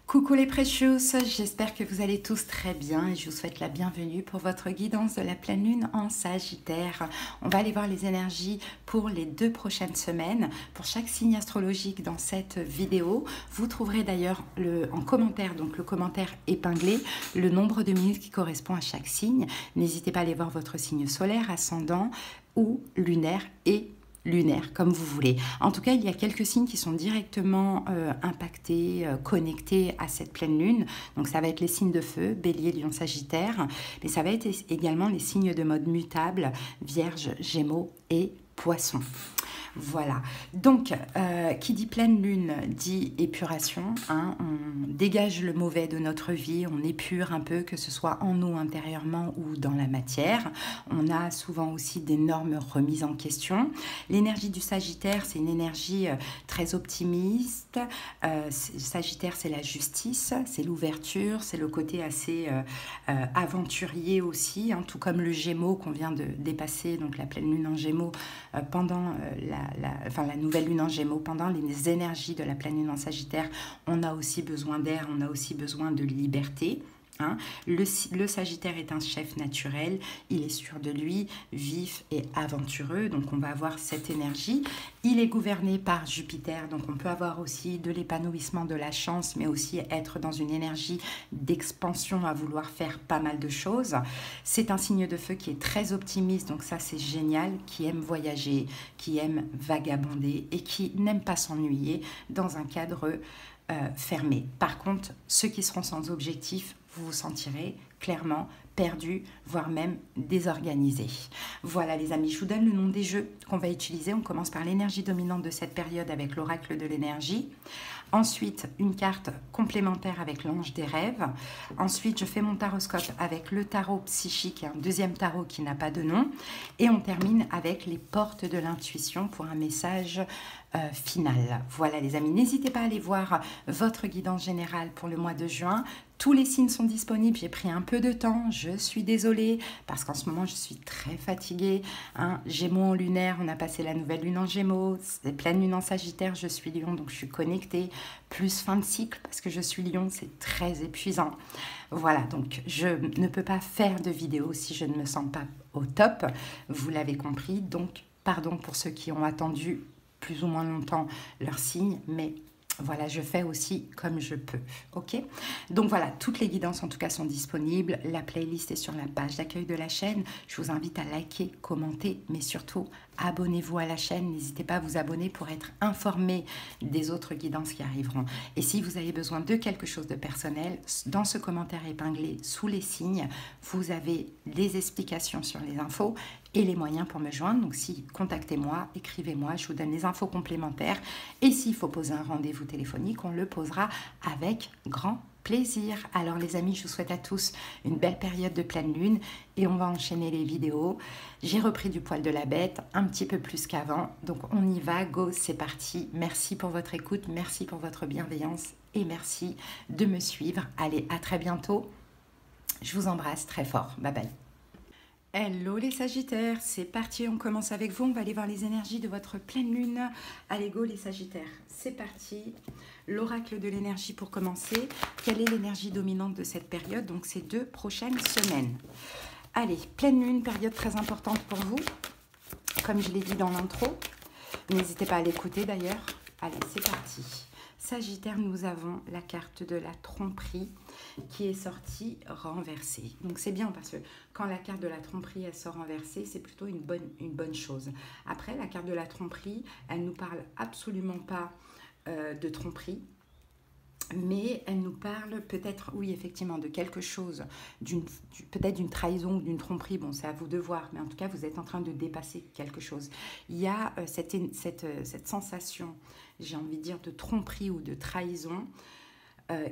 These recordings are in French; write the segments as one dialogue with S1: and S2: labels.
S1: Coucou les Precious, j'espère que vous allez tous très bien et je vous souhaite la bienvenue pour votre guidance de la pleine lune en Sagittaire. On va aller voir les énergies pour les 2 prochaines semaines, pour chaque signe astrologique dans cette vidéo. Vous trouverez d'ailleurs en commentaire, donc le commentaire épinglé, le nombre de minutes qui correspond à chaque signe. N'hésitez pas à aller voir votre signe solaire, ascendant ou lunaire et lunaire, comme vous voulez. En tout cas, il y a quelques signes qui sont directement impactés, connectés à cette pleine lune. Donc ça va être les signes de feu, Bélier, Lion, Sagittaire, mais ça va être également les signes de mode mutable, Vierge, Gémeaux et Poissons. Voilà, donc qui dit pleine lune dit épuration, hein, on dégage le mauvais de notre vie, on épure un peu, que ce soit en nous intérieurement ou dans la matière. On a souvent aussi d'énormes remises en question. L'énergie du Sagittaire, c'est une énergie très optimiste. Sagittaire, c'est la justice, c'est l'ouverture, c'est le côté assez aventurier aussi, hein, tout comme le Gémeaux qu'on vient de dépasser, donc la pleine lune en Gémeaux pendant la nouvelle lune en Gémeaux, pendant les énergies de la pleine lune en Sagittaire, on a aussi besoin d'air, on a aussi besoin de liberté. Hein. Le Sagittaire est un chef naturel, il est sûr de lui, vif et aventureux, donc on va avoir cette énergie. Il est gouverné par Jupiter, donc on peut avoir aussi de l'épanouissement, de la chance, mais aussi être dans une énergie d'expansion à vouloir faire pas mal de choses. C'est un signe de feu qui est très optimiste, donc ça c'est génial, qui aime voyager, qui aime vagabonder et qui n'aime pas s'ennuyer dans un cadre fermé. Par contre, ceux qui seront sans objectif, vous vous sentirez clairement perdu, voire même désorganisé. Voilà les amis, je vous donne le nom des jeux qu'on va utiliser. On commence par l'énergie dominante de cette période avec l'oracle de l'énergie. Ensuite, une carte complémentaire avec l'ange des rêves. Ensuite, je fais mon taroscope avec le tarot psychique, un deuxième tarot qui n'a pas de nom. Et on termine avec les portes de l'intuition pour un message final. Voilà les amis, n'hésitez pas à aller voir votre guidance générale pour le mois de juin. Tous les signes sont disponibles, j'ai pris un peu de temps, je suis désolée parce qu'en ce moment je suis très fatiguée. Hein. Gémeaux en lunaire, on a passé la nouvelle lune en Gémeaux, c'est pleine lune en Sagittaire, je suis Lion donc je suis connectée, plus fin de cycle parce que je suis Lion, c'est très épuisant. Voilà, donc je ne peux pas faire de vidéo si je ne me sens pas au top, vous l'avez compris, donc pardon pour ceux qui ont attendu plus ou moins longtemps leur signe, mais voilà, je fais aussi comme je peux, ok? Donc voilà, toutes les guidances en tout cas sont disponibles. La playlist est sur la page d'accueil de la chaîne. Je vous invite à liker, commenter, mais surtout abonnez-vous à la chaîne. N'hésitez pas à vous abonner pour être informé des autres guidances qui arriveront. Et si vous avez besoin de quelque chose de personnel, dans ce commentaire épinglé sous les signes, vous avez des explications sur les infos et les moyens pour me joindre. Donc si contactez-moi, écrivez-moi, je vous donne les infos complémentaires. Et s'il faut poser un rendez-vous téléphonique, on le posera avec grand plaisir. Alors les amis, je vous souhaite à tous une belle période de pleine lune et on va enchaîner les vidéos. J'ai repris du poil de la bête, un petit peu plus qu'avant. Donc on y va, go, c'est parti. Merci pour votre écoute, merci pour votre bienveillance et merci de me suivre. Allez, à très bientôt. Je vous embrasse très fort. Bye bye. Hello les Sagittaires, c'est parti, on commence avec vous, on va aller voir les énergies de votre pleine lune. Allez go les Sagittaires, c'est parti. L'oracle de l'énergie pour commencer. Quelle est l'énergie dominante de cette période, donc ces 2 prochaines semaines? Allez, pleine lune, période très importante pour vous, comme je l'ai dit dans l'intro. N'hésitez pas à l'écouter d'ailleurs. Allez, c'est parti. Sagittaire, nous avons la carte de la tromperie qui est sortie renversée. Donc c'est bien parce que quand la carte de la tromperie elle sort renversée, c'est plutôt une bonne chose. Après, la carte de la tromperie, elle ne nous parle absolument pas de tromperie, mais elle nous parle peut-être, oui, effectivement, de quelque chose, peut-être d'une trahison ou d'une tromperie. Bon, c'est à vous de voir, mais en tout cas, vous êtes en train de dépasser quelque chose. Il y a cette sensation, j'ai envie de dire, de tromperie ou de trahison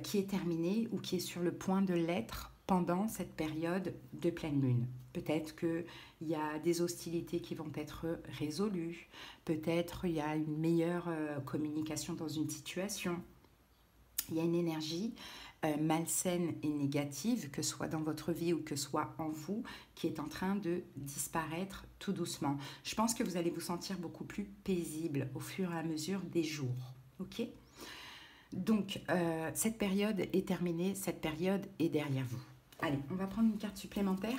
S1: qui est terminée ou qui est sur le point de l'être pendant cette période de pleine lune. Peut-être qu'il y a des hostilités qui vont être résolues, peut-être il y a une meilleure communication dans une situation. Il y a une énergie malsaine et négative, que ce soit dans votre vie ou que ce soit en vous, qui est en train de disparaître tout doucement. Je pense que vous allez vous sentir beaucoup plus paisible au fur et à mesure des jours. Ok ? Donc, cette période est terminée, cette période est derrière vous. Allez, on va prendre une carte supplémentaire.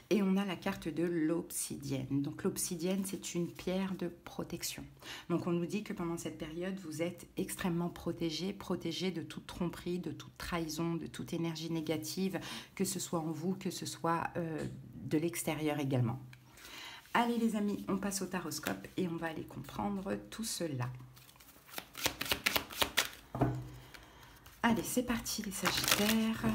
S1: Et on a la carte de l'obsidienne. Donc l'obsidienne, c'est une pierre de protection. Donc on nous dit que pendant cette période, vous êtes extrêmement protégé de toute tromperie, de toute trahison, de toute énergie négative, que ce soit en vous, que ce soit de l'extérieur également. Allez les amis, on passe au taroscope et on va aller comprendre tout cela. Allez, c'est parti les Sagittaires.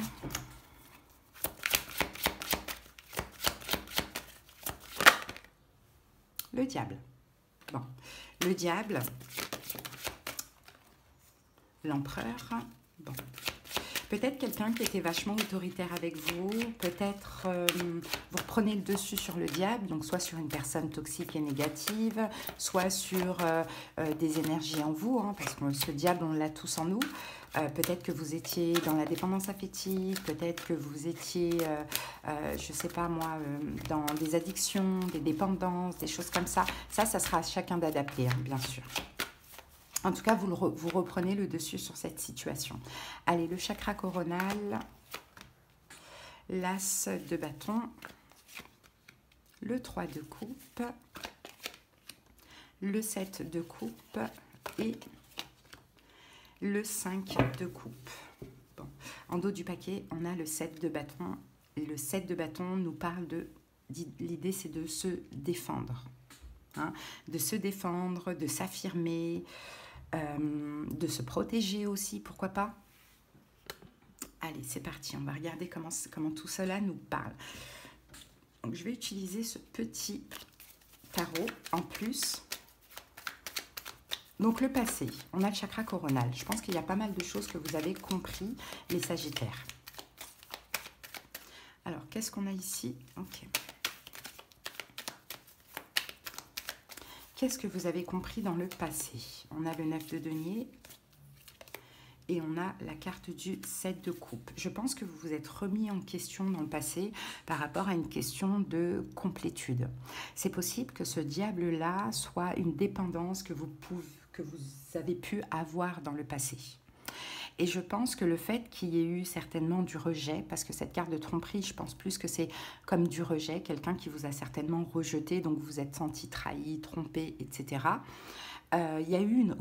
S1: Le diable. Bon, le diable, l'empereur. Bon, peut-être quelqu'un qui était vachement autoritaire avec vous. Peut-être vous reprenez le dessus sur le diable, donc soit sur une personne toxique et négative, soit sur des énergies en vous, hein, parce que ce diable, on l'a tous en nous. Peut-être que vous étiez dans la dépendance affective, peut-être que vous étiez, je ne sais pas moi, dans des addictions, des dépendances, des choses comme ça. Ça sera à chacun d'adapter, hein, bien sûr. En tout cas, vous reprenez le dessus sur cette situation. Allez, le chakra coronal, l'as de bâton, le 3 de coupe, le 7 de coupe et le 5 de coupe. Bon. En dos du paquet, on a le 7 de bâton. Et le 7 de bâton nous parle de... L'idée, c'est de se défendre. Hein, de se défendre, de s'affirmer, de se protéger aussi, pourquoi pas. Allez, c'est parti. On va regarder comment tout cela nous parle. Donc, je vais utiliser ce petit tarot en plus. Donc le passé, on a le chakra coronal. Je pense qu'il y a pas mal de choses que vous avez compris, les Sagittaires. Alors, qu'est-ce qu'on a ici? Ok. Qu'est-ce que vous avez compris dans le passé? On a le 9 de denier et on a la carte du 7 de coupe. Je pense que vous vous êtes remis en question dans le passé par rapport à une question de complétude. C'est possible que ce diable-là soit une dépendance que vous avez pu avoir dans le passé. Et je pense que le fait qu'il y ait eu certainement du rejet, parce que cette carte de tromperie, je pense plus que c'est comme du rejet, quelqu'un qui vous a certainement rejeté, donc vous vous êtes senti trahi, trompé, etc. Il y a eu une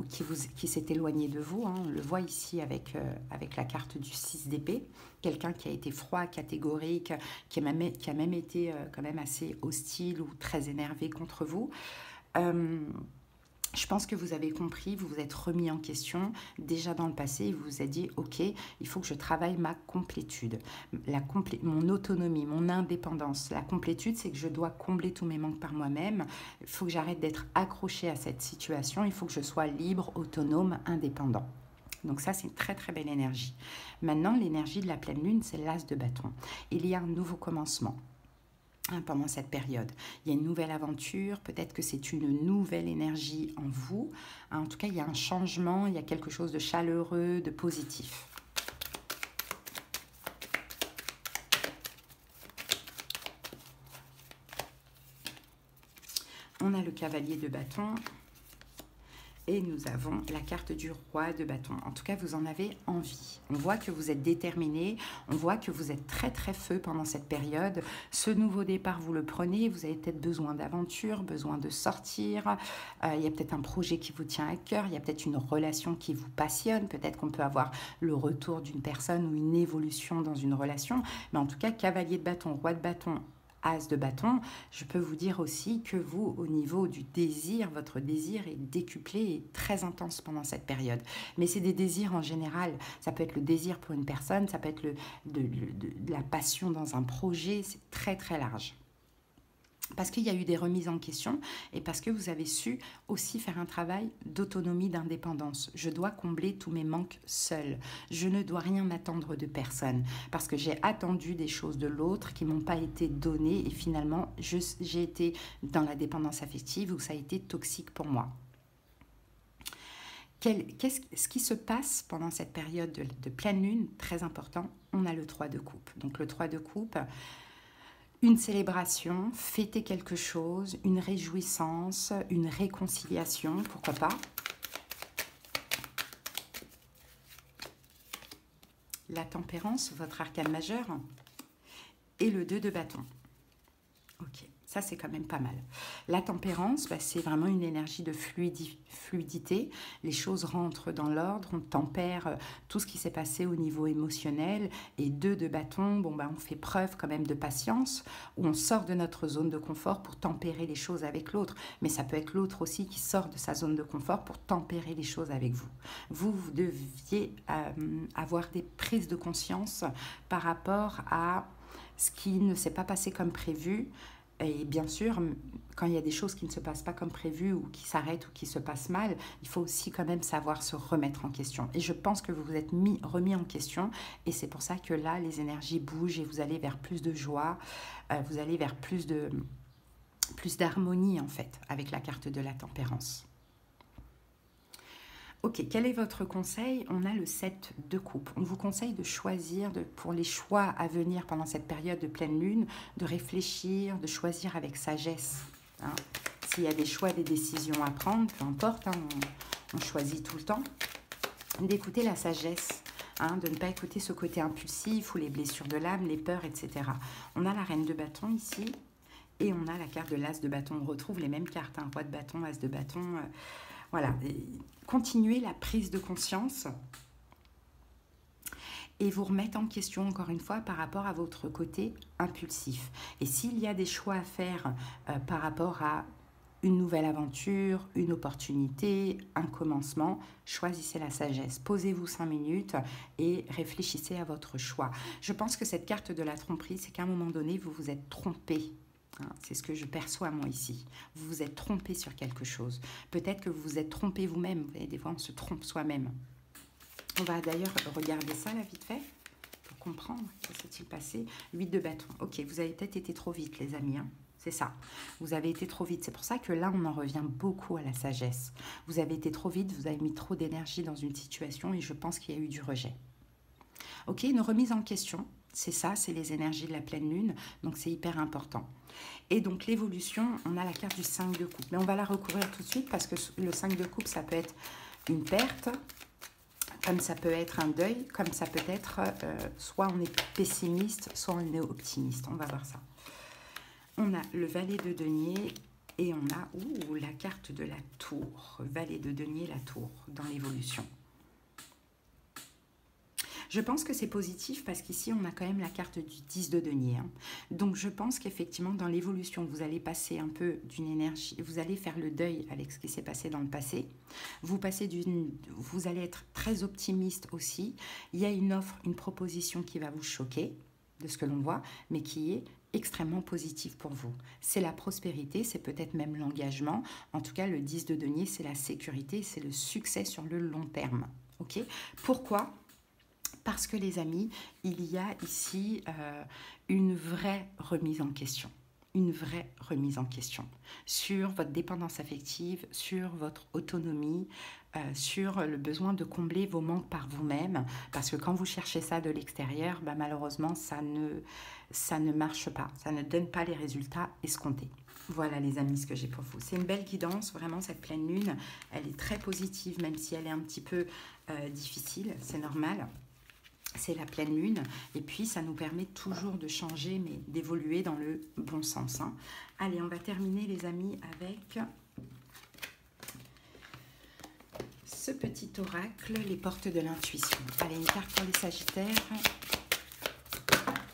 S1: qui s'est éloignée de vous, hein, on le voit ici avec la carte du 6 d'épée, quelqu'un qui a été froid, catégorique, qui a même été quand même assez hostile ou très énervé contre vous. Je pense que vous avez compris, vous vous êtes remis en question déjà dans le passé et vous vous êtes dit « Ok, il faut que je travaille ma complétude, mon autonomie, mon indépendance. » La complétude, c'est que je dois combler tous mes manques par moi-même. Il faut que j'arrête d'être accrochée à cette situation. Il faut que je sois libre, autonome, indépendant. Donc ça, c'est une très très belle énergie. Maintenant, l'énergie de la pleine lune, c'est l'as de bâton. Il y a un nouveau commencement. Pendant cette période. Il y a une nouvelle aventure, peut-être que c'est une nouvelle énergie en vous. En tout cas, il y a un changement, il y a quelque chose de chaleureux, de positif. On a le cavalier de bâton. Et nous avons la carte du roi de bâton. En tout cas, vous en avez envie. On voit que vous êtes déterminé. On voit que vous êtes très, très feu pendant cette période. Ce nouveau départ, vous le prenez. Vous avez peut-être besoin d'aventure, besoin de sortir. Il y a peut-être un projet qui vous tient à cœur. Il y a peut-être une relation qui vous passionne. Peut-être qu'on peut avoir le retour d'une personne ou une évolution dans une relation. Mais en tout cas, cavalier de bâton, roi de bâton, as de bâton, je peux vous dire aussi que vous, au niveau du désir, votre désir est décuplé et très intense pendant cette période. Mais c'est des désirs en général. Ça peut être le désir pour une personne, ça peut être de la passion dans un projet, c'est très très large. Parce qu'il y a eu des remises en question et parce que vous avez su aussi faire un travail d'autonomie, d'indépendance. Je dois combler tous mes manques seule. Je ne dois rien attendre de personne parce que j'ai attendu des choses de l'autre qui ne m'ont pas été données et finalement, j'ai été dans la dépendance affective où ça a été toxique pour moi. Ce qui se passe pendant cette période de pleine lune, très important, on a le 3 de coupe. Donc le 3 de coupe... Une célébration, fêter quelque chose, une réjouissance, une réconciliation, pourquoi pas. La tempérance, votre arcane majeur, et le 2 de bâton. Ok, ça c'est quand même pas mal. La tempérance, bah, c'est vraiment une énergie de fluidité. Les choses rentrent dans l'ordre, on tempère tout ce qui s'est passé au niveau émotionnel. Et 2 de bâton, bon, bah, on fait preuve quand même de patience, où on sort de notre zone de confort pour tempérer les choses avec l'autre. Mais ça peut être l'autre aussi qui sort de sa zone de confort pour tempérer les choses avec vous. Vous deviez avoir des prises de conscience par rapport à ce qui ne s'est pas passé comme prévu. Et bien sûr, quand il y a des choses qui ne se passent pas comme prévu ou qui s'arrêtent ou qui se passent mal, il faut aussi quand même savoir se remettre en question. Et je pense que vous vous êtes remis en question et c'est pour ça que là, les énergies bougent et vous allez vers plus de joie, vous allez vers plus d'harmonie en fait avec la carte de la tempérance. Ok, quel est votre conseil? On a le 7 de coupe. On vous conseille de choisir, pour les choix à venir pendant cette période de pleine lune, de réfléchir, de choisir avec sagesse. Hein. S'il y a des choix, des décisions à prendre, peu importe, hein, on choisit tout le temps, d'écouter la sagesse. Hein, de ne pas écouter ce côté impulsif ou les blessures de l'âme, les peurs, etc. On a la reine de bâton ici et on a la carte de l'as de bâton. On retrouve les mêmes cartes, hein, roi de bâton, as de bâton... Voilà, continuez la prise de conscience et vous remettre en question encore une fois par rapport à votre côté impulsif. Et s'il y a des choix à faire par rapport à une nouvelle aventure, une opportunité, un commencement, choisissez la sagesse. Posez-vous 5 minutes et réfléchissez à votre choix. Je pense que cette carte de la tromperie, c'est qu'à un moment donné, vous vous êtes trompé. C'est ce que je perçois moi ici. Vous vous êtes trompé sur quelque chose. Peut-être que vous vous êtes trompé vous-même. Vous voyez, des fois, on se trompe soi-même. On va d'ailleurs regarder ça là vite fait pour comprendre. Que s'est-il passé? 8 de bâton. Ok, vous avez peut-être été trop vite les amis. Hein. C'est ça. Vous avez été trop vite. C'est pour ça que là, on en revient beaucoup à la sagesse. Vous avez été trop vite, vous avez mis trop d'énergie dans une situation et je pense qu'il y a eu du rejet. Ok, une remise en question. C'est ça, c'est les énergies de la pleine lune, donc c'est hyper important. Et donc l'évolution, on a la carte du 5 de coupe, mais on va la recouvrir tout de suite parce que le 5 de coupe, ça peut être une perte, comme ça peut être un deuil, comme ça peut être soit on est pessimiste, soit on est optimiste. On va voir ça. On a le valet de denier et on a la carte de la tour, valet de denier, la tour, dans l'évolution. Je pense que c'est positif parce qu'ici, on a quand même la carte du 10 de denier. Hein. Donc, je pense qu'effectivement, dans l'évolution, vous allez passer un peu d'une énergie, vous allez faire le deuil avec ce qui s'est passé dans le passé. Vous allez être très optimiste aussi. Il y a une offre, une proposition qui va vous choquer, de ce que l'on voit, mais qui est extrêmement positive pour vous. C'est la prospérité, c'est peut-être même l'engagement. En tout cas, le 10 de denier, c'est la sécurité, c'est le succès sur le long terme. Ok ? Pourquoi ? Parce que les amis, il y a ici une vraie remise en question. Une vraie remise en question sur votre dépendance affective, sur votre autonomie, sur le besoin de combler vos manques par vous-même. Parce que quand vous cherchez ça de l'extérieur, bah, malheureusement, ça ne marche pas. Ça ne donne pas les résultats escomptés. Voilà les amis, ce que j'ai pour vous. C'est une belle guidance, vraiment cette pleine lune. Elle est très positive, même si elle est un petit peu difficile, c'est normal. C'est la pleine lune et puis ça nous permet toujours de changer mais d'évoluer dans le bon sens. Hein. Allez, on va terminer les amis avec ce petit oracle, les portes de l'intuition. Allez, une carte pour les Sagittaires.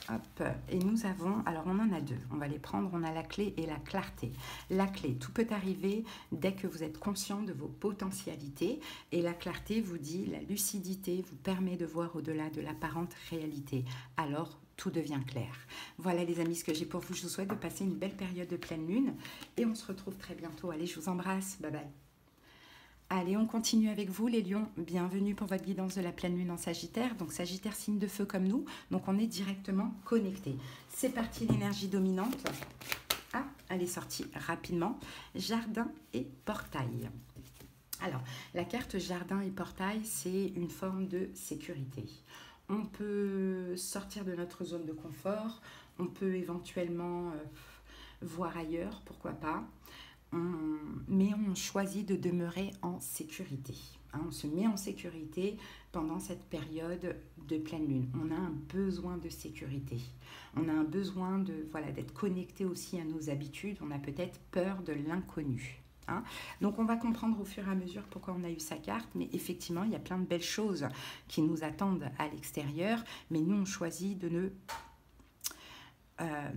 S1: Hop, et nous avons, alors on en a deux, on va les prendre, on a la clé et la clarté. La clé, tout peut arriver dès que vous êtes conscient de vos potentialités et la clarté vous dit, la lucidité vous permet de voir au-delà de l'apparente réalité. Alors, tout devient clair. Voilà les amis, ce que j'ai pour vous. Je vous souhaite de passer une belle période de pleine lune et on se retrouve très bientôt. Allez, je vous embrasse, bye bye. Allez, on continue avec vous les lions. Bienvenue pour votre guidance de la pleine lune en Sagittaire. Donc Sagittaire, signe de feu comme nous. Donc on est directement connecté. C'est parti, l'énergie dominante. Ah, elle est sortie rapidement. Jardin et portail. Alors, la carte jardin et portail, c'est une forme de sécurité. On peut sortir de notre zone de confort. On peut éventuellement voir ailleurs, pourquoi pas. Mais on choisit de demeurer en sécurité. Hein, on se met en sécurité pendant cette période de pleine lune. On a un besoin de sécurité. On a un besoin de, voilà, d'être connecté aussi à nos habitudes. On a peut-être peur de l'inconnu. Hein. Donc on va comprendre au fur et à mesure pourquoi on a eu sa carte, mais effectivement il y a plein de belles choses qui nous attendent à l'extérieur, mais nous on choisit de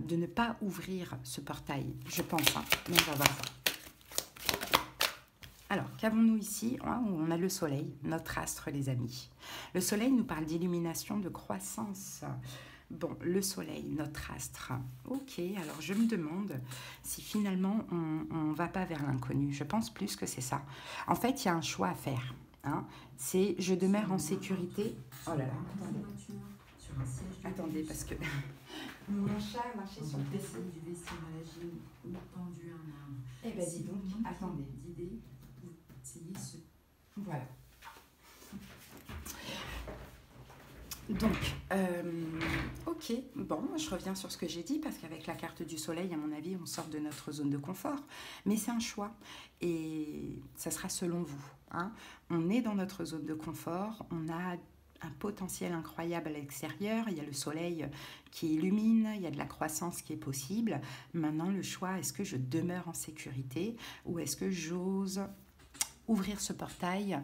S1: ne pas ouvrir ce portail, je pense, hein. Mais on va voir ça. Alors, qu'avons-nous ici? On a le soleil, notre astre, les amis. Le soleil nous parle d'illumination, de croissance. Bon, le soleil, notre astre. Ok, alors je me demande si finalement on ne va pas vers l'inconnu. Je pense plus que c'est ça. En fait, il y a un choix à faire. Hein. C'est je demeure en sécurité. Oh là là, attendez, parce que mon chat a marché sur le PC.
S2: Du vestiaire à la gym ou tendu à un arbre.
S1: Eh bien, dis donc, attendez.
S2: D'idées ou essayer ce.
S1: Voilà. Donc, ok, bon, je reviens sur ce que j'ai dit parce qu'avec la carte du soleil, à mon avis, on sort de notre zone de confort. Mais c'est un choix et ça sera selon vous. Hein. On est dans notre zone de confort, on a un potentiel incroyable à l'extérieur, il y a le soleil qui illumine, il y a de la croissance qui est possible. Maintenant, le choix, est-ce que je demeure en sécurité ou est-ce que j'ose ouvrir ce portail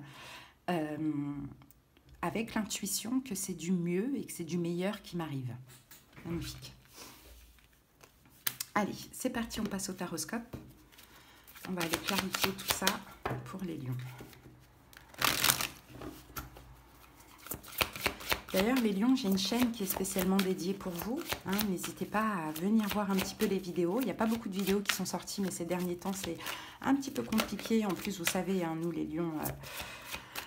S1: avec l'intuition que c'est du mieux et que c'est du meilleur qui m'arrive. Magnifique. Allez, c'est parti, on passe au taroscope. On va aller clarifier tout ça pour les lions. D'ailleurs, les lions, j'ai une chaîne qui est spécialement dédiée pour vous. Hein, n'hésitez pas à venir voir un petit peu les vidéos. Il n'y a pas beaucoup de vidéos qui sont sorties, mais ces derniers temps, c'est un petit peu compliqué. En plus, vous savez, hein, nous, les lions...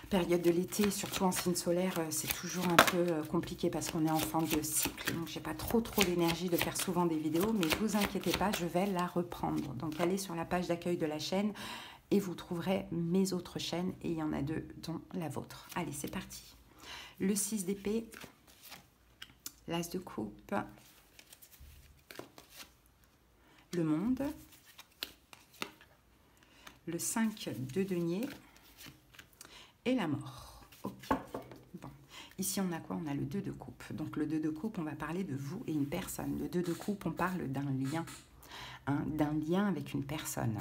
S1: période de l'été, surtout en signe solaire, c'est toujours un peu compliqué parce qu'on est en fin de cycle. Donc, j'ai pas trop l'énergie de faire souvent des vidéos, mais ne vous inquiétez pas, je vais la reprendre. Donc, allez sur la page d'accueil de la chaîne et vous trouverez mes autres chaînes. Et il y en a 2, dont la vôtre. Allez, c'est parti. Le 6 d'épée, l'as de coupe, le monde, le 5 de denier, et la mort. Ok. Bon. Ici, on a quoi? On a le 2 de coupe. Donc, le 2 de coupe, on va parler de vous et une personne. Le 2 de coupe, on parle d'un lien. Hein, d'un lien avec une personne.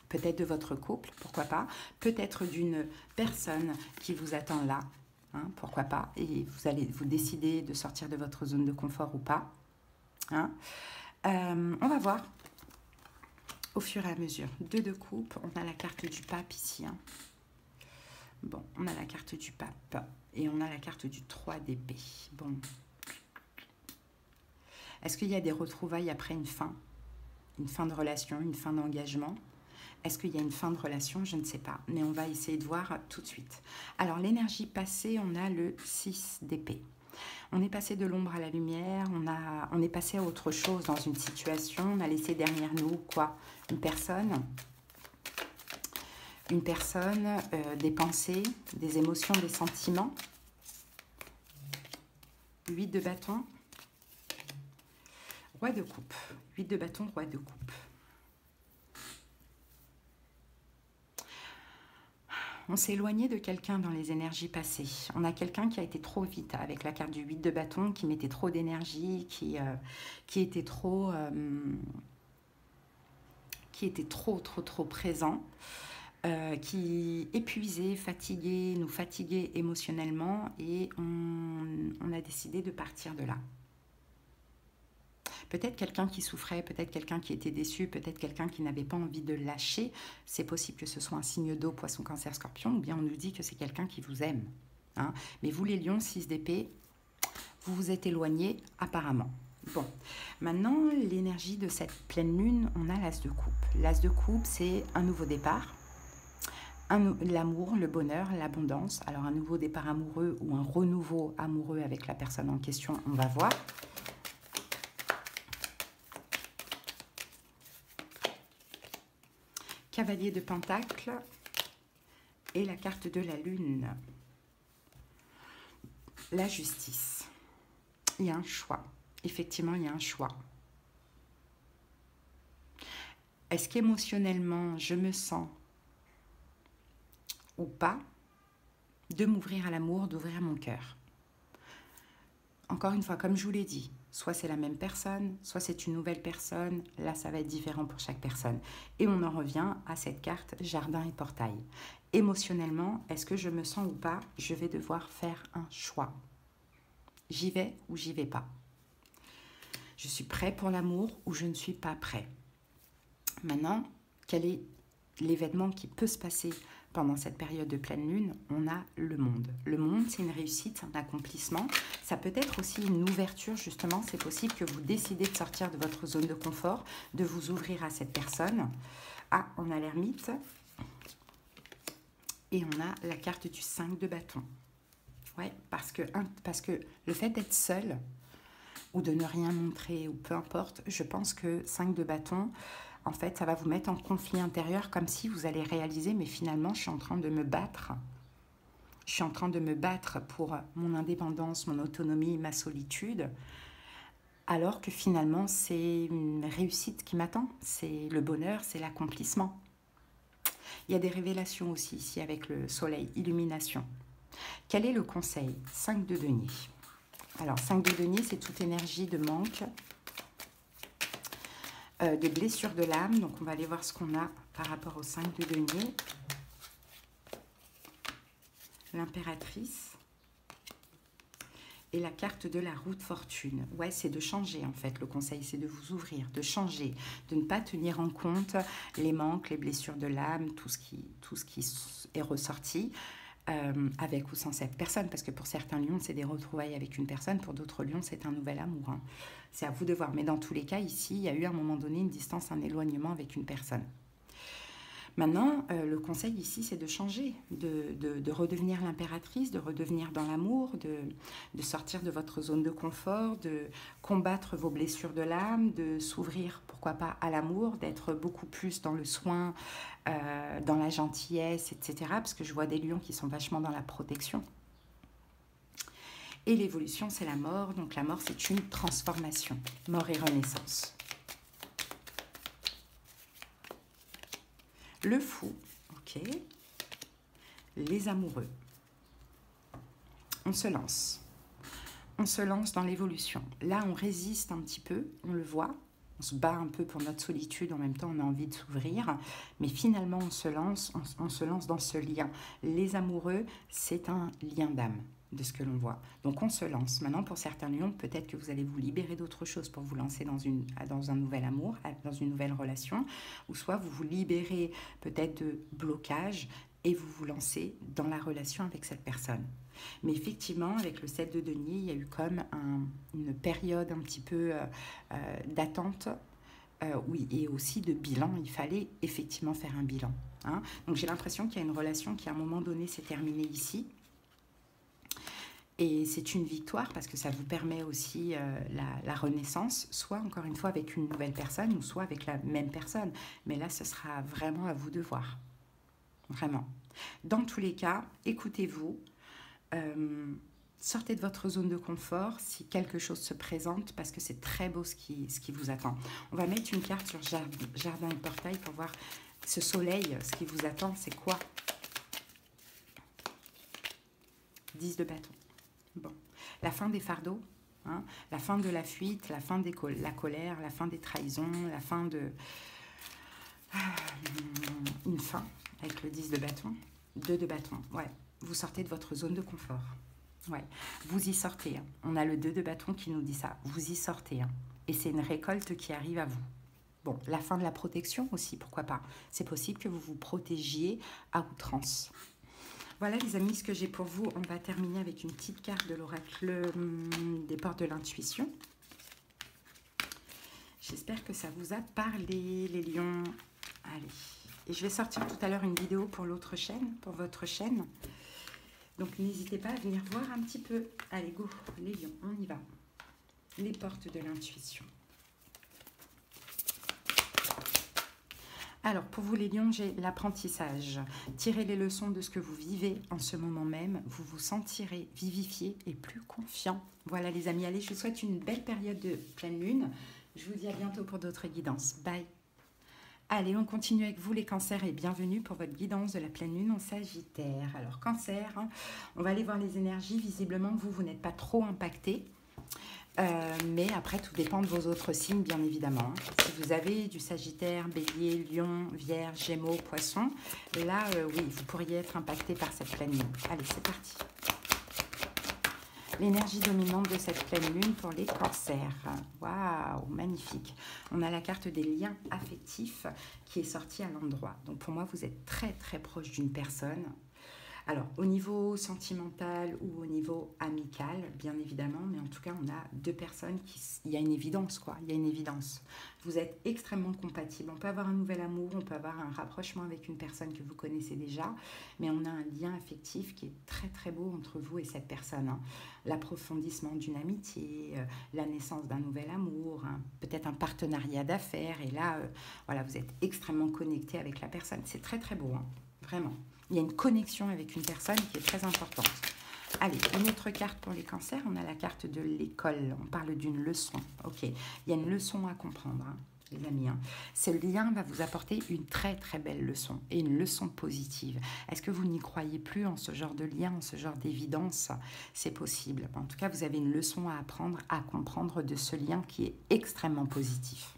S1: Peut-être de votre couple, pourquoi pas. Peut-être d'une personne qui vous attend là. Hein, pourquoi pas. Et vous allez vous décider de sortir de votre zone de confort ou pas. Hein. On va voir au fur et à mesure. 2 de coupe, on a la carte du pape ici. Hein. Bon, on a la carte du pape et on a la carte du 3 d'épée. Bon. Est-ce qu'il y a des retrouvailles après une fin de relation, une fin d'engagement? Est-ce qu'il y a une fin de relation? Je ne sais pas, mais on va essayer de voir tout de suite. Alors, l'énergie passée, on a le 6 d'épée. On est passé de l'ombre à la lumière, on est passé à autre chose dans une situation, on a laissé derrière nous, quoi? Une personne, des pensées, des émotions, des sentiments. 8 de bâton, roi de coupe. 8 de bâton, roi de coupe. On s'est éloigné de quelqu'un dans les énergies passées. On a quelqu'un qui a été trop vite avec la carte du 8 de bâton, qui mettait trop d'énergie, qui était trop présent. Qui épuisait, fatiguait, nous fatiguait émotionnellement et on a décidé de partir de là. Peut-être quelqu'un qui souffrait, peut-être quelqu'un qui était déçu, peut-être quelqu'un qui n'avait pas envie de lâcher. C'est possible que ce soit un signe d'eau, poisson, cancer, scorpion, ou bien on nous dit que c'est quelqu'un qui vous aime. Hein. Mais vous les lions, 6 d'épée, vous vous êtes éloignés apparemment. Bon, maintenant l'énergie de cette pleine lune, on a l'as de coupe. L'as de coupe, c'est un nouveau départ. L'amour, le bonheur, l'abondance. Alors un nouveau départ amoureux ou un renouveau amoureux avec la personne en question, on va voir. Cavalier de Pentacle et la carte de la lune. La justice. Il y a un choix. effectivement, il y a un choix. Est-ce qu'émotionnellement, je me sens ou pas de m'ouvrir à l'amour, d'ouvrir mon cœur? Encore une fois, comme je vous l'ai dit, soit c'est la même personne, soit c'est une nouvelle personne. Là, ça va être différent pour chaque personne. Et on en revient à cette carte jardin et portail. Émotionnellement, est-ce que je me sens ou pas? Je vais devoir faire un choix. J'y vais ou j'y vais pas. Je suis prêt pour l'amour ou je ne suis pas prêt. Maintenant, quel est l'événement qui peut se passer pendant cette période de pleine lune? On a le monde. Le monde, c'est une réussite, c'est un accomplissement. Ça peut être aussi une ouverture, justement. C'est possible que vous décidez de sortir de votre zone de confort, de vous ouvrir à cette personne. Ah, on a l'ermite. Et on a la carte du 5 de bâton. Ouais, parce que le fait d'être seul ou de ne rien montrer, ou peu importe, je pense que 5 de bâton, en fait, ça va vous mettre en conflit intérieur, comme si vous allez réaliser, mais finalement, je suis en train de me battre. Je suis en train de me battre pour mon indépendance, mon autonomie, ma solitude, alors que finalement, c'est une réussite qui m'attend. C'est le bonheur, c'est l'accomplissement. Il y a des révélations aussi ici avec le soleil, illumination. Quel est le conseil? 5 de denier. Alors, 5 de denier, c'est toute énergie de manque, de blessure de l'âme. Donc, on va aller voir ce qu'on a par rapport au 5 de denier. L'impératrice. Et la carte de la roue de fortune. Ouais, c'est de changer en fait. Le conseil, c'est de vous ouvrir, de changer, de ne pas tenir en compte les manques, les blessures de l'âme, tout ce qui est ressorti. Avec ou sans cette personne, parce que pour certains lions, c'est des retrouvailles avec une personne, pour d'autres lions, c'est un nouvel amour. Hein. C'est à vous de voir. Mais dans tous les cas, ici, il y a eu à un moment donné une distance, un éloignement avec une personne. Maintenant, le conseil ici, c'est de changer, de redevenir l'impératrice, de redevenir dans l'amour, de sortir de votre zone de confort, de combattre vos blessures de l'âme, de s'ouvrir, pourquoi pas, à l'amour, d'être beaucoup plus dans le soin, dans la gentillesse, etc. Parce que je vois des lions qui sont vachement dans la protection. Et l'évolution, c'est la mort. Donc la mort, c'est une transformation. Mort et renaissance. Le fou, ok. Les amoureux. On se lance. On se lance dans l'évolution. Là, on résiste un petit peu, on le voit. On se bat un peu pour notre solitude, en même temps, on a envie de s'ouvrir. Mais finalement, on se lance dans ce lien. Les amoureux, c'est un lien d'âme, de ce que l'on voit. Donc, on se lance. Maintenant, pour certains lions, peut-être que vous allez vous libérer d'autre chose pour vous lancer dans un nouvel amour, dans une nouvelle relation. Ou soit vous vous libérez peut-être de blocage et vous vous lancez dans la relation avec cette personne. Mais effectivement, avec le 7 de denier, il y a eu comme une période un petit peu d'attente, oui, et aussi de bilan. Il fallait effectivement faire un bilan. Hein. Donc j'ai l'impression qu'il y a une relation qui à un moment donné s'est terminée ici. Et c'est une victoire parce que ça vous permet aussi la renaissance, soit encore une fois avec une nouvelle personne, ou soit avec la même personne. Mais là, ce sera vraiment à vous de voir. Vraiment. Dans tous les cas, écoutez-vous. Sortez de votre zone de confort si quelque chose se présente parce que c'est très beau ce qui vous attend. On va mettre une carte sur jardin et portail pour voir ce soleil, ce qui vous attend, c'est quoi? 10 de bâton. Bon, la fin des fardeaux, hein, la fin de la fuite, la fin de la colère, la fin des trahisons, la fin de... une fin avec le 10 de bâton, 2 de bâton, ouais. Vous sortez de votre zone de confort. Ouais, vous y sortez. Hein. On a le 2 de bâton qui nous dit ça. Vous y sortez. Hein. Et c'est une récolte qui arrive à vous. Bon, la fin de la protection aussi, pourquoi pas. C'est possible que vous vous protégiez à outrance. Voilà les amis, ce que j'ai pour vous. On va terminer avec une petite carte de l'oracle des portes de l'intuition. J'espère que ça vous a parlé, les lions. Allez. Et je vais sortir tout à l'heure une vidéo pour l'autre chaîne, pour votre chaîne. Donc, n'hésitez pas à venir voir un petit peu. Allez, go, les lions, on y va. Les portes de l'intuition. Alors, pour vous les lions, j'ai l'apprentissage. Tirez les leçons de ce que vous vivez en ce moment même. Vous vous sentirez vivifié et plus confiant. Voilà les amis, allez, je vous souhaite une belle période de pleine lune. Je vous dis à bientôt pour d'autres guidances. Bye. Allez, on continue avec vous les cancers et bienvenue pour votre guidance de la pleine lune en Sagittaire. Alors, cancer, hein, on va aller voir les énergies. Visiblement, vous n'êtes pas trop impacté. Mais après, tout dépend de vos autres signes, bien évidemment. Si vous avez du Sagittaire, Bélier, Lion, Vierge, Gémeaux, Poisson, là, oui, vous pourriez être impacté par cette pleine lune. Allez, c'est parti. L'énergie dominante de cette pleine lune pour les cancers. Waouh, magnifique. On a la carte des liens affectifs qui est sortie à l'endroit. Donc pour moi, vous êtes très très proche d'une personne. Alors, au niveau sentimental ou au niveau amical, bien évidemment, mais en tout cas, on a deux personnes qui... Il y a une évidence, quoi. Il y a une évidence. Vous êtes extrêmement compatibles. On peut avoir un nouvel amour, on peut avoir un rapprochement avec une personne que vous connaissez déjà, mais on a un lien affectif qui est très, très beau entre vous et cette personne. Hein. L'approfondissement d'une amitié, la naissance d'un nouvel amour, hein, peut-être un partenariat d'affaires. Et là, voilà, vous êtes extrêmement connecté avec la personne. C'est très, très beau, hein, vraiment. Il y a une connexion avec une personne qui est très importante. Allez, une autre carte pour les cancers. On a la carte de l'école. On parle d'une leçon. Ok, il y a une leçon à comprendre, hein, les amis. Hein. Ce lien va vous apporter une très très belle leçon et une leçon positive. Est-ce que vous n'y croyez plus en ce genre de lien, en ce genre d'évidence? C'est possible. En tout cas, vous avez une leçon à apprendre, à comprendre de ce lien qui est extrêmement positif.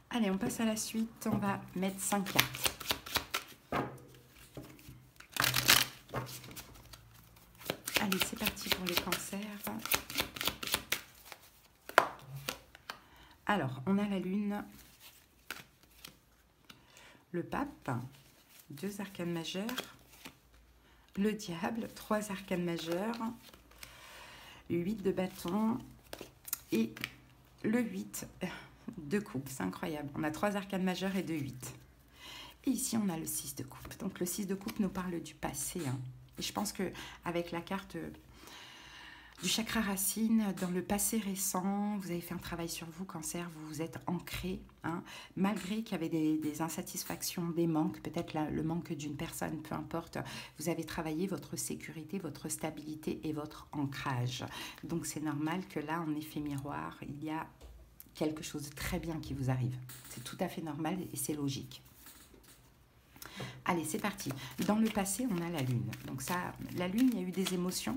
S1: Allez, on passe à la suite. On va mettre 5 cartes. Allez, c'est parti pour les cancers. Alors, on a la lune, le pape, 2 arcanes majeures, le diable, 3 arcanes majeures, 8 de bâton et le 8 de coupe. C'est incroyable. On a 3 arcanes majeures et 2 8. Et ici, on a le 6 de coupe. Donc, le 6 de coupe nous parle du passé, hein. Et je pense qu'avec la carte du chakra racine, dans le passé récent, vous avez fait un travail sur vous, cancer, vous vous êtes ancré, hein, malgré qu'il y avait des insatisfactions, des manques, peut-être le manque d'une personne, peu importe, vous avez travaillé votre sécurité, votre stabilité et votre ancrage. Donc c'est normal que là, en effet miroir, il y a quelque chose de très bien qui vous arrive. C'est tout à fait normal et c'est logique. Allez, c'est parti. Dans le passé, on a la lune. Donc ça, la lune, il y a eu des émotions.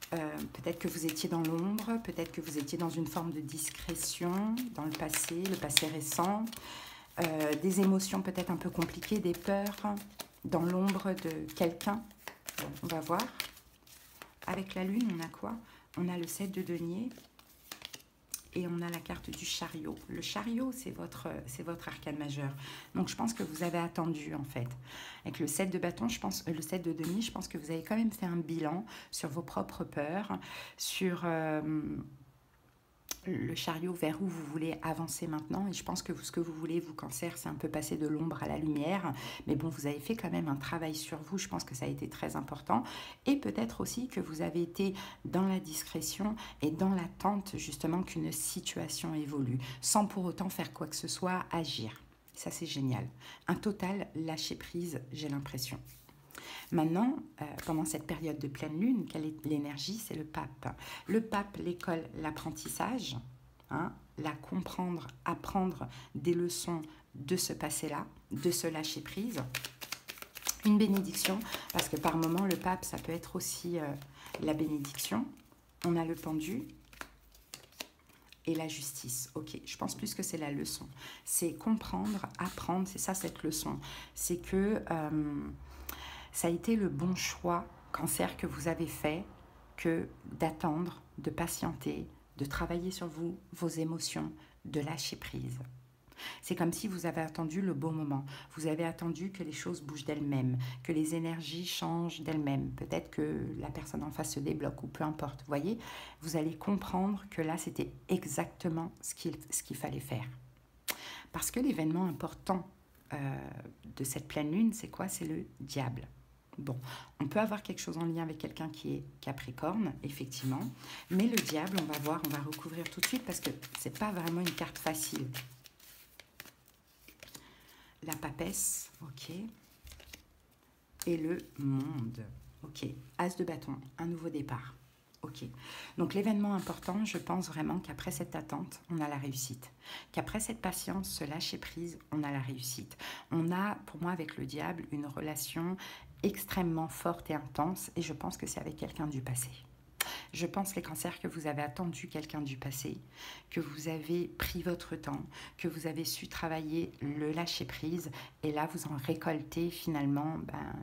S1: Peut-être que vous étiez dans l'ombre, peut-être que vous étiez dans une forme de discrétion dans le passé récent. Des émotions peut-être un peu compliquées, des peurs dans l'ombre de quelqu'un. Bon, on va voir. Avec la lune, on a quoi? On a le 7 de denier. Et on a la carte du chariot. Le chariot, c'est votre arcane majeur. Donc, je pense que vous avez attendu, en fait. Avec le 7 de bâton, je pense, le 7 de denier, je pense que vous avez quand même fait un bilan sur vos propres peurs, sur le chariot, vers où vous voulez avancer maintenant. Et je pense que ce que vous voulez, vous, cancer, c'est un peu passer de l'ombre à la lumière. Mais bon, vous avez fait quand même un travail sur vous. Je pense que ça a été très important. Et peut-être aussi que vous avez été dans la discrétion et dans l'attente, justement, qu'une situation évolue, sans pour autant faire quoi que ce soit, agir. Ça, c'est génial. Un total lâcher-prise, j'ai l'impression. Maintenant, pendant cette période de pleine lune, quelle est l'énergie? C'est le pape. Le pape, l'école, l'apprentissage, hein, la comprendre, apprendre des leçons de ce passé-là, de ce lâcher-prise. Une bénédiction, parce que par moment, le pape, ça peut être aussi la bénédiction. On a le pendu et la justice. Ok, je pense plus que c'est la leçon. C'est comprendre, apprendre, c'est ça cette leçon. C'est que... ça a été le bon choix, cancer, que vous avez fait, que d'attendre, de patienter, de travailler sur vous, vos émotions, de lâcher prise. C'est comme si vous avez attendu le bon moment. Vous avez attendu que les choses bougent d'elles-mêmes, que les énergies changent d'elles-mêmes. Peut-être que la personne en face se débloque ou peu importe. Vous voyez, vous allez comprendre que là, c'était exactement ce qu'il fallait faire. Parce que l'événement important de cette pleine lune, c'est quoi? C'est le diable. Bon, on peut avoir quelque chose en lien avec quelqu'un qui est Capricorne, effectivement, mais le diable, on va voir, on va recouvrir tout de suite parce que c'est pas vraiment une carte facile. la papesse, ok. Et le monde, ok. As de bâton, un nouveau départ. Ok, donc l'événement important, je pense vraiment qu'après cette attente, on a la réussite. Qu'après cette patience, ce lâcher prise, on a la réussite. On a, pour moi, avec le diable, une relation extrêmement forte et intense, et je pense que c'est avec quelqu'un du passé. Je pense, les cancers, que vous avez attendu quelqu'un du passé, que vous avez pris votre temps, que vous avez su travailler le lâcher prise, et là, vous en récoltez finalement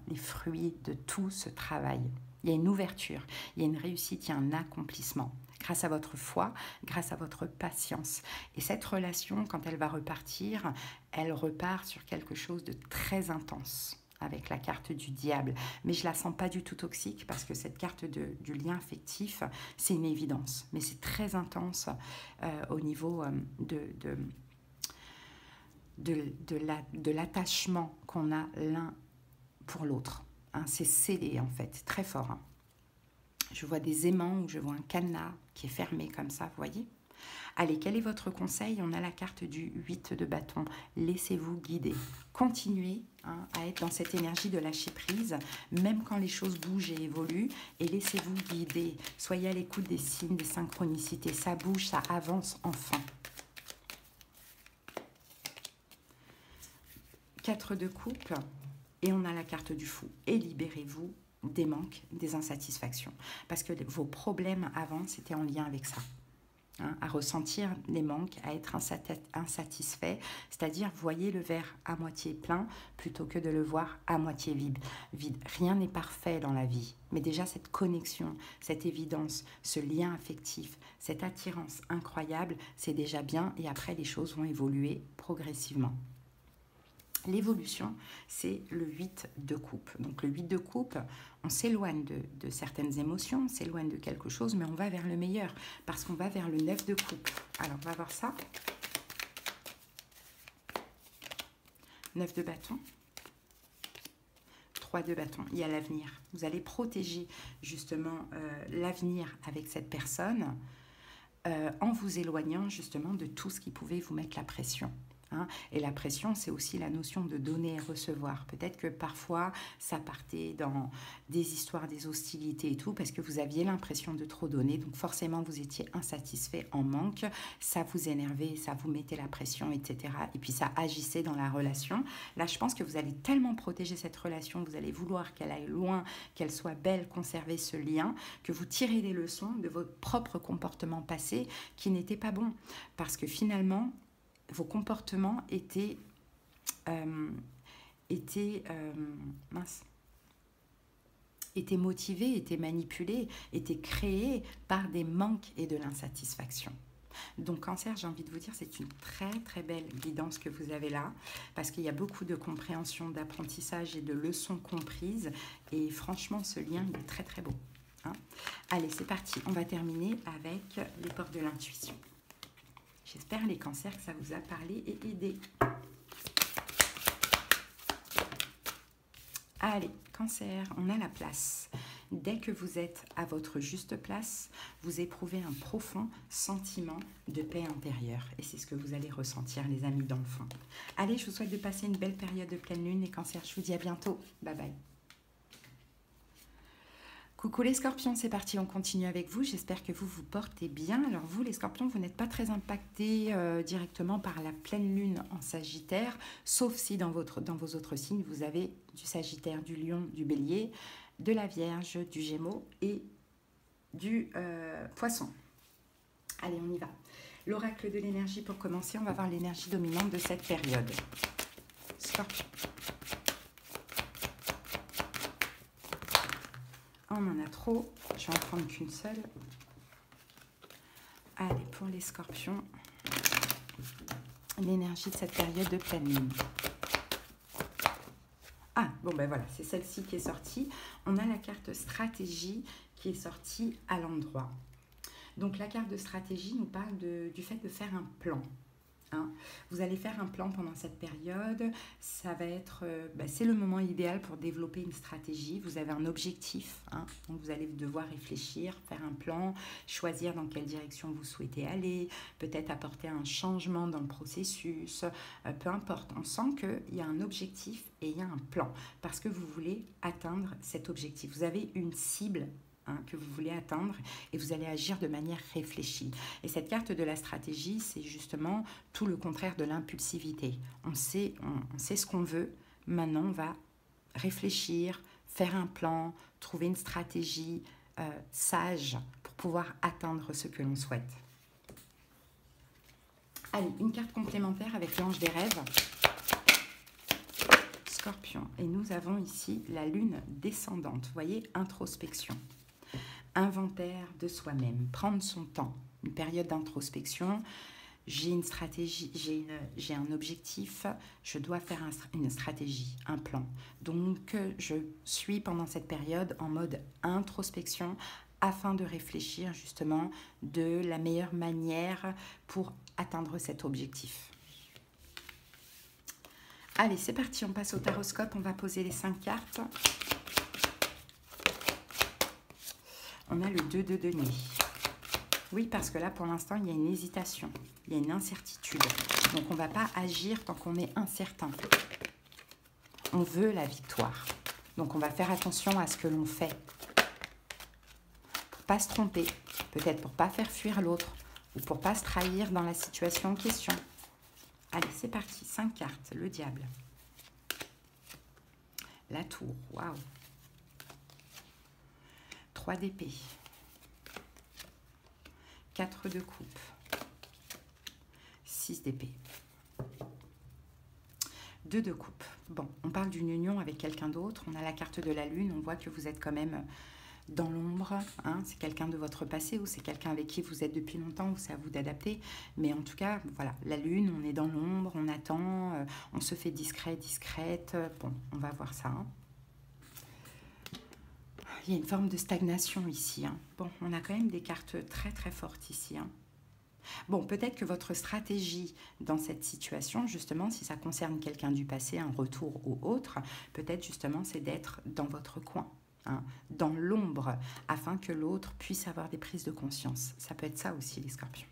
S1: les fruits de tout ce travail. Il y a une ouverture, il y a une réussite, il y a un accomplissement. Grâce à votre foi, grâce à votre patience. Et cette relation, quand elle va repartir, elle repart sur quelque chose de très intense, avec la carte du diable. Mais je ne la sens pas du tout toxique, parce que cette carte du lien affectif, c'est une évidence. Mais c'est très intense au niveau de l'attachement qu'on a l'un pour l'autre. Hein, c'est scellé en fait, très fort. Hein. Je vois des aimants ou je vois un cadenas qui est fermé comme ça, vous voyez ? Allez, quel est votre conseil? On a la carte du 8 de bâton. Laissez-vous guider. Continuez à être dans cette énergie de lâcher prise, même quand les choses bougent et évoluent, et laissez-vous guider. Soyez à l'écoute des signes, des synchronicités. Ça bouge, ça avance enfin. 4 de coupe. Et on a la carte du fou. Et libérez-vous des manques, des insatisfactions. Parce que vos problèmes avant, c'était en lien avec ça. Hein, à ressentir les manques, à être insatisfait. C'est-à-dire, voyez le verre à moitié plein plutôt que de le voir à moitié vide. Rien n'est parfait dans la vie. Mais déjà, cette connexion, cette évidence, ce lien affectif, cette attirance incroyable, c'est déjà bien. Et après, les choses vont évoluer progressivement. L'évolution, c'est le 8 de coupe. Donc le 8 de coupe, on s'éloigne de certaines émotions, on s'éloigne de quelque chose, mais on va vers le meilleur, parce qu'on va vers le 9 de coupe. Alors, on va voir ça. 9 de bâton. 3 de bâton. Il y a l'avenir. Vous allez protéger justement l'avenir avec cette personne en vous éloignant justement de tout ce qui pouvait vous mettre la pression. Hein. Et la pression, c'est aussi la notion de donner et recevoir. Peut-être que parfois, ça partait dans des histoires, des hostilités et tout, parce que vous aviez l'impression de trop donner. Donc forcément, vous étiez insatisfait, en manque. Ça vous énervait, ça vous mettait la pression, etc. Et puis ça agissait dans la relation. Là, je pense que vous allez tellement protéger cette relation, vous allez vouloir qu'elle aille loin, qu'elle soit belle, conserver ce lien, que vous tirez des leçons de votre propre comportement passé qui n'était pas bon. Parce que finalement, vos comportements étaient motivés, étaient manipulés, étaient créés par des manques et de l'insatisfaction. Donc Cancer, j'ai envie de vous dire, c'est une très très belle guidance que vous avez là, parce qu'il y a beaucoup de compréhension, d'apprentissage et de leçons comprises, et franchement ce lien il est très très beau. Hein. Allez, c'est parti, on va terminer avec les portes de l'intuition. J'espère, les cancers, que ça vous a parlé et aidé. Allez, cancer, on a la place. Dès que vous êtes à votre juste place, vous éprouvez un profond sentiment de paix intérieure. Et c'est ce que vous allez ressentir, les amis d'enfants. Allez, je vous souhaite de passer une belle période de pleine lune. Les cancers, je vous dis à bientôt. Bye bye. Coucou les scorpions, c'est parti, on continue avec vous. J'espère que vous vous portez bien. Alors vous, les scorpions, vous n'êtes pas très impactés directement par la pleine lune en Sagittaire, sauf si dans vos autres signes, vous avez du Sagittaire, du Lion, du Bélier, de la Vierge, du Gémeaux et du Poisson. Allez, on y va. L'oracle de l'énergie pour commencer, on va voir l'énergie dominante de cette période. Scorpion. On en a trop, je vais en prendre qu'une seule. Allez, pour les scorpions, l'énergie de cette période de pleine lune. Ah, bon ben voilà, c'est celle-ci qui est sortie. On a la carte stratégie qui est sortie à l'endroit. Donc la carte de stratégie nous parle du fait de faire un plan. hein. Vous allez faire un plan pendant cette période. Ça va être, c'est le moment idéal pour développer une stratégie. Vous avez un objectif, hein, donc vous allez devoir réfléchir, faire un plan, choisir dans quelle direction vous souhaitez aller, peut-être apporter un changement dans le processus, peu importe. On sent qu'il y a un objectif et il y a un plan parce que vous voulez atteindre cet objectif. Vous avez une cible, hein, que vous voulez atteindre et vous allez agir de manière réfléchie. Et cette carte de la stratégie, c'est justement tout le contraire de l'impulsivité. On sait ce qu'on veut, maintenant on va réfléchir, faire un plan, trouver une stratégie sage pour pouvoir atteindre ce que l'on souhaite. Allez, une carte complémentaire avec l'ange des rêves. Scorpion. Et nous avons ici la lune descendante. Vous voyez, introspection. Inventaire de soi-même, prendre son temps, une période d'introspection. J'ai une stratégie, j'ai un objectif, je dois faire une stratégie, un plan. Donc, je suis pendant cette période en mode introspection afin de réfléchir justement de la meilleure manière pour atteindre cet objectif. Allez, c'est parti, on passe au taroscope, on va poser les 5 cartes. On a le 2 de denier. Oui, parce que là, pour l'instant, il y a une hésitation. Il y a une incertitude. Donc, on ne va pas agir tant qu'on est incertain. On veut la victoire. Donc, on va faire attention à ce que l'on fait. Pour ne pas se tromper. Peut-être pour ne pas faire fuir l'autre. Ou pour ne pas se trahir dans la situation en question. Allez, c'est parti. 5 cartes. Le diable. La tour. Waouh. 3 d'épée, 4 de coupe, 6 d'épée, 2 de coupe. Bon, on parle d'une union avec quelqu'un d'autre. On a la carte de la lune. On voit que vous êtes quand même dans l'ombre. Hein. C'est quelqu'un de votre passé ou c'est quelqu'un avec qui vous êtes depuis longtemps ou c'est à vous d'adapter. Mais en tout cas, voilà, la lune, on est dans l'ombre, on attend, on se fait discret, discrète. Bon, on va voir ça. Hein. Il y a une forme de stagnation ici. Hein. Bon, on a quand même des cartes très très fortes ici. Hein. Bon, peut-être que votre stratégie dans cette situation, justement, si ça concerne quelqu'un du passé, un retour ou autre, peut-être justement c'est d'être dans votre coin, hein, dans l'ombre, afin que l'autre puisse avoir des prises de conscience. Ça peut être ça aussi, les scorpions.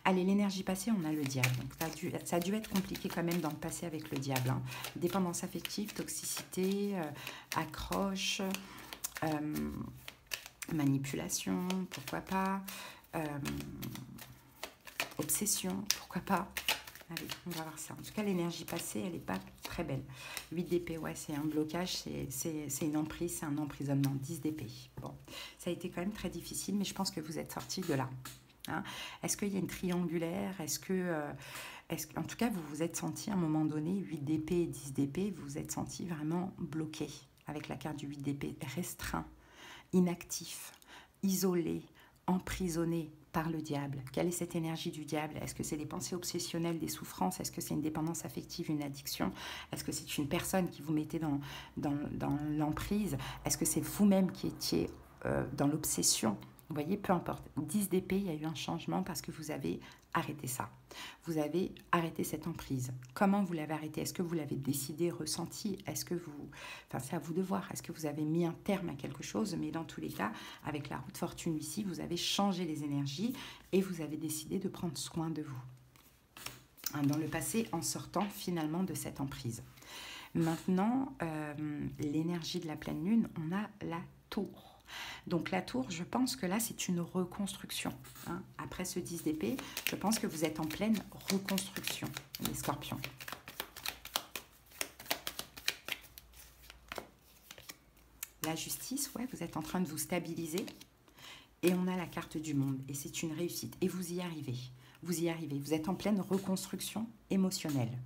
S1: Allez, l'énergie passée, on a le diable. Donc, ça a dû être compliqué quand même dans le passé avec le diable. Hein. Dépendance affective, toxicité, accroche... manipulation, pourquoi pas, obsession, pourquoi pas. Allez, on va voir ça. En tout cas, l'énergie passée, elle n'est pas très belle. 8 d'épée, ouais, c'est un blocage, c'est une emprise, c'est un emprisonnement. 10 d'épée. Bon, ça a été quand même très difficile, mais je pense que vous êtes sortis de là. Hein. Est-ce qu'il y a une triangulaire? En tout cas, vous vous êtes senti à un moment donné, 8 d'épée et 10 d'épée, vous vous êtes senti vraiment bloqué. Avec la carte du 8 d'épée, restreint, inactif, isolé, emprisonné par le diable. Quelle est cette énergie du diable? Est-ce que c'est des pensées obsessionnelles, des souffrances? Est-ce que c'est une dépendance affective, une addiction? Est-ce que c'est une personne qui vous mettait dans l'emprise? Est-ce que c'est vous-même qui étiez dans l'obsession? Vous voyez, peu importe. 10 d'épée, il y a eu un changement parce que vous avez arrêté ça. Vous avez arrêté cette emprise. Comment vous l'avez arrêté? Est-ce que vous l'avez décidé, ressenti? Est-ce que vous... Enfin, c'est à vous de voir. Est-ce que vous avez mis un terme à quelque chose? Mais dans tous les cas, avec la roue de fortune ici, vous avez changé les énergies et vous avez décidé de prendre soin de vous. Dans le passé, en sortant finalement de cette emprise. Maintenant, l'énergie de la pleine lune, on a la tour. Donc la tour, je pense que là, c'est une reconstruction. Hein. Après ce 10 d'épée, je pense que vous êtes en pleine reconstruction, les scorpions. La justice, ouais, vous êtes en train de vous stabiliser. Et on a la carte du monde. Et c'est une réussite. Et vous y arrivez. Vous y arrivez. Vous êtes en pleine reconstruction émotionnelle.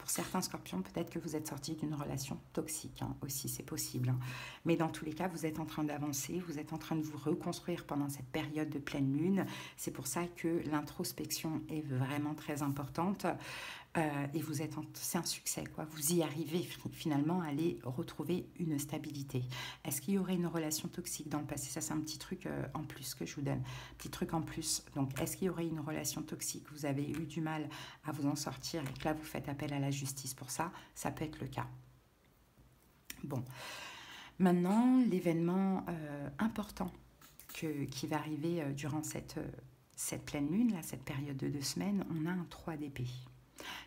S1: Pour certains scorpions, peut-être que vous êtes sorti d'une relation toxique, hein, aussi, c'est possible. Hein. Mais dans tous les cas, vous êtes en train d'avancer, vous êtes en train de vous reconstruire pendant cette période de pleine lune. C'est pour ça que l'introspection est vraiment très importante. Et vous êtes, c'est un succès, quoi. Vous y arrivez finalement à aller retrouver une stabilité. Est-ce qu'il y aurait une relation toxique dans le passé? Ça, c'est un petit truc en plus que je vous donne. Petit truc en plus. Donc, est-ce qu'il y aurait une relation toxique? Vous avez eu du mal à vous en sortir et que là, vous faites appel à la justice pour ça? Ça peut être le cas. Bon. Maintenant, l'événement important qui va arriver durant cette pleine lune, là, cette période de 2 semaines, on a un 3 d'épée.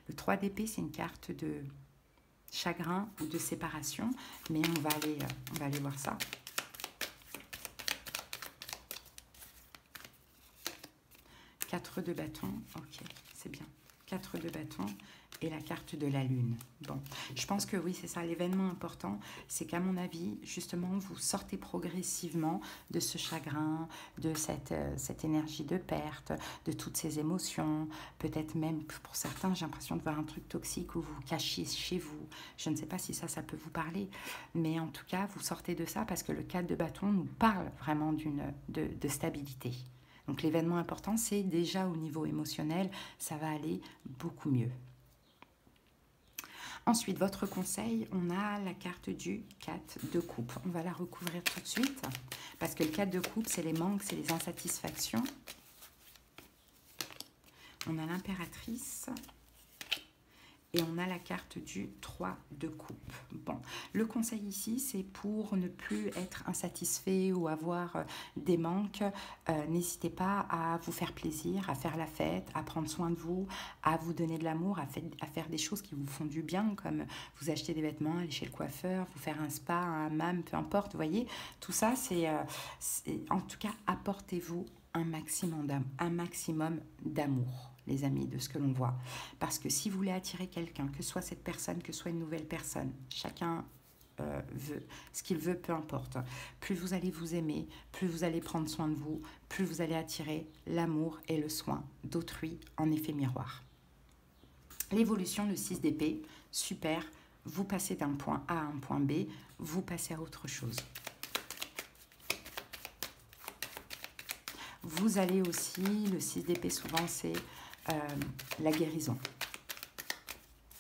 S1: Le 3 d'épée, c'est une carte de chagrin ou de séparation, mais on va aller voir ça. Quatre de bâton, ok, c'est bien. 4 de bâton et la carte de la lune. Bon, je pense que oui, c'est ça, l'événement important, c'est qu'à mon avis, justement, vous sortez progressivement de ce chagrin, de cette énergie de perte, de toutes ces émotions, peut-être même, pour certains, j'ai l'impression de voir un truc toxique où vous cachiez chez vous. Je ne sais pas si ça peut vous parler, mais en tout cas, vous sortez de ça parce que le 4 de bâton nous parle vraiment de stabilité. Donc l'événement important, c'est déjà au niveau émotionnel, ça va aller beaucoup mieux. Ensuite, votre conseil, on a la carte du 4 de coupe. On va la recouvrir tout de suite, parce que le 4 de coupe, c'est les manques, c'est les insatisfactions. On a l'impératrice. Et on a la carte du 3 de coupe. Bon, le conseil ici, c'est pour ne plus être insatisfait ou avoir des manques. N'hésitez pas à vous faire plaisir, à faire la fête, à prendre soin de vous, à vous donner de l'amour, à faire des choses qui vous font du bien, comme vous acheter des vêtements, aller chez le coiffeur, vous faire un spa, un hammam, peu importe. Vous voyez, tout ça, c'est en tout cas, apportez-vous un maximum d'amour, les amis, de ce que l'on voit. Parce que si vous voulez attirer quelqu'un, que soit cette personne, que soit une nouvelle personne, chacun veut ce qu'il veut, peu importe. Plus vous allez vous aimer, plus vous allez prendre soin de vous, plus vous allez attirer l'amour et le soin d'autrui en effet miroir. L'évolution, le 6 d'épée, super. Vous passez d'un point A à un point B, vous passez à autre chose. Vous allez aussi, le 6 d'épée souvent c'est la guérison.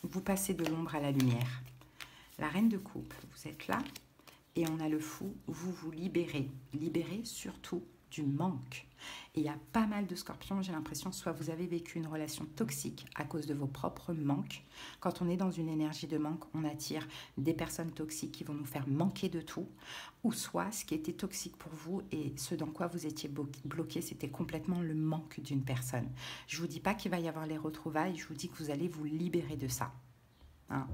S1: Vous passez de l'ombre à la lumière. La reine de coupe, vous êtes là et on a le fou, vous vous libérez. Libérez surtout du manque. Et il y a pas mal de scorpions, j'ai l'impression, soit vous avez vécu une relation toxique à cause de vos propres manques. Quand on est dans une énergie de manque, on attire des personnes toxiques qui vont nous faire manquer de tout. Ou soit, ce qui était toxique pour vous et ce dans quoi vous étiez bloqué, c'était complètement le manque d'une personne. Je ne vous dis pas qu'il va y avoir les retrouvailles, je vous dis que vous allez vous libérer de ça. Hein?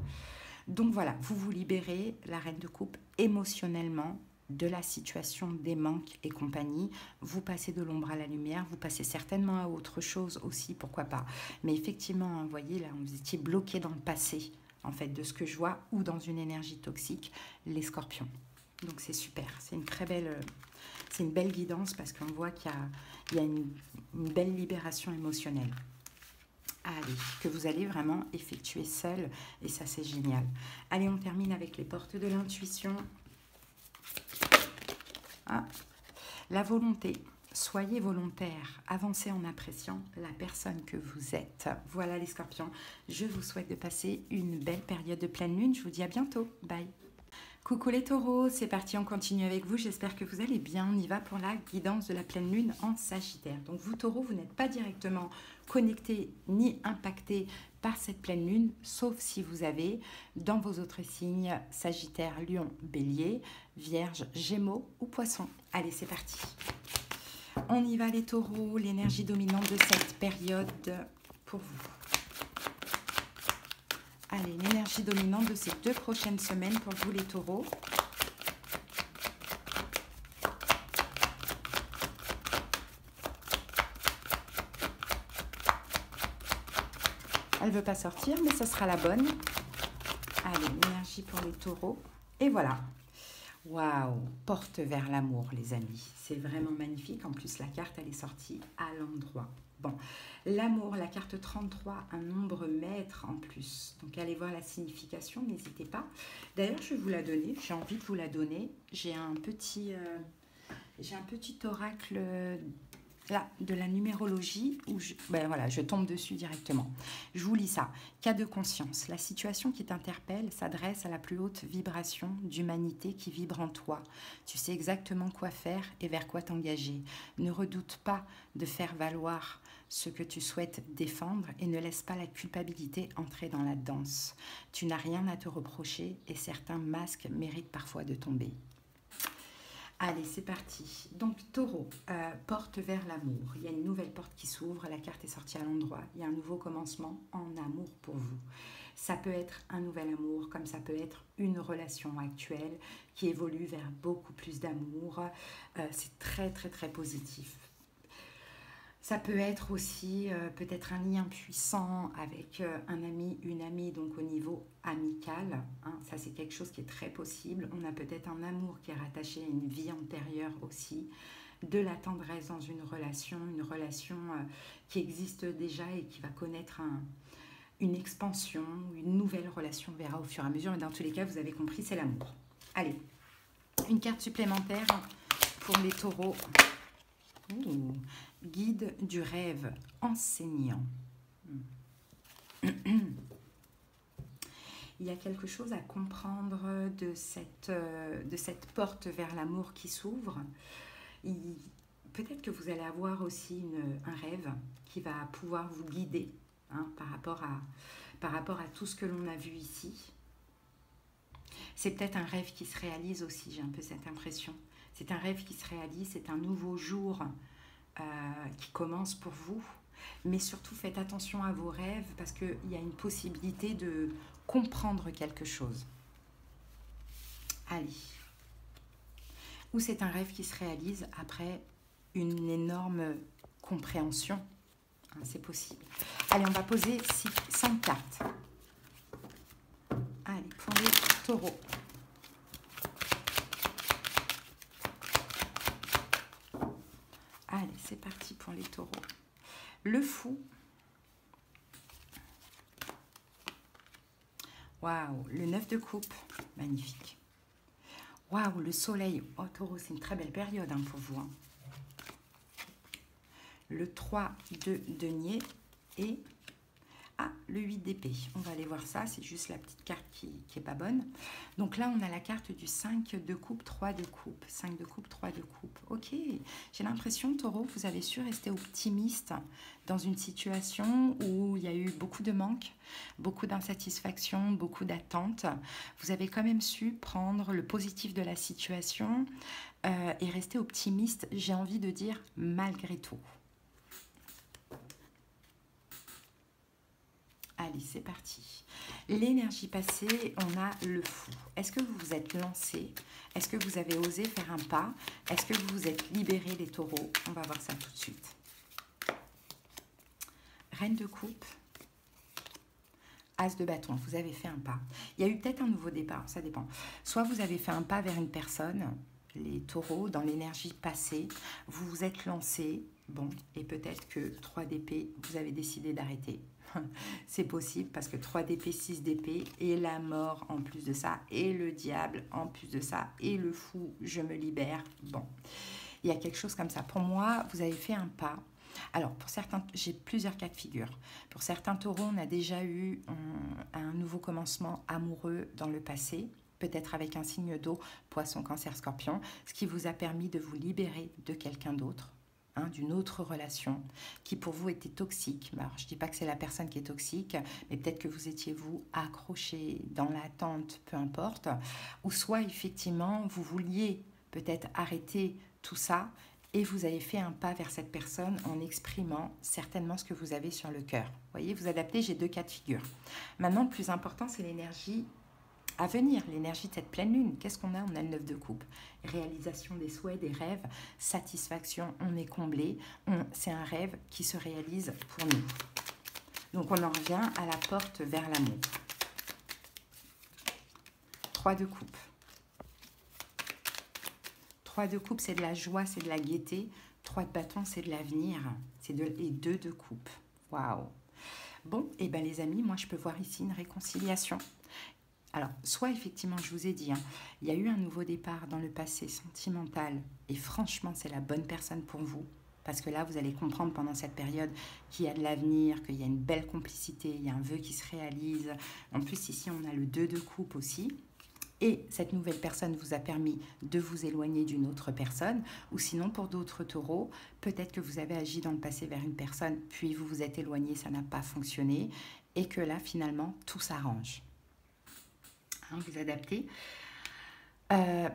S1: Donc voilà, vous vous libérez, la reine de coupe, émotionnellement, de la situation, des manques et compagnie. Vous passez de l'ombre à la lumière, vous passez certainement à autre chose aussi, pourquoi pas. Mais effectivement, vous voyez, là, vous étiez bloqué dans le passé, en fait, de ce que je vois, ou dans une énergie toxique, les scorpions. Donc c'est super, c'est une très belle, c'est une belle guidance parce qu'on voit qu'il y a une belle libération émotionnelle. Allez, que vous allez vraiment effectuer seul et ça c'est génial. Allez, on termine avec les portes de l'intuition. Ah, la volonté. Soyez volontaire, avancez en appréciant la personne que vous êtes. Voilà les scorpions, je vous souhaite de passer une belle période de pleine lune. Je vous dis à bientôt, bye. Coucou les taureaux, c'est parti, on continue avec vous. J'espère que vous allez bien. On y va pour la guidance de la pleine lune en Sagittaire. Donc vous taureaux, vous n'êtes pas directement connectés ni impactés par cette pleine lune, sauf si vous avez dans vos autres signes Sagittaire, Lion, Bélier, Vierge, Gémeaux ou Poisson. Allez, c'est parti. On y va les taureaux, l'énergie dominante de cette période pour vous. Allez, l'énergie dominante de ces 2 prochaines semaines pour vous les taureaux. Elle ne veut pas sortir, mais ça sera la bonne. Allez, l'énergie pour les taureaux. Et voilà. Waouh, porte vers l'amour, les amis. C'est vraiment magnifique. En plus, la carte, elle est sortie à l'endroit. Bon, l'amour, la carte 33, un nombre maître en plus. Donc, allez voir la signification, n'hésitez pas. D'ailleurs, je vais vous la donner. J'ai envie de vous la donner. J'ai un petit oracle là, de la numérologie où je tombe dessus directement. Je vous lis ça. Cas de conscience. La situation qui t'interpelle s'adresse à la plus haute vibration d'humanité qui vibre en toi. Tu sais exactement quoi faire et vers quoi t'engager. Ne redoute pas de faire valoir ce que tu souhaites défendre et ne laisse pas la culpabilité entrer dans la danse. Tu n'as rien à te reprocher et certains masques méritent parfois de tomber. Allez, c'est parti. Donc, taureau, porte vers l'amour. Il y a une nouvelle porte qui s'ouvre, la carte est sortie à l'endroit. Il y a un nouveau commencement en amour pour vous. Ça peut être un nouvel amour, comme ça peut être une relation actuelle qui évolue vers beaucoup plus d'amour. C'est très, très, très positif. Ça peut être aussi peut-être un lien puissant avec un ami, une amie, donc au niveau amical. Hein, ça, c'est quelque chose qui est très possible. On a peut-être un amour qui est rattaché à une vie antérieure aussi. De la tendresse dans une relation qui existe déjà et qui va connaître une expansion, une nouvelle relation, on verra au fur et à mesure. Mais dans tous les cas, vous avez compris, c'est l'amour. Allez, une carte supplémentaire pour les taureaux. Ouh. Guide du rêve, enseignant. Il y a quelque chose à comprendre de cette porte vers l'amour qui s'ouvre. Peut-être que vous allez avoir aussi un rêve qui va pouvoir vous guider par rapport à tout ce que l'on a vu ici. C'est peut-être un rêve qui se réalise aussi, j'ai un peu cette impression. C'est un rêve qui se réalise, c'est un nouveau jour qui commence pour vous. Mais surtout, faites attention à vos rêves parce qu'il y a une possibilité de comprendre quelque chose. Allez. Ou c'est un rêve qui se réalise après une énorme compréhension. C'est possible. Allez, on va poser 5 cartes. Allez, pour les taureaux. Allez, c'est parti pour les taureaux. Le fou. Waouh, le 9 de coupe. Magnifique. Waouh, le soleil. Oh, taureau, c'est une très belle période pour vous. Le 3 de denier et le 8 d'épée. On va aller voir ça, c'est juste la petite carte qui est pas bonne. Donc là, on a la carte du 5 de coupe, 3 de coupe. 5 de coupe, 3 de coupe. Ok, j'ai l'impression, taureau, vous avez su rester optimiste dans une situation où il y a eu beaucoup de manques, beaucoup d'insatisfaction, beaucoup d'attentes. Vous avez quand même su prendre le positif de la situation et rester optimiste, j'ai envie de dire, malgré tout. Allez, c'est parti. L'énergie passée, on a le fou. Est-ce que vous vous êtes lancé? Est-ce que vous avez osé faire un pas? Est-ce que vous vous êtes libéré les taureaux? On va voir ça tout de suite. Reine de coupe. As de bâton, vous avez fait un pas. Il y a eu peut-être un nouveau départ, ça dépend. Soit vous avez fait un pas vers une personne, les taureaux, dans l'énergie passée, vous vous êtes lancé, bon, et peut-être que 3 d'épée, vous avez décidé d'arrêter. C'est possible parce que 3 d'épée, 6 d'épée et la mort en plus de ça et le diable en plus de ça et le fou, je me libère. Bon, il y a quelque chose comme ça. Pour moi, vous avez fait un pas. Alors, pour certains, j'ai plusieurs cas de figure. Pour certains taureaux, on a déjà eu un nouveau commencement amoureux dans le passé, peut-être avec un signe d'eau, poisson, cancer, scorpion, ce qui vous a permis de vous libérer de quelqu'un d'autre. D'une autre relation qui pour vous était toxique. Alors, je ne dis pas que c'est la personne qui est toxique, mais peut-être que vous étiez vous accroché dans l'attente, peu importe, ou soit effectivement vous vouliez peut-être arrêter tout ça et vous avez fait un pas vers cette personne en exprimant certainement ce que vous avez sur le cœur. Vous voyez, vous adaptez, j'ai 2 cas de figure. Maintenant, le plus important, c'est l'énergie à venir, l'énergie de cette pleine lune. Qu'est-ce qu'on a? On a le 9 de coupe. Réalisation des souhaits, des rêves, satisfaction, on est comblé. C'est un rêve qui se réalise pour nous. Donc, on en revient à la porte vers l'amour. 3 de coupe. 3 de coupe, c'est de la joie, c'est de la gaieté. 3 de bâton, c'est de l'avenir. Et 2 de coupe. Waouh. Bon, et bien les amis, moi je peux voir ici une réconciliation. Alors, soit effectivement, je vous ai dit, hein, il y a eu un nouveau départ dans le passé sentimental et franchement, c'est la bonne personne pour vous. Parce que là, vous allez comprendre pendant cette période qu'il y a de l'avenir, qu'il y a une belle complicité, il y a un vœu qui se réalise. En plus, ici, on a le 2 de coupe aussi. Et cette nouvelle personne vous a permis de vous éloigner d'une autre personne. Ou sinon, pour d'autres taureaux, peut-être que vous avez agi dans le passé vers une personne, puis vous vous êtes éloigné, ça n'a pas fonctionné. Et que là, finalement, tout s'arrange. Hein, vous adaptez.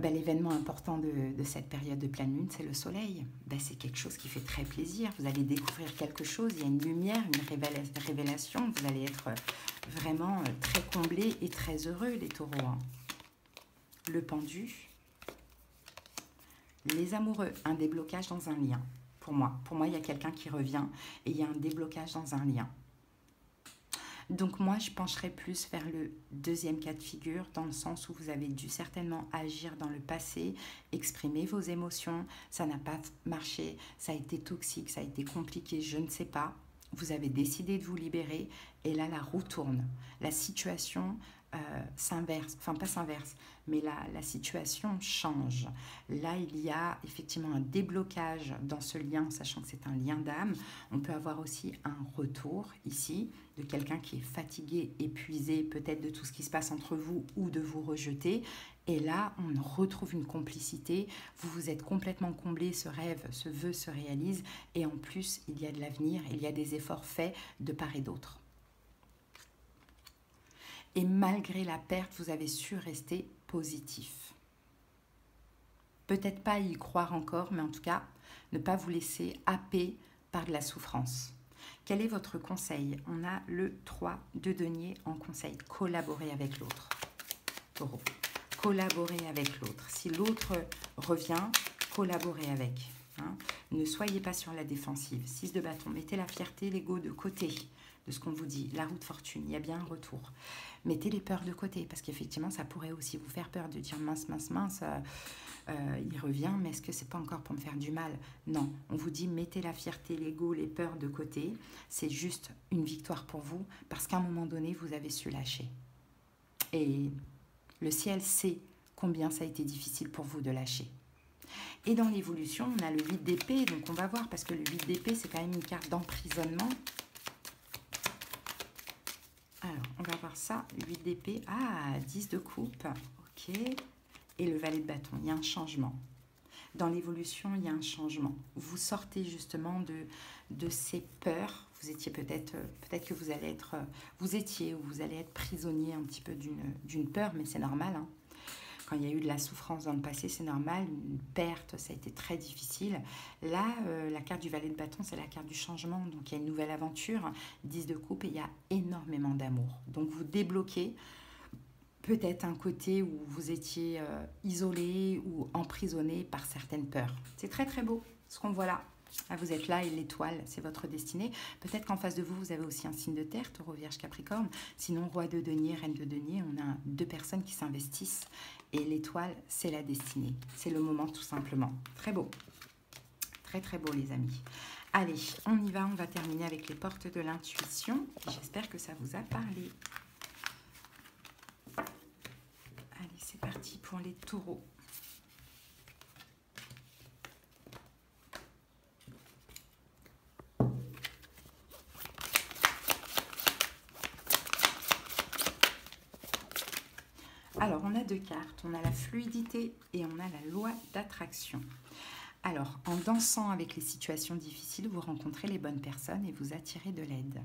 S1: L'événement important de cette période de pleine lune, c'est le soleil. C'est quelque chose qui fait très plaisir. Vous allez découvrir quelque chose, il y a une lumière, une révélation. Vous allez être vraiment très comblés et très heureux, les taureaux. Hein. Le pendu. Les amoureux, un déblocage dans un lien. Pour moi, il y a quelqu'un qui revient et il y a un déblocage dans un lien. Donc moi, je pencherais plus vers le deuxième cas de figure, dans le sens où vous avez dû certainement agir dans le passé, exprimer vos émotions, ça n'a pas marché, ça a été toxique, ça a été compliqué, je ne sais pas. Vous avez décidé de vous libérer et là, la roue tourne. La situation s'inverse, enfin pas s'inverse, mais la situation change. Là, il y a effectivement un déblocage dans ce lien, sachant que c'est un lien d'âme. On peut avoir aussi un retour ici de quelqu'un qui est fatigué, épuisé, peut-être de tout ce qui se passe entre vous ou de vous rejeter. Et là, on retrouve une complicité. Vous vous êtes complètement comblé, ce rêve, ce vœu se réalise. Et en plus, il y a de l'avenir, il y a des efforts faits de part et d'autre. Et malgré la perte, vous avez su rester positif. Peut-être pas y croire encore, mais en tout cas, ne pas vous laisser happer par de la souffrance. Quel est votre conseil? On a le 3 de denier en conseil. Collaborer avec l'autre. Taureau. Collaborer avec l'autre. Si l'autre revient, collaborez avec. Hein. Ne soyez pas sur la défensive. 6 de bâton. Mettez la fierté, l'ego de côté de ce qu'on vous dit. La roue de fortune, il y a bien un retour. Mettez les peurs de côté, parce qu'effectivement, ça pourrait aussi vous faire peur de dire mince, il revient, mais est-ce que c'est pas encore pour me faire du mal? Non, on vous dit mettez la fierté, l'ego, les peurs de côté. C'est juste une victoire pour vous, parce qu'à un moment donné, vous avez su lâcher. Et le ciel sait combien ça a été difficile pour vous de lâcher. Et dans l'évolution, on a le 8 d'épée, donc on va voir, parce que le 8 d'épée, c'est quand même une carte d'emprisonnement. Alors, on va voir ça, 8 d'épée, 10 de coupe, ok, et le valet de bâton, il y a un changement. Dans l'évolution, il y a un changement. Vous sortez justement de ces peurs, vous étiez peut-être que vous allez être, vous étiez ou vous allez être prisonnier un petit peu d'une peur, mais c'est normal, hein. Quand il y a eu de la souffrance dans le passé, c'est normal, une perte, ça a été très difficile. Là, la carte du valet de bâton, c'est la carte du changement, donc il y a une nouvelle aventure, 10 de coupe et il y a énormément d'amour. Donc vous débloquez peut-être un côté où vous étiez isolé ou emprisonné par certaines peurs. C'est très très beau ce qu'on voit là. Ah, vous êtes là et l'étoile, c'est votre destinée. Peut-être qu'en face de vous, vous avez aussi un signe de terre, taureau, vierge, capricorne. Sinon, roi de denier, reine de denier, on a 2 personnes qui s'investissent. Et l'étoile, c'est la destinée. C'est le moment tout simplement. Très beau. Très très beau les amis. Allez, on y va. On va terminer avec les portes de l'intuition. J'espère que ça vous a parlé. Allez, c'est parti pour les taureaux. Alors, on a 2 cartes. On a la fluidité et on a la loi d'attraction. Alors, en dansant avec les situations difficiles, vous rencontrez les bonnes personnes et vous attirez de l'aide.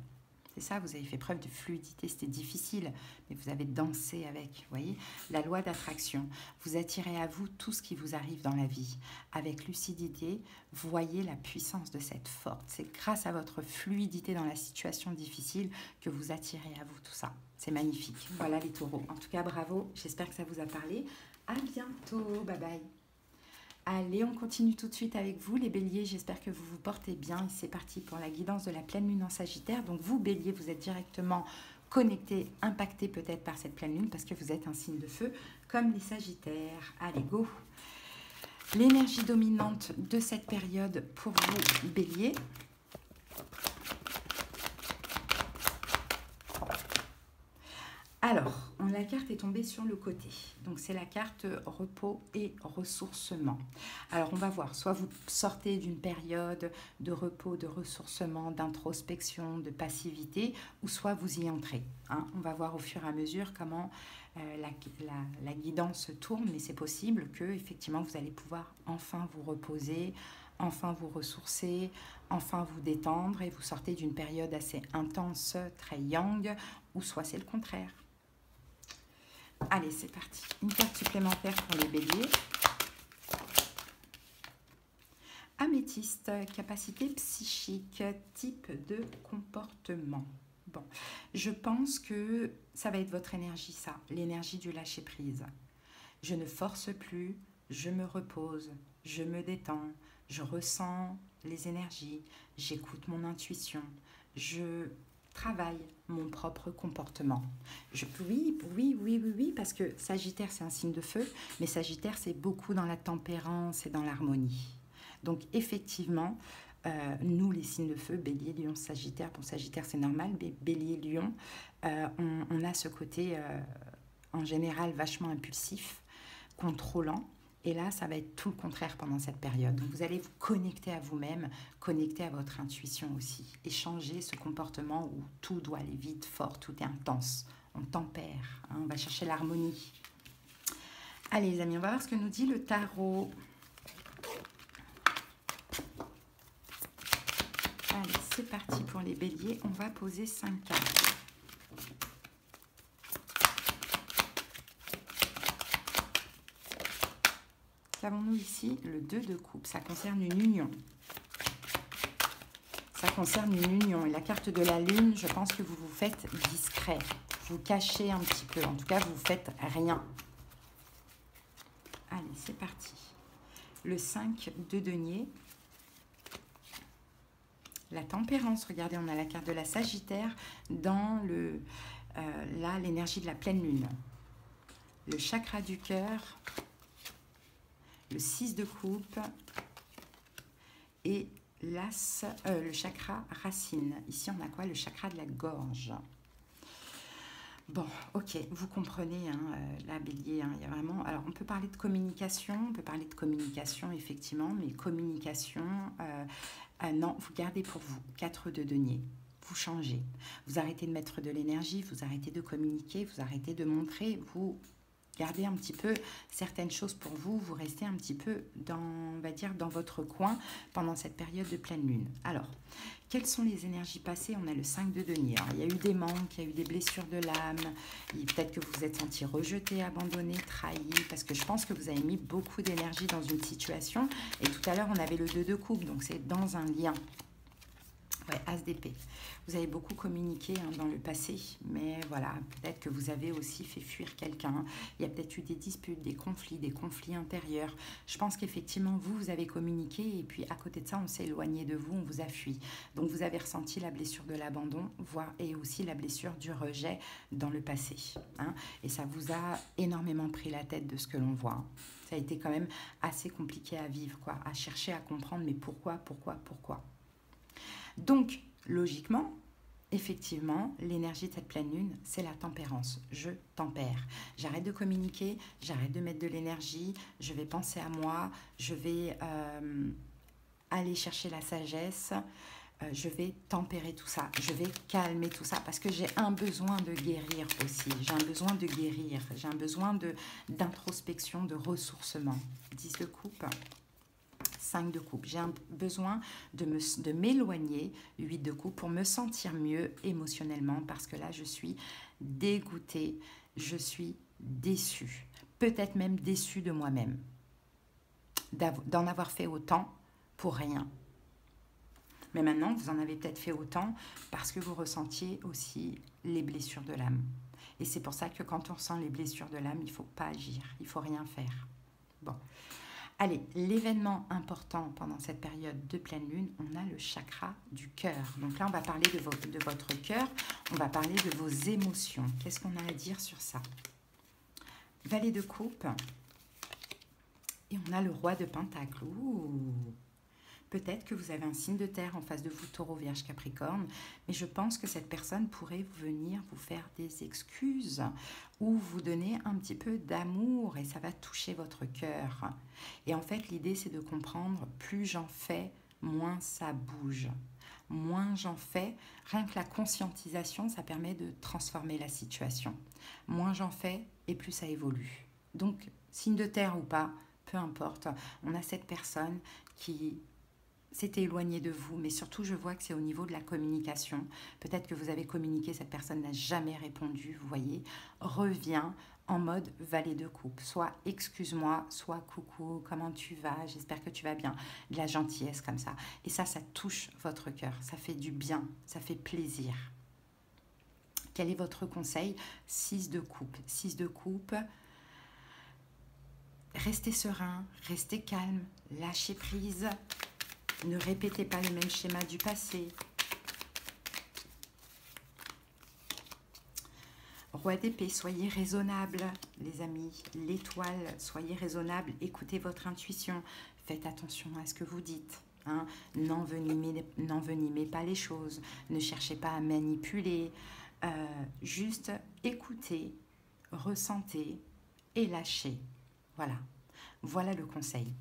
S1: C'est ça, vous avez fait preuve de fluidité, c'était difficile, mais vous avez dansé avec, vous voyez. La loi d'attraction, vous attirez à vous tout ce qui vous arrive dans la vie. Avec lucidité, voyez la puissance de cette force. C'est grâce à votre fluidité dans la situation difficile que vous attirez à vous tout ça. C'est magnifique. Voilà les taureaux. En tout cas, bravo. J'espère que ça vous a parlé. À bientôt. Bye bye. Allez, on continue tout de suite avec vous, les béliers. J'espère que vous vous portez bien. C'est parti pour la guidance de la pleine lune en Sagittaire. Donc, vous, béliers, vous êtes directement connectés, impactés peut-être par cette pleine lune parce que vous êtes un signe de feu, comme les Sagittaires. Allez, go! L'énergie dominante de cette période pour vous, Bélier. Alors, la carte est tombée sur le côté. Donc, c'est la carte repos et ressourcement. Alors, on va voir. Soit vous sortez d'une période de repos, de ressourcement, d'introspection, de passivité, ou soit vous y entrez. Hein. On va voir au fur et à mesure comment la guidance tourne, mais c'est possible que, effectivement, vous allez pouvoir enfin vous reposer, enfin vous ressourcer, enfin vous détendre, et vous sortez d'une période assez intense, très yang, ou soit c'est le contraire. Allez, c'est parti. Une carte supplémentaire pour les béliers. Améthyste, capacité psychique, type de comportement. Bon, je pense que ça va être votre énergie, ça, l'énergie du lâcher-prise. Je ne force plus, je me repose, je me détends, je ressens les énergies, j'écoute mon intuition, je travaille mon propre comportement. Oui, parce que Sagittaire, c'est un signe de feu, mais Sagittaire, c'est beaucoup dans la tempérance et dans l'harmonie. Donc, effectivement, nous, les signes de feu, Bélier, Lion, Sagittaire, pour Sagittaire, c'est normal, mais Bélier, Lion, on a ce côté, en général, vachement impulsif, contrôlant. Et là, ça va être tout le contraire pendant cette période. Donc, vous allez vous connecter à vous-même, connecter à votre intuition aussi. Et changer ce comportement où tout doit aller vite, fort, tout est intense. On tempère, hein, on va chercher l'harmonie. Allez les amis, on va voir ce que nous dit le tarot. Allez, c'est parti pour les béliers. On va poser 5 cartes. Qu'avons-nous ici? Le 2 de coupe, ça concerne une union. Ça concerne une union. Et la carte de la lune, je pense que vous vous faites discret. Vous cachez un petit peu. En tout cas, vous ne faites rien. Allez, c'est parti. Le 5 de denier. La tempérance. Regardez, on a la carte de la Sagittaire dans là, l'énergie de la pleine lune. Le chakra du cœur. Le 6 de coupe et l'as, le chakra racine. Ici, on a quoi? Le chakra de la gorge. Bon, ok, vous comprenez, hein, là, bélier, hein, il y a vraiment... Alors, on peut parler de communication, effectivement, mais communication, non, vous gardez pour vous. 4 de denier. Vous changez. Vous arrêtez de mettre de l'énergie, vous arrêtez de communiquer, vous arrêtez de montrer, vous... Gardez un petit peu certaines choses pour vous, vous restez un petit peu dans, on va dire, dans votre coin pendant cette période de pleine lune. Alors, quelles sont les énergies passées? On a le 5 de denier. Alors, il y a eu des manques, il y a eu des blessures de l'âme, peut-être que vous vous êtes senti rejeté, abandonné, trahi, parce que je pense que vous avez mis beaucoup d'énergie dans une situation. Et tout à l'heure, on avait le 2 de coupe, donc c'est dans un lien. Ouais, As d'épée. Vous avez beaucoup communiqué hein, dans le passé, mais voilà, peut-être que vous avez aussi fait fuir quelqu'un. Il y a peut-être eu des disputes, des conflits intérieurs. Je pense qu'effectivement, vous avez communiqué et puis à côté de ça, on s'est éloigné de vous, on vous a fui. Donc, vous avez ressenti la blessure de l'abandon, voire et aussi la blessure du rejet dans le passé. Hein, et ça vous a énormément pris la tête de ce que l'on voit. Hein. Ça a été quand même assez compliqué à vivre, quoi, à chercher à comprendre, mais pourquoi. Donc, logiquement, effectivement, l'énergie de cette pleine lune, c'est la tempérance. Je tempère. J'arrête de communiquer, j'arrête de mettre de l'énergie, je vais penser à moi, je vais aller chercher la sagesse, je vais tempérer tout ça, je vais calmer tout ça parce que j'ai un besoin de guérir aussi. J'ai un besoin de guérir, j'ai un besoin d'introspection, de ressourcement. 10 de coupe. 5 de coupe. J'ai un besoin de m'éloigner, 8 de coupe, pour me sentir mieux émotionnellement parce que là, je suis dégoûtée, je suis déçue. Peut-être même déçue de moi-même, d'en avoir fait autant pour rien. Mais maintenant, vous en avez peut-être fait autant parce que vous ressentiez aussi les blessures de l'âme. Et c'est pour ça que quand on ressent les blessures de l'âme, il ne faut pas agir, il ne faut rien faire. Bon. Allez, l'événement important pendant cette période de pleine lune, on a le chakra du cœur. Donc là, on va parler de votre cœur, on va parler de vos émotions. Qu'est-ce qu'on a à dire sur ça? Valet de coupe Et on a le roi de Pentacle. Ouh. Peut-être que vous avez un signe de terre en face de vous, Taureau, Vierge, Capricorne, mais je pense que cette personne pourrait venir vous faire des excuses ou vous donner un petit peu d'amour et ça va toucher votre cœur. Et en fait, l'idée, c'est de comprendre, plus j'en fais, moins ça bouge. Moins j'en fais, rien que la conscientisation, ça permet de transformer la situation. Moins j'en fais et plus ça évolue. Donc, signe de terre ou pas, peu importe, on a cette personne qui s'était éloignée de vous, mais surtout je vois que c'est au niveau de la communication. Peut-être que vous avez communiqué, cette personne n'a jamais répondu, vous voyez, revient en mode valet de coupe, soit excuse-moi, soit coucou, comment tu vas, j'espère que tu vas bien, de la gentillesse comme ça. Et ça touche votre cœur, ça fait du bien, ça fait plaisir. Quel est votre conseil? 6 de coupe. 6 de coupe, restez serein, restez calme, lâchez prise. Ne répétez pas le même schéma du passé. Roi d'épée, soyez raisonnable, les amis. L'étoile, soyez raisonnable. Écoutez votre intuition. Faites attention à ce que vous dites. Hein. N'envenimez pas les choses. Ne cherchez pas à manipuler. Juste écoutez, ressentez et lâchez. Voilà. Voilà le conseil.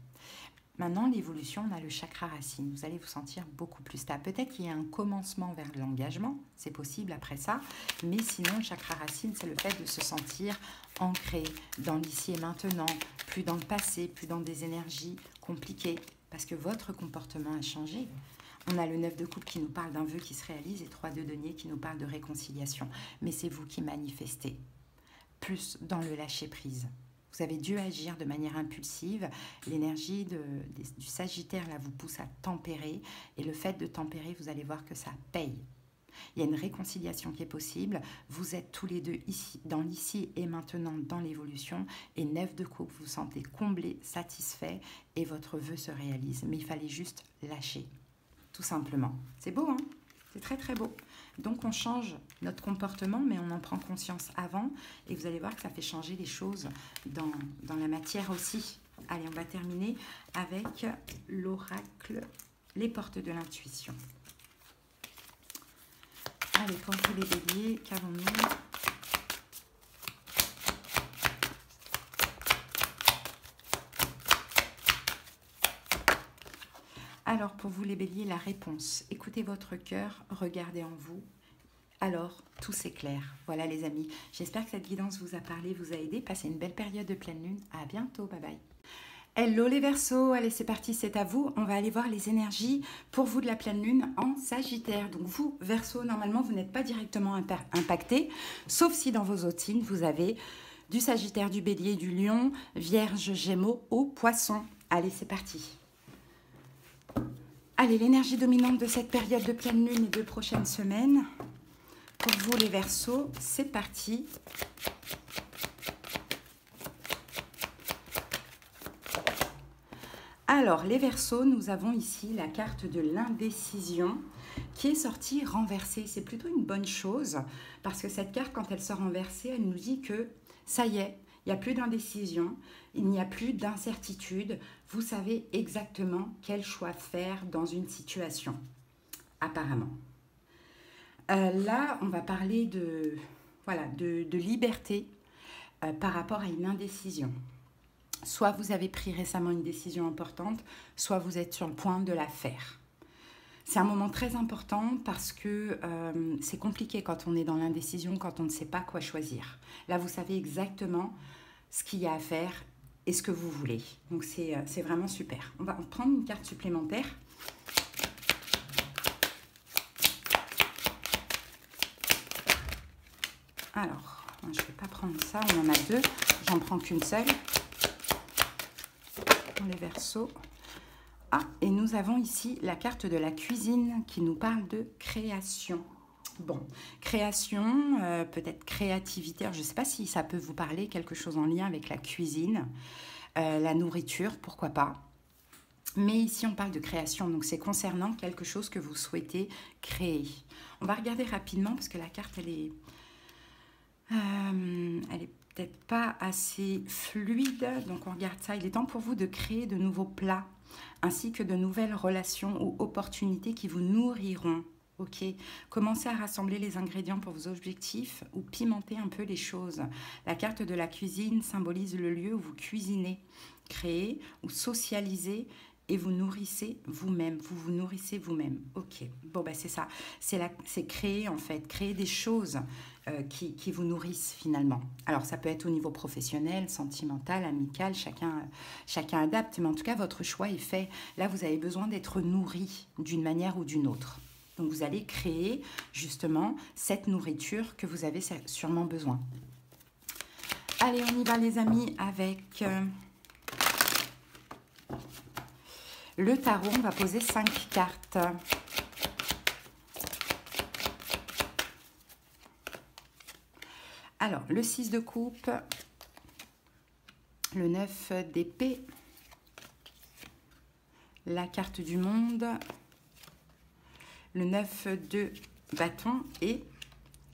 S1: Maintenant, l'évolution, on a le chakra racine. Vous allez vous sentir beaucoup plus stable. Peut-être qu'il y a un commencement vers l'engagement, c'est possible après ça. Mais sinon, le chakra racine, c'est le fait de se sentir ancré dans l'ici et maintenant, plus dans le passé, plus dans des énergies compliquées. Parce que votre comportement a changé. On a le 9 de coupe qui nous parle d'un vœu qui se réalise et 3 de denier qui nous parle de réconciliation. Mais c'est vous qui manifestez, plus dans le lâcher-prise. Vous avez dû agir de manière impulsive. L'énergie du Sagittaire là, vous pousse à tempérer. Et le fait de tempérer, vous allez voir que ça paye. Il y a une réconciliation qui est possible. Vous êtes tous les deux ici, dans l'ici et maintenant, dans l'évolution. Et 9 de coupe, vous vous sentez comblé, satisfait. Et votre vœu se réalise. Mais il fallait juste lâcher, tout simplement. C'est beau, hein? C'est très très beau. Donc on change notre comportement, mais on en prend conscience avant. Et vous allez voir que ça fait changer les choses dans la matière aussi. Allez, on va terminer avec l'oracle, les portes de l'intuition. Allez, pour tous les béliers, qu'avons-nous ? Alors, pour vous les béliers, la réponse. Écoutez votre cœur, regardez en vous. Alors, tout s'éclaire. Voilà les amis. J'espère que cette guidance vous a parlé, vous a aidé. Passez une belle période de pleine lune. À bientôt. Bye bye. Hello les Verseaux. Allez, c'est parti, c'est à vous. On va aller voir les énergies pour vous de la pleine lune en Sagittaire. Donc vous, Verseaux, normalement, vous n'êtes pas directement impacté, sauf si dans vos autres signes, vous avez du Sagittaire, du Bélier, du Lion, Vierge, Gémeaux ou Poisson. Allez, c'est parti. Allez, l'énergie dominante de cette période de pleine lune et de prochaines semaines. Pour vous les Verseaux, c'est parti. Alors, les Verseaux, nous avons ici la carte de l'indécision qui est sortie renversée. C'est plutôt une bonne chose parce que cette carte, quand elle sort renversée, elle nous dit que ça y est, il n'y a plus d'indécision, il n'y a plus d'incertitude. Vous savez exactement quel choix faire dans une situation, apparemment. Là, on va parler de liberté par rapport à une indécision. Soit vous avez pris récemment une décision importante, soit vous êtes sur le point de la faire. C'est un moment très important parce que c'est compliqué quand on est dans l'indécision, quand on ne sait pas quoi choisir. Là, vous savez exactement ce qu'il y a à faire et ce que vous voulez. Donc, c'est vraiment super. On va prendre une carte supplémentaire. Alors, je ne vais pas prendre ça, on en a deux. J'en prends qu'une seule. Pour les Verseaux. Ah, et nous avons ici la carte de la cuisine qui nous parle de création. Bon, création, peut-être créativité. Alors, je ne sais pas si ça peut vous parler, quelque chose en lien avec la cuisine, la nourriture, pourquoi pas. Mais ici, on parle de création, donc c'est concernant quelque chose que vous souhaitez créer. On va regarder rapidement parce que la carte, elle est peut-être pas assez fluide. Donc on regarde ça. Il est temps pour vous de créer de nouveaux plats ainsi que de nouvelles relations ou opportunités qui vous nourriront. Ok, commencez à rassembler les ingrédients pour vos objectifs ou pimenter un peu les choses. La carte de la cuisine symbolise le lieu où vous cuisinez, créez ou socialisez et vous nourrissez vous-même. Vous vous nourrissez vous-même. Ok, bon ben c'est ça. C'est créer en fait, créer des choses qui vous nourrissent finalement. Alors ça peut être au niveau professionnel, sentimental, amical, chacun adapte. Mais en tout cas, votre choix est fait. Là, vous avez besoin d'être nourri d'une manière ou d'une autre. Donc vous allez créer justement cette nourriture que vous avez sûrement besoin. Allez, on y va les amis avec le tarot. On va poser 5 cartes. Alors, le 6 de coupe, le 9 d'épée, la carte du monde, le 9 de bâton et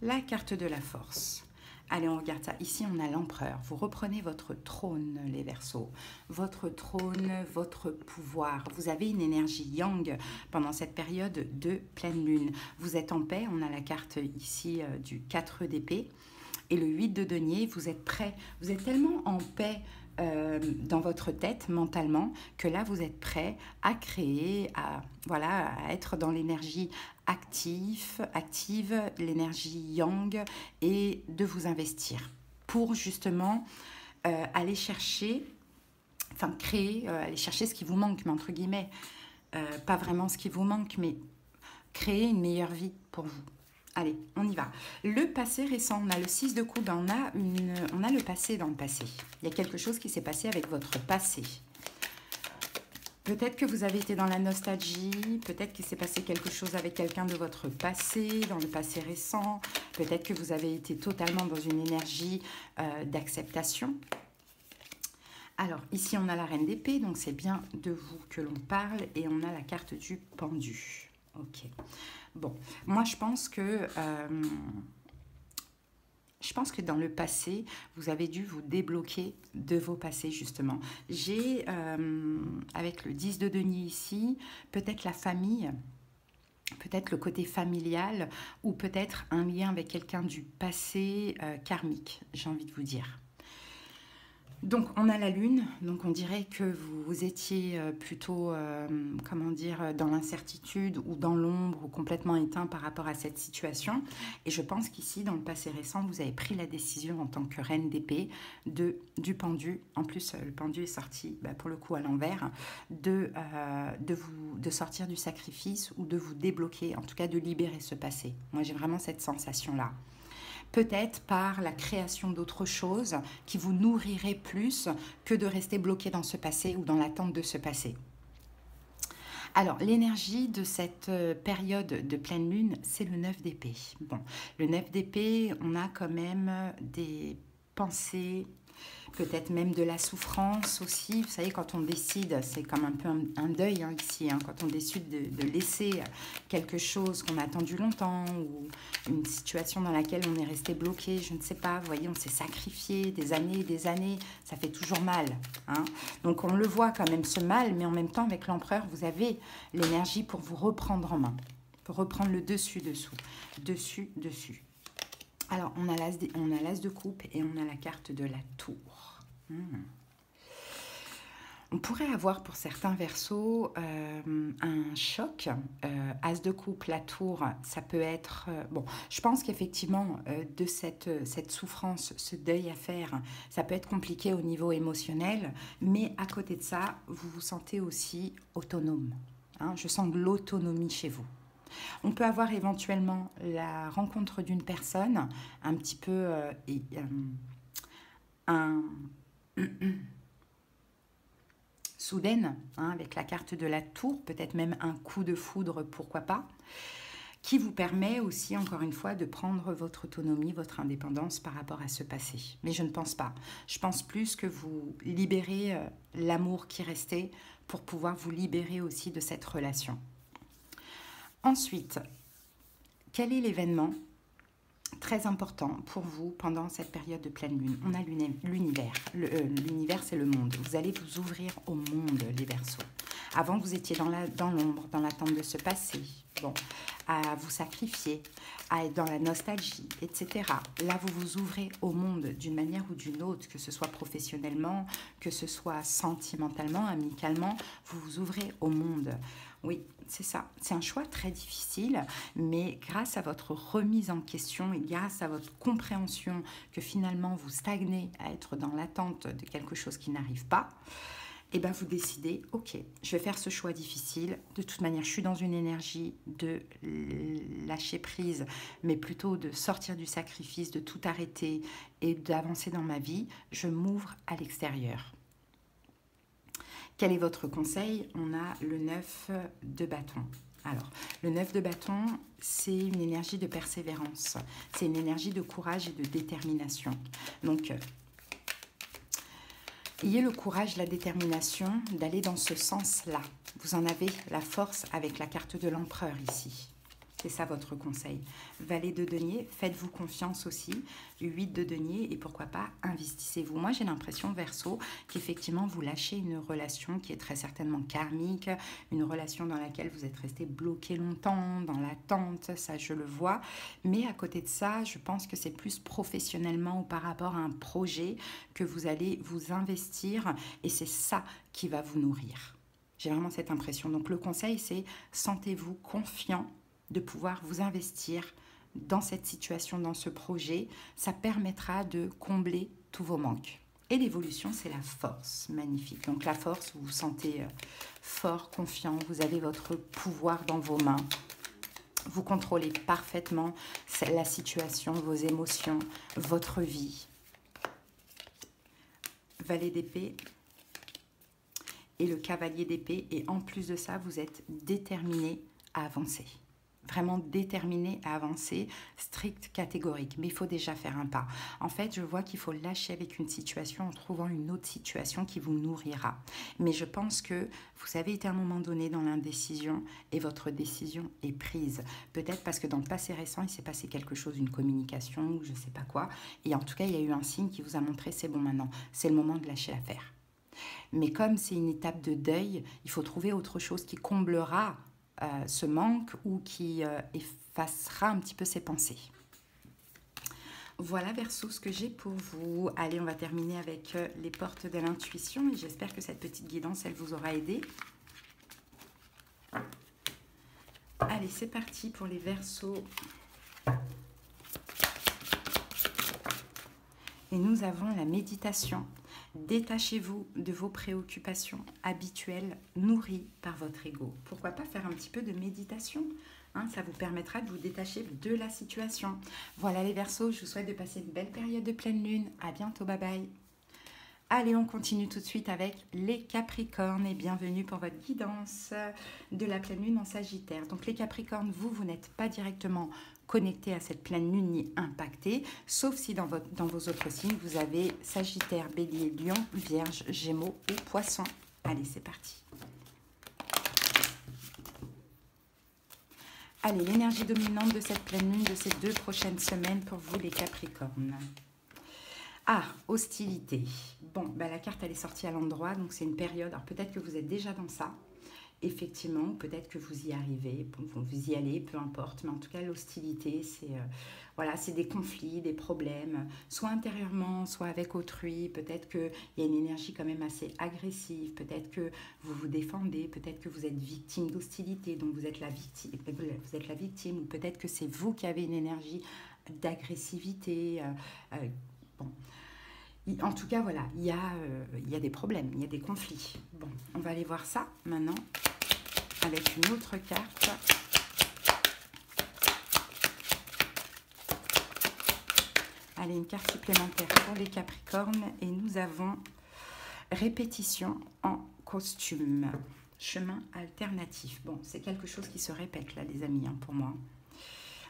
S1: la carte de la force. Allez, on regarde ça. Ici, on a l'empereur. Vous reprenez votre trône, les Verseaux. Votre trône, votre pouvoir. Vous avez une énergie yang pendant cette période de pleine lune. Vous êtes en paix. On a la carte ici du 4 d'épée. Et le 8 de denier, vous êtes prêt. Vous êtes tellement en paix dans votre tête, mentalement, que là, vous êtes prêt à créer, voilà, à être dans l'énergie active, l'énergie yang, et de vous investir pour justement aller chercher, enfin créer, aller chercher ce qui vous manque, mais entre guillemets, pas vraiment ce qui vous manque, mais créer une meilleure vie pour vous. Allez, on y va. Le passé récent, on a le 6 de coude, on a le passé dans le passé. Il y a quelque chose qui s'est passé avec votre passé. Peut-être que vous avez été dans la nostalgie, peut-être qu'il s'est passé quelque chose avec quelqu'un de votre passé, dans le passé récent. Peut-être que vous avez été totalement dans une énergie d'acceptation. Alors, ici, on a la reine d'épée, donc c'est bien de vous que l'on parle. Et on a la carte du pendu. Ok. Bon, moi je pense que dans le passé, vous avez dû vous débloquer de vos passés justement. J'ai, avec le 10 de denier ici, peut-être la famille, peut-être le côté familial ou peut-être un lien avec quelqu'un du passé karmique, j'ai envie de vous dire. Donc, on a la lune, donc on dirait que vous étiez plutôt, comment dire, dans l'incertitude ou dans l'ombre ou complètement éteint par rapport à cette situation. Et je pense qu'ici, dans le passé récent, vous avez pris la décision en tant que reine d'épée du pendu. En plus, le pendu est sorti, pour le coup, à l'envers, de sortir du sacrifice ou de vous débloquer, en tout cas de libérer ce passé. Moi, j'ai vraiment cette sensation-là. Peut-être par la création d'autres choses qui vous nourriraient plus que de rester bloqué dans ce passé ou dans l'attente de ce passé. Alors, l'énergie de cette période de pleine lune, c'est le 9 d'épée. Bon, le 9 d'épée, on a quand même des pensées, peut-être même de la souffrance aussi. Vous savez, quand on décide, c'est comme un peu un deuil ici, quand on décide de laisser quelque chose qu'on a attendu longtemps ou une situation dans laquelle on est resté bloqué, je ne sais pas, vous voyez, on s'est sacrifié des années, ça fait toujours mal. Donc on le voit quand même ce mal, mais en même temps avec l'empereur, vous avez l'énergie pour vous reprendre en main, pour reprendre le dessus-dessous, dessus. Alors, on a l'as de coupe et on a la carte de la tour. On pourrait avoir pour certains Verseaux un choc. As de coupe, la tour, ça peut être... bon, je pense qu'effectivement, de cette souffrance, ce deuil à faire, ça peut être compliqué au niveau émotionnel. Mais à côté de ça, vous vous sentez aussi autonome. Je sens de l'autonomie chez vous. On peut avoir éventuellement la rencontre d'une personne un petit peu soudaine, avec la carte de la tour, peut-être même un coup de foudre, pourquoi pas, qui vous permet aussi, encore une fois, de prendre votre autonomie, votre indépendance par rapport à ce passé. Mais je ne pense pas. Je pense plus que vous libérez l'amour qui restait pour pouvoir vous libérer aussi de cette relation. Ensuite, quel est l'événement Très important pour vous pendant cette période de pleine lune. On a l'univers. L'univers, c'est le monde. Vous allez vous ouvrir au monde, les Verseaux. Avant, vous étiez dans l'ombre, dans l'attente de se passer, bon, à vous sacrifier, à être dans la nostalgie, etc. Là, vous vous ouvrez au monde d'une manière ou d'une autre, que ce soit professionnellement, que ce soit sentimentalement, amicalement, vous vous ouvrez au monde. Oui, c'est ça. C'est un choix très difficile, mais grâce à votre remise en question et grâce à votre compréhension que finalement vous stagnez à être dans l'attente de quelque chose qui n'arrive pas, et bien vous décidez, ok, je vais faire ce choix difficile. De toute manière, je suis dans une énergie de lâcher prise, mais plutôt de sortir du sacrifice, de tout arrêter et d'avancer dans ma vie. Je m'ouvre à l'extérieur. Quel est votre conseil? On a le 9 de bâton. Alors, le 9 de bâton, c'est une énergie de persévérance. C'est une énergie de courage et de détermination. Donc, ayez le courage, la détermination d'aller dans ce sens-là. Vous en avez la force avec la carte de l'empereur ici. C'est ça votre conseil. Valet de denier, faites-vous confiance aussi. 8 de denier et pourquoi pas, investissez-vous. Moi, j'ai l'impression, Verseau, qu'effectivement, vous lâchez une relation qui est très certainement karmique, une relation dans laquelle vous êtes resté bloqué longtemps, dans l'attente, ça je le vois. Mais à côté de ça, je pense que c'est plus professionnellement ou par rapport à un projet que vous allez vous investir et c'est ça qui va vous nourrir. J'ai vraiment cette impression. Donc le conseil, c'est sentez-vous confiant de pouvoir vous investir dans cette situation, dans ce projet. Ça permettra de combler tous vos manques. Et l'évolution, c'est la force. Magnifique. Donc la force, vous vous sentez fort, confiant, vous avez votre pouvoir dans vos mains. Vous contrôlez parfaitement la situation, vos émotions, votre vie. Valet d'épée et le cavalier d'épée. Et en plus de ça, vous êtes déterminé à avancer. Vraiment déterminé à avancer, strict, catégorique. Mais il faut déjà faire un pas. En fait, je vois qu'il faut lâcher avec une situation en trouvant une autre situation qui vous nourrira. Mais je pense que vous avez été à un moment donné dans l'indécision et votre décision est prise. Peut-être parce que dans le passé récent, il s'est passé quelque chose, une communication ou je ne sais pas quoi. Et en tout cas, il y a eu un signe qui vous a montré c'est bon maintenant, c'est le moment de lâcher l'affaire. Mais comme c'est une étape de deuil, il faut trouver autre chose qui comblera ce manque ou qui effacera un petit peu ses pensées. Voilà Verseau ce que j'ai pour vous. Allez, on va terminer avec les portes de l'intuition et j'espère que cette petite guidance, elle vous aura aidé. Allez, c'est parti pour les Verseaux. Et nous avons la méditation. Détachez-vous de vos préoccupations habituelles nourries par votre ego. Pourquoi pas faire un petit peu de méditation, hein, ça vous permettra de vous détacher de la situation. Voilà les Verseaux, je vous souhaite de passer une belle période de pleine lune. À bientôt, bye bye. Allez, on continue tout de suite avec les Capricornes et bienvenue pour votre guidance de la pleine lune en Sagittaire. Donc les Capricornes, vous n'êtes pas directement connecté à cette pleine lune ni impacté, sauf si dans vos autres signes, vous avez Sagittaire, Bélier, Lion, Vierge, Gémeaux ou Poisson. Allez, c'est parti. Allez, l'énergie dominante de cette pleine lune de ces 2 prochaines semaines pour vous les Capricornes. Ah, hostilité. Bon, bah, la carte elle est sortie à l'endroit, donc c'est une période, alors peut-être que vous êtes déjà dans ça, effectivement, peut-être que vous y arrivez, vous y allez, peu importe, mais en tout cas l'hostilité, c'est voilà, c'est des conflits, des problèmes, soit intérieurement, soit avec autrui, peut-être qu'il y a une énergie quand même assez agressive, peut-être que vous vous défendez, peut-être que vous êtes victime d'hostilité, donc vous êtes la victime, ou peut-être que c'est vous qui avez une énergie d'agressivité, bon. En tout cas, voilà, il y a des problèmes, il y a des conflits. Bon, on va aller voir ça maintenant avec une autre carte. Allez, une carte supplémentaire pour les Capricornes. Et nous avons répétition en costume. Chemin alternatif. Bon, c'est quelque chose qui se répète là, les amis, hein, pour moi.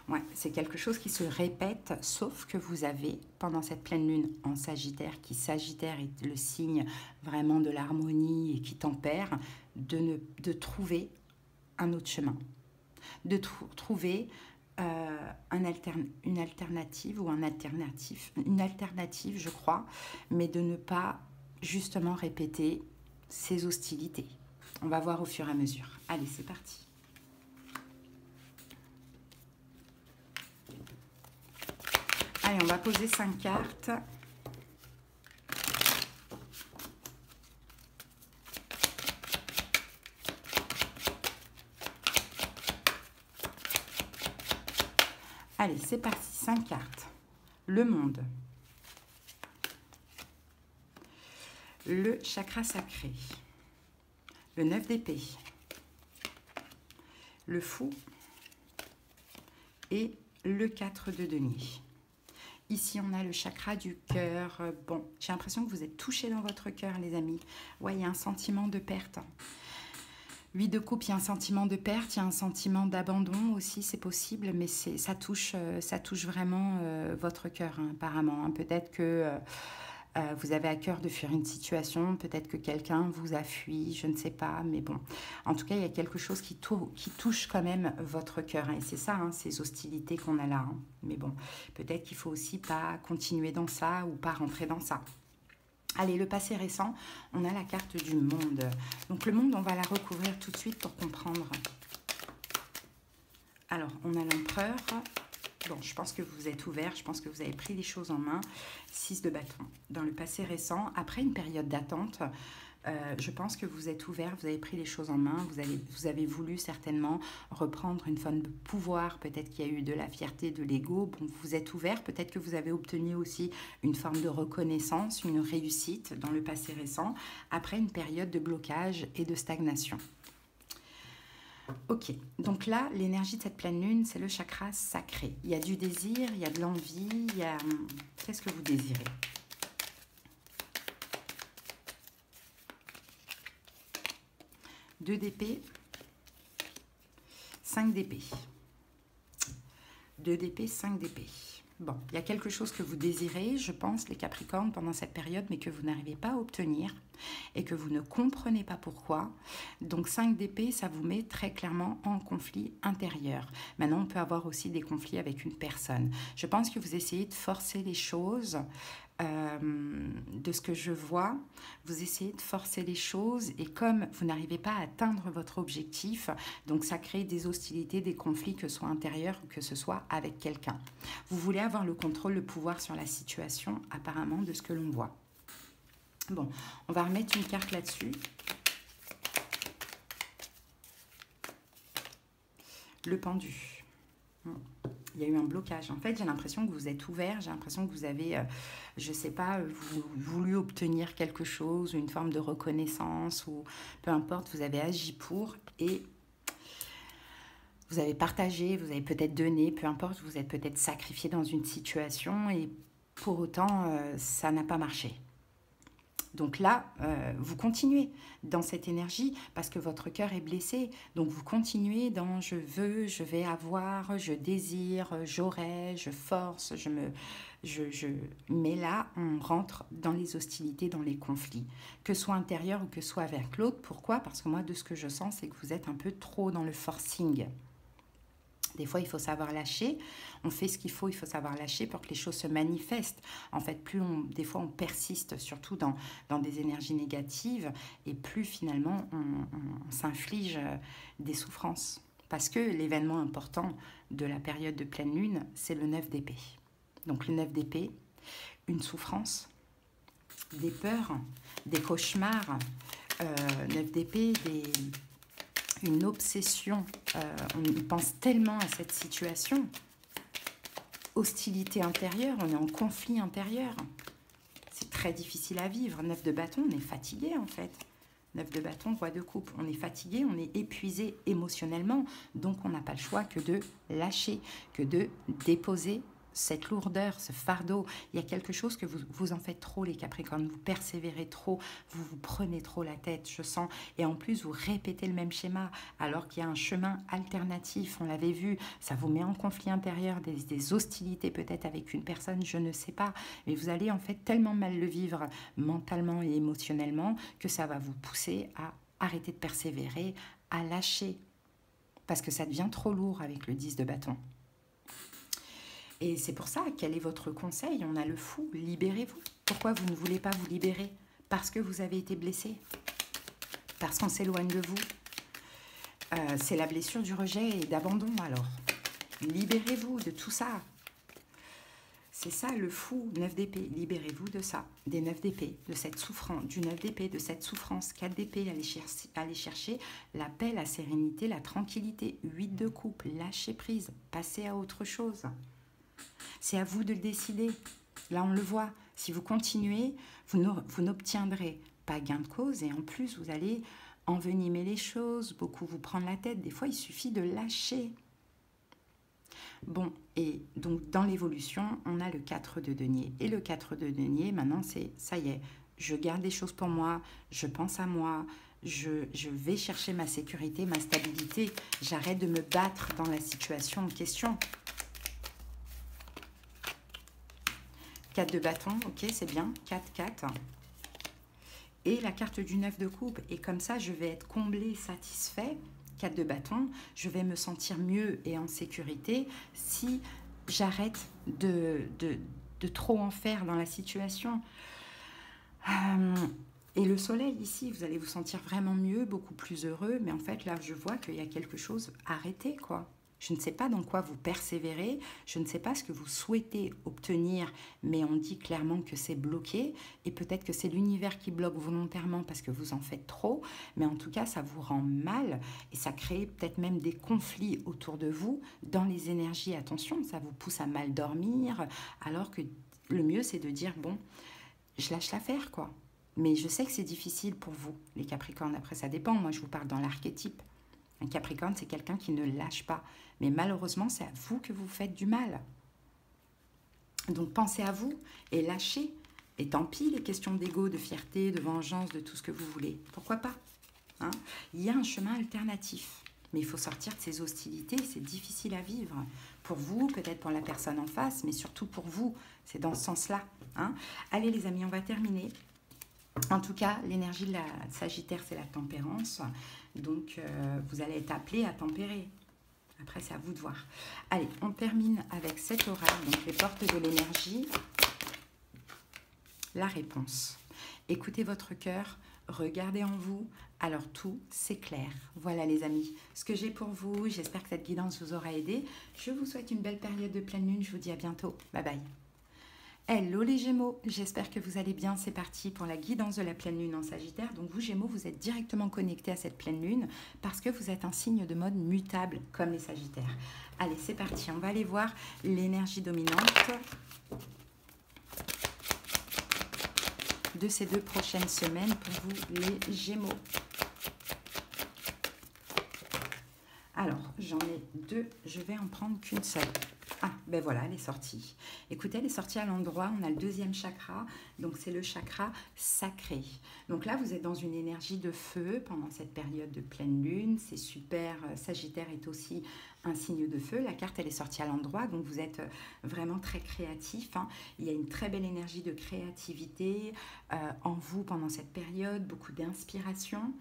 S1: Ouais, c'est quelque chose qui se répète, sauf que vous avez, pendant cette pleine lune en Sagittaire, qui Sagittaire est le signe vraiment de l'harmonie et qui tempère, de trouver un autre chemin. De trouver une alternative ou une alternative, je crois, mais de ne pas justement répéter ces hostilités. On va voir au fur et à mesure. Allez, c'est parti. Allez, on va poser 5 cartes. Allez, c'est parti, 5 cartes. Le monde. Le chakra sacré. Le 9 d'épée. Le fou. Et le 4 de denier. Ici, on a le chakra du cœur. Bon, j'ai l'impression que vous êtes touchés dans votre cœur, les amis. Ouais, il y a un sentiment de perte. 8 de coupe, il y a un sentiment de perte, il y a un sentiment d'abandon aussi, c'est possible, mais ça touche vraiment votre cœur, hein, apparemment. Hein. Peut-être que vous avez à cœur de fuir une situation, peut-être que quelqu'un vous a fui, je ne sais pas, mais bon. En tout cas, il y a quelque chose qui touche quand même votre cœur. Hein, et c'est ça, hein, ces hostilités qu'on a là. Hein. Mais bon, peut-être qu'il ne faut aussi pas continuer dans ça ou pas rentrer dans ça. Allez, le passé récent, on a la carte du monde. Donc le monde, on va la recouvrir tout de suite pour comprendre. Alors, on a l'empereur. Bon, je pense que vous êtes ouvert, je pense que vous avez pris les choses en main. 6 de bâton. Dans le passé récent, après une période d'attente, je pense que vous êtes ouvert, vous avez pris les choses en main, vous avez voulu certainement reprendre une forme de pouvoir, peut-être qu'il y a eu de la fierté, de l'ego, bon, vous êtes ouvert, peut-être que vous avez obtenu aussi une forme de reconnaissance, une réussite dans le passé récent, après une période de blocage et de stagnation. Ok, donc là, l'énergie de cette pleine lune, c'est le chakra sacré. Il y a du désir, il y a de l'envie, il y a... Qu'est-ce que vous désirez ? 2 d'épée, 5 d'épée. 2 d'épée, 5 d'épée. Bon, il y a quelque chose que vous désirez, je pense, les Capricornes, pendant cette période, mais que vous n'arrivez pas à obtenir et que vous ne comprenez pas pourquoi. Donc 5 d'épée, ça vous met très clairement en conflit intérieur. Maintenant, on peut avoir aussi des conflits avec une personne. Je pense que vous essayez de forcer les choses. De ce que je vois, vous essayez de forcer les choses et comme vous n'arrivez pas à atteindre votre objectif, donc ça crée des hostilités, des conflits, que ce soit intérieurs ou que ce soit avec quelqu'un. Vous voulez avoir le contrôle, le pouvoir sur la situation, apparemment, de ce que l'on voit. Bon, on va remettre une carte là-dessus. Le pendu. Il y a eu un blocage. En fait, j'ai l'impression que vous êtes ouvert, j'ai l'impression que vous avez, je ne sais pas, voulu obtenir quelque chose, une forme de reconnaissance, ou peu importe, vous avez agi pour, et vous avez partagé, vous avez peut-être donné, peu importe, vous êtes peut-être sacrifié dans une situation, et pour autant, ça n'a pas marché. Donc là, vous continuez dans cette énergie parce que votre cœur est blessé. Donc vous continuez dans je veux, je vais avoir, je désire, j'aurai, je force, Mais là, on rentre dans les hostilités, dans les conflits, que ce soit intérieur ou que ce soit avec l'autre. Pourquoi? Parce que moi, de ce que je sens, c'est que vous êtes un peu trop dans le forcing. Des fois, il faut savoir lâcher. On fait ce qu'il faut, il faut savoir lâcher pour que les choses se manifestent. En fait, des fois, on persiste, surtout dans des énergies négatives, et plus finalement, on s'inflige des souffrances. Parce que l'événement important de la période de pleine lune, c'est le 9 d'épée. Donc, le 9 d'épée, une souffrance, des peurs, des cauchemars, 9 d'épée, une obsession, on pense tellement à cette situation, hostilité intérieure, on est en conflit intérieur, c'est très difficile à vivre. 9 de bâton, on est fatigué en fait. 9 de bâton, roi de coupe, on est fatigué, on est épuisé émotionnellement, donc on n'a pas le choix que de lâcher, que de déposer cette lourdeur, ce fardeau. Il y a quelque chose que vous en faites trop, les Capricornes, vous persévérez trop, vous vous prenez trop la tête, je sens, et en plus vous répétez le même schéma, alors qu'il y a un chemin alternatif, on l'avait vu, ça vous met en conflit intérieur, des hostilités peut-être avec une personne, je ne sais pas, mais vous allez en fait tellement mal le vivre mentalement et émotionnellement que ça va vous pousser à arrêter de persévérer, à lâcher, parce que ça devient trop lourd avec le 10 de bâton. Et c'est pour ça, quel est votre conseil? On a le fou, libérez-vous. Pourquoi vous ne voulez pas vous libérer? Parce que vous avez été blessé. Parce qu'on s'éloigne de vous. C'est la blessure du rejet et d'abandon alors. Libérez-vous de tout ça. C'est ça le fou, 9 d'épée. Libérez-vous de ça, des 9 d'épée, de cette souffrance, du 9 d'épée, de cette souffrance. 4 d'épée, allez chercher la paix, la sérénité, la tranquillité. 8 de coupe, lâchez prise, passez à autre chose. C'est à vous de le décider. Là, on le voit. Si vous continuez, vous n'obtiendrez pas gain de cause et en plus, vous allez envenimer les choses, beaucoup vous prendre la tête. Des fois, il suffit de lâcher. Bon, et donc dans l'évolution, on a le 4 de denier. Et le 4 de denier, maintenant, c'est ça y est, je garde les choses pour moi, je pense à moi, je vais chercher ma sécurité, ma stabilité. J'arrête de me battre dans la situation en question. 4 de bâton, ok, c'est bien. 4, 4. Et la carte du 9 de coupe. Et comme ça, je vais être comblé, satisfait. 4 de bâton, je vais me sentir mieux et en sécurité si j'arrête de trop en faire dans la situation. Et le soleil ici, vous allez vous sentir vraiment mieux, beaucoup plus heureux. Mais en fait, là, je vois qu'il y a quelque chose. Arrêtez, quoi. Je ne sais pas dans quoi vous persévérez, je ne sais pas ce que vous souhaitez obtenir, mais on dit clairement que c'est bloqué, et peut-être que c'est l'univers qui bloque volontairement parce que vous en faites trop, mais en tout cas, ça vous rend mal, et ça crée peut-être même des conflits autour de vous, dans les énergies, attention, ça vous pousse à mal dormir, alors que le mieux, c'est de dire, bon, je lâche l'affaire, quoi. Mais je sais que c'est difficile pour vous, les Capricornes, après ça dépend, moi je vous parle dans l'archétype. Un Capricorne, c'est quelqu'un qui ne lâche pas. Mais malheureusement, c'est à vous que vous faites du mal. Donc pensez à vous et lâchez. Et tant pis, les questions d'ego, de fierté, de vengeance, de tout ce que vous voulez. Pourquoi pas, hein? Il y a un chemin alternatif. Mais il faut sortir de ces hostilités. C'est difficile à vivre. Pour vous, peut-être pour la personne en face, mais surtout pour vous. C'est dans ce sens-là, hein? Allez les amis, on va terminer. En tout cas, l'énergie de la Sagittaire, c'est la tempérance. Donc, vous allez être appelé à tempérer. Après, c'est à vous de voir. Allez, on termine avec cet oracle. Donc, les portes de l'énergie. La réponse. Écoutez votre cœur. Regardez en vous. Alors, tout s'éclaire. Voilà, les amis. Ce que j'ai pour vous. J'espère que cette guidance vous aura aidé. Je vous souhaite une belle période de pleine lune. Je vous dis à bientôt. Bye bye. Hello les Gémeaux, j'espère que vous allez bien. C'est parti pour la guidance de la pleine lune en Sagittaire. Donc vous Gémeaux, vous êtes directement connectés à cette pleine lune parce que vous êtes un signe de mode mutable comme les Sagittaires. Allez, c'est parti, on va aller voir l'énergie dominante de ces 2 prochaines semaines pour vous les Gémeaux. Alors, j'en ai 2, je vais en prendre qu'une seule. Ah, ben voilà, elle est sortie. Écoutez, elle est sortie à l'endroit, on a le 2e chakra, donc c'est le chakra sacré. Donc là, vous êtes dans une énergie de feu pendant cette période de pleine lune. C'est super, Sagittaire est aussi un signe de feu. La carte, elle est sortie à l'endroit, donc vous êtes vraiment très créatif, hein. Il y a une très belle énergie de créativité en vous pendant cette période, beaucoup d'inspiration.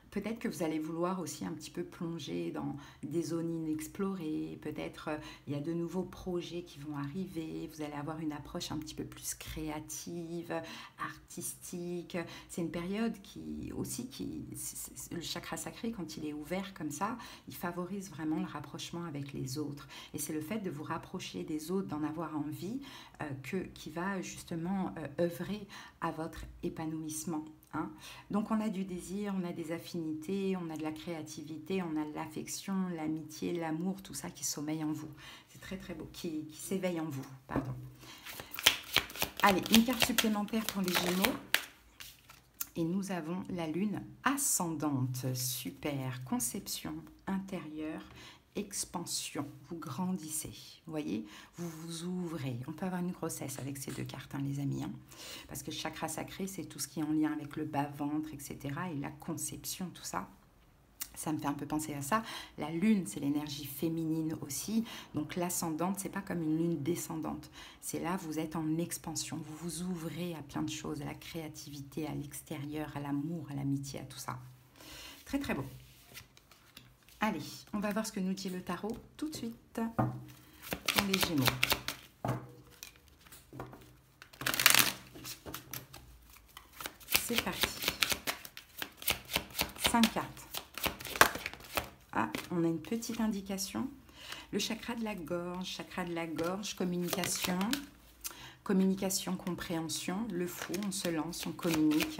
S1: Peut-être que vous allez vouloir aussi un petit peu plonger dans des zones inexplorées. Peut-être il y a de nouveaux projets qui vont arriver. Vous allez avoir une approche un petit peu plus créative, artistique. C'est une période le chakra sacré, quand il est ouvert comme ça, il favorise vraiment le rapprochement avec les autres. Et c'est le fait de vous rapprocher des autres, d'en avoir envie, qui va justement œuvrer à votre épanouissement. Hein. Donc on a du désir, on a des affinités, on a de la créativité, on a de l'affection, l'amitié, l'amour, tout ça qui sommeille en vous. C'est très très beau, qui s'éveille en vous, pardon. Allez, une carte supplémentaire pour les Gémeaux. Et nous avons la lune ascendante, super, conception intérieure, expansion, vous grandissez, vous voyez, vous vous ouvrez. On peut avoir une grossesse avec ces 2 cartes, hein, les amis, hein, parce que le chakra sacré, c'est tout ce qui est en lien avec le bas-ventre, etc. Et la conception, tout ça, ça me fait un peu penser à ça. La lune, c'est l'énergie féminine aussi, donc l'ascendante, c'est pas comme une lune descendante. C'est là, vous êtes en expansion, vous vous ouvrez à plein de choses, à la créativité, à l'extérieur, à l'amour, à l'amitié, à tout ça. Très, très beau. Allez, on va voir ce que nous dit le tarot tout de suite pour les Gémeaux. C'est parti. 5 cartes. Ah, on a une petite indication. Le chakra de la gorge, communication. Communication, compréhension. Le fou, on se lance, on communique.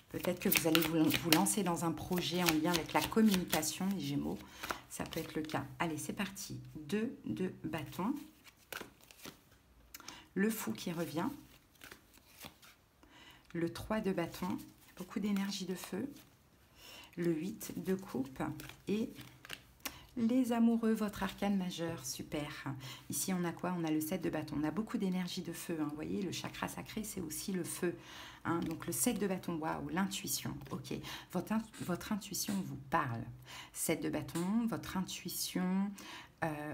S1: Peut-être que vous allez vous lancer dans un projet en lien avec la communication, les Gémeaux. Ça peut être le cas. Allez, c'est parti. 2 de bâton. Le fou qui revient. Le 3 de bâton. Beaucoup d'énergie de feu. Le 8 de coupe. Et les amoureux, votre arcane majeur. Super. Ici, on a quoi? On a le 7 de bâton. On a beaucoup d'énergie de feu. Hein. Vous voyez, le chakra sacré, c'est aussi le feu. Hein, donc le 7 de bâton, waouh, l'intuition, ok. Votre intuition vous parle. 7 de bâton, votre intuition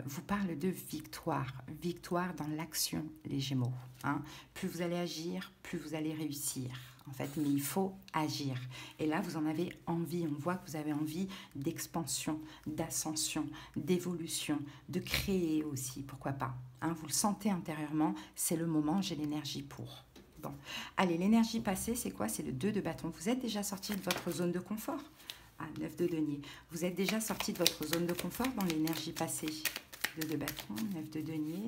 S1: vous parle de victoire. Victoire dans l'action, les Gémeaux. Hein. Plus vous allez agir, plus vous allez réussir. En fait, mais il faut agir. Et là, vous en avez envie. On voit que vous avez envie d'expansion, d'ascension, d'évolution, de créer aussi, pourquoi pas. Hein, vous le sentez intérieurement, c'est le moment, j'ai l'énergie pour. Bon. Allez, l'énergie passée, c'est quoi? C'est le 2 de bâton. Vous êtes déjà sorti de votre zone de confort. Ah, 9 de denier. Vous êtes déjà sorti de votre zone de confort dans l'énergie passée. 2 de bâton, 9 de denier.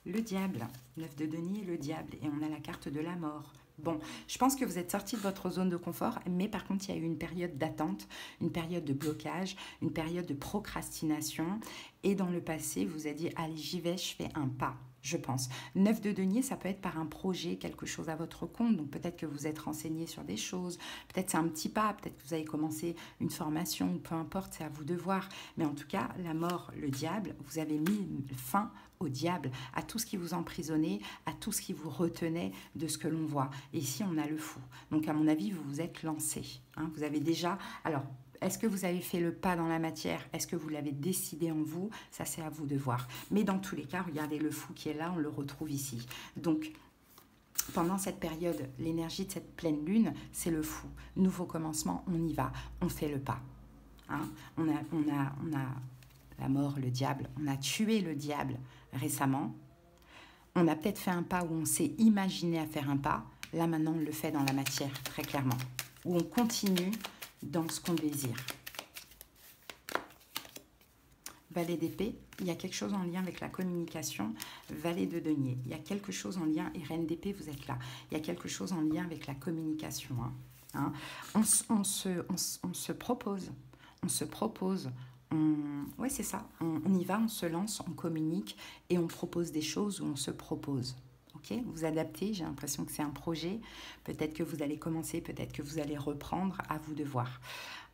S1: Le diable. 9 de denier, le diable. Et on a la carte de la mort. Bon, je pense que vous êtes sorti de votre zone de confort, mais par contre, il y a eu une période d'attente, une période de blocage, une période de procrastination. Et dans le passé, vous avez dit, allez, j'y vais, je fais un pas. Je pense. 9 de denier, ça peut être par un projet, quelque chose à votre compte. Donc peut-être que vous êtes renseigné sur des choses. Peut-être c'est un petit pas. Peut-être que vous avez commencé une formation. Peu importe, c'est à vous de voir. Mais en tout cas, la mort, le diable, vous avez mis fin au diable, à tout ce qui vous emprisonnait, à tout ce qui vous retenait de ce que l'on voit. Et ici, on a le fou. Donc à mon avis, vous vous êtes lancé. Hein, vous avez déjà... Alors, est-ce que vous avez fait le pas dans la matière? Est-ce que vous l'avez décidé en vous? Ça, c'est à vous de voir. Mais dans tous les cas, regardez le fou qui est là, on le retrouve ici. Donc, pendant cette période, l'énergie de cette pleine lune, c'est le fou. Nouveau commencement, on y va, on fait le pas. Hein, on a la mort, le diable, on a tué le diable récemment. On a peut-être fait un pas où on s'est imaginé à faire un pas. Là, maintenant, on le fait dans la matière, très clairement. Où on continue dans ce qu'on désire. Valet d'épée, il y a quelque chose en lien avec la communication. Valet de denier, il y a quelque chose en lien, et reine d'épée, vous êtes là. Il y a quelque chose en lien avec la communication. Hein. On se propose, ouais, c'est ça, on y va, on se lance, on communique et on propose des choses où on se propose. Okay, vous adaptez, j'ai l'impression que c'est un projet. Peut-être que vous allez commencer, peut-être que vous allez reprendre, à vous de voir.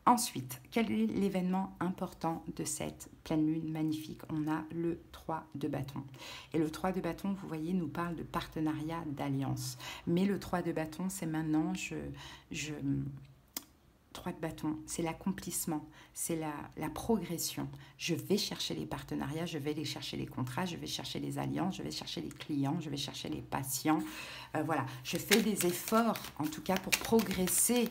S1: Ensuite, quel est l'événement important de cette pleine lune magnifique? On a le 3 de bâton. Et le 3 de bâton, vous voyez, nous parle de partenariat, d'alliance. Mais le 3 de bâton, c'est maintenant, 3 de bâton, c'est l'accomplissement, c'est la progression. Je vais chercher les partenariats, je vais aller chercher les contrats, je vais chercher les alliances, je vais chercher les clients, je vais chercher les patients. Voilà, je fais des efforts, en tout cas, pour progresser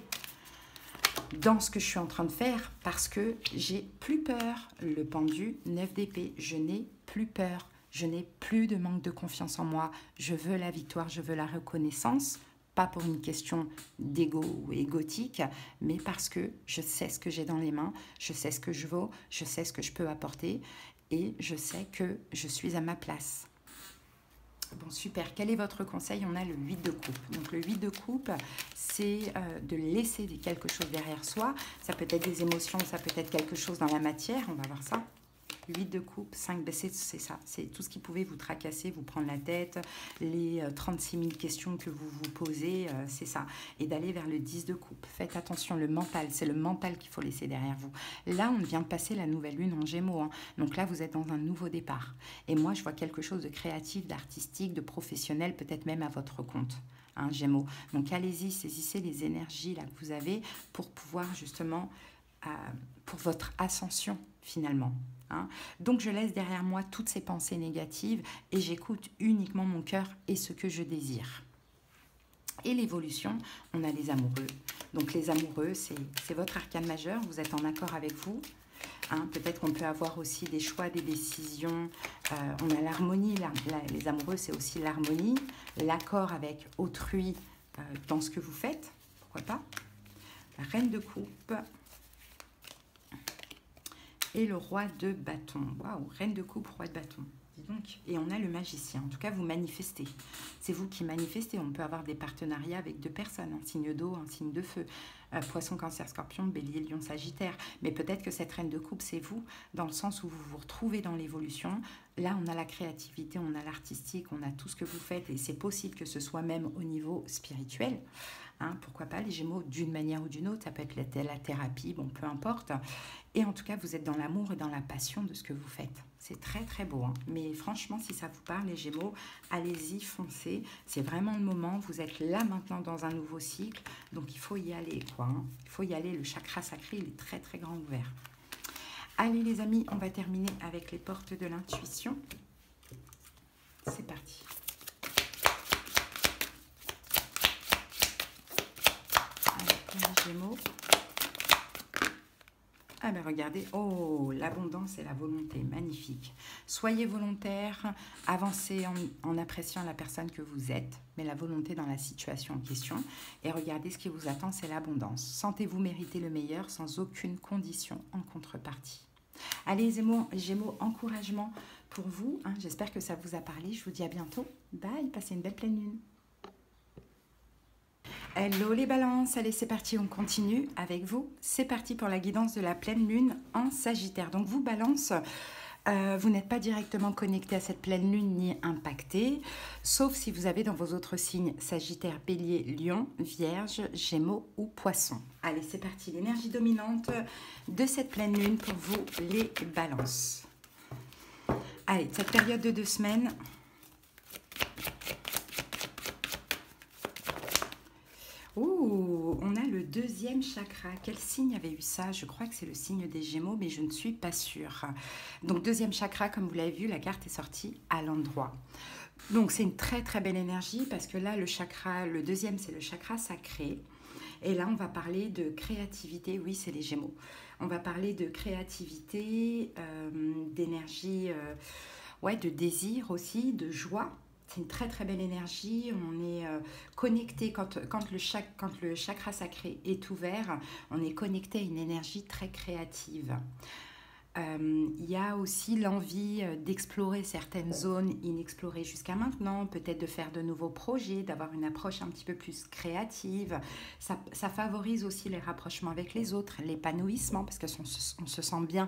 S1: dans ce que je suis en train de faire parce que j'ai plus peur. Le pendu, 9 d'épée, je n'ai plus peur. Je n'ai plus de manque de confiance en moi. Je veux la victoire, je veux la reconnaissance. Pas pour une question d'ego ou égotique, mais parce que je sais ce que j'ai dans les mains, je sais ce que je vaux, je sais ce que je peux apporter et je sais que je suis à ma place. Bon, super. Quel est votre conseil? On a le 8 de coupe. Donc, le 8 de coupe, c'est de laisser quelque chose derrière soi. Ça peut être des émotions, ça peut être quelque chose dans la matière. On va voir ça. 8 de coupe, 5, c'est ça. C'est tout ce qui pouvait vous tracasser, vous prendre la tête, les 36 000 questions que vous vous posez, c'est ça. Et d'aller vers le 10 de coupe. Faites attention, le mental, c'est le mental qu'il faut laisser derrière vous. Là, on vient de passer la nouvelle lune en Gémeaux. Hein. Donc là, vous êtes dans un nouveau départ. Et moi, je vois quelque chose de créatif, d'artistique, de professionnel, peut-être même à votre compte. Hein, Gémeaux. Donc allez-y, saisissez les énergies là, que vous avez pour pouvoir justement, pour votre ascension finalement. Hein. Donc je laisse derrière moi toutes ces pensées négatives et j'écoute uniquement mon cœur et ce que je désire. Et l'évolution, on a les amoureux. Donc les amoureux, c'est votre arcane majeur, vous êtes en accord avec vous. Hein, peut-être qu'on peut avoir aussi des choix, des décisions. On a l'harmonie, les amoureux, c'est aussi l'harmonie, l'accord avec autrui dans ce que vous faites, pourquoi pas. La reine de coupe et le roi de bâton. Waouh, reine de coupe, roi de bâton. Dis donc. Et on a le magicien. En tout cas, vous manifestez. C'est vous qui manifestez. On peut avoir des partenariats avec deux personnes, un signe d'eau, un signe de feu. Poisson, cancer, scorpion, bélier, lion, sagittaire. Mais peut-être que cette reine de coupe, c'est vous, dans le sens où vous vous retrouvez dans l'évolution. Là, on a la créativité, on a l'artistique, on a tout ce que vous faites. Et c'est possible que ce soit même au niveau spirituel. Hein, pourquoi pas les Gémeaux d'une manière ou d'une autre, ça peut être la thérapie, bon, peu importe. Et en tout cas, vous êtes dans l'amour et dans la passion de ce que vous faites. C'est très très beau, hein. Mais franchement, si ça vous parle, les Gémeaux, allez-y, foncez. C'est vraiment le moment, vous êtes là maintenant dans un nouveau cycle, donc il faut y aller, quoi. Hein. Il faut y aller, le chakra sacré, il est très très grand ouvert. Allez les amis, on va terminer avec les portes de l'intuition. C'est parti. Les Gémeaux. Ah ben regardez, oh, l'abondance et la volonté, magnifique. Soyez volontaire, avancez en appréciant la personne que vous êtes, mais la volonté dans la situation en question. Et regardez, ce qui vous attend, c'est l'abondance. Sentez-vous mériter le meilleur sans aucune condition en contrepartie. Allez Gémeaux, encouragement pour vous. Hein, j'espère que ça vous a parlé. Je vous dis à bientôt. Bye, passez une belle pleine lune. Hello les balances, allez c'est parti, on continue avec vous. C'est parti pour la guidance de la pleine lune en Sagittaire. Donc vous balance, vous n'êtes pas directement connecté à cette pleine lune ni impacté, sauf si vous avez dans vos autres signes Sagittaire, Bélier, Lion, Vierge, Gémeaux ou Poisson. Allez c'est parti, l'énergie dominante de cette pleine lune pour vous les balances. Allez, cette période de 2 semaines... Oh, on a le deuxième chakra. Quel signe avait eu ça? Je crois que c'est le signe des Gémeaux, mais je ne suis pas sûre. Donc, deuxième chakra, comme vous l'avez vu, la carte est sortie à l'endroit. Donc, c'est une très, très belle énergie parce que là, le deuxième, c'est le chakra sacré. Et là, on va parler de créativité. Oui, c'est les Gémeaux. On va parler de créativité, d'énergie, ouais, de désir aussi, de joie. C'est une très très belle énergie, on est connecté, quand le chakra sacré est ouvert, on est connecté à une énergie très créative. Il y a aussi l'envie d'explorer certaines zones inexplorées jusqu'à maintenant, peut-être de faire de nouveaux projets, d'avoir une approche un petit peu plus créative. Ça favorise aussi les rapprochements avec les autres, l'épanouissement, parce qu'on se sent bien.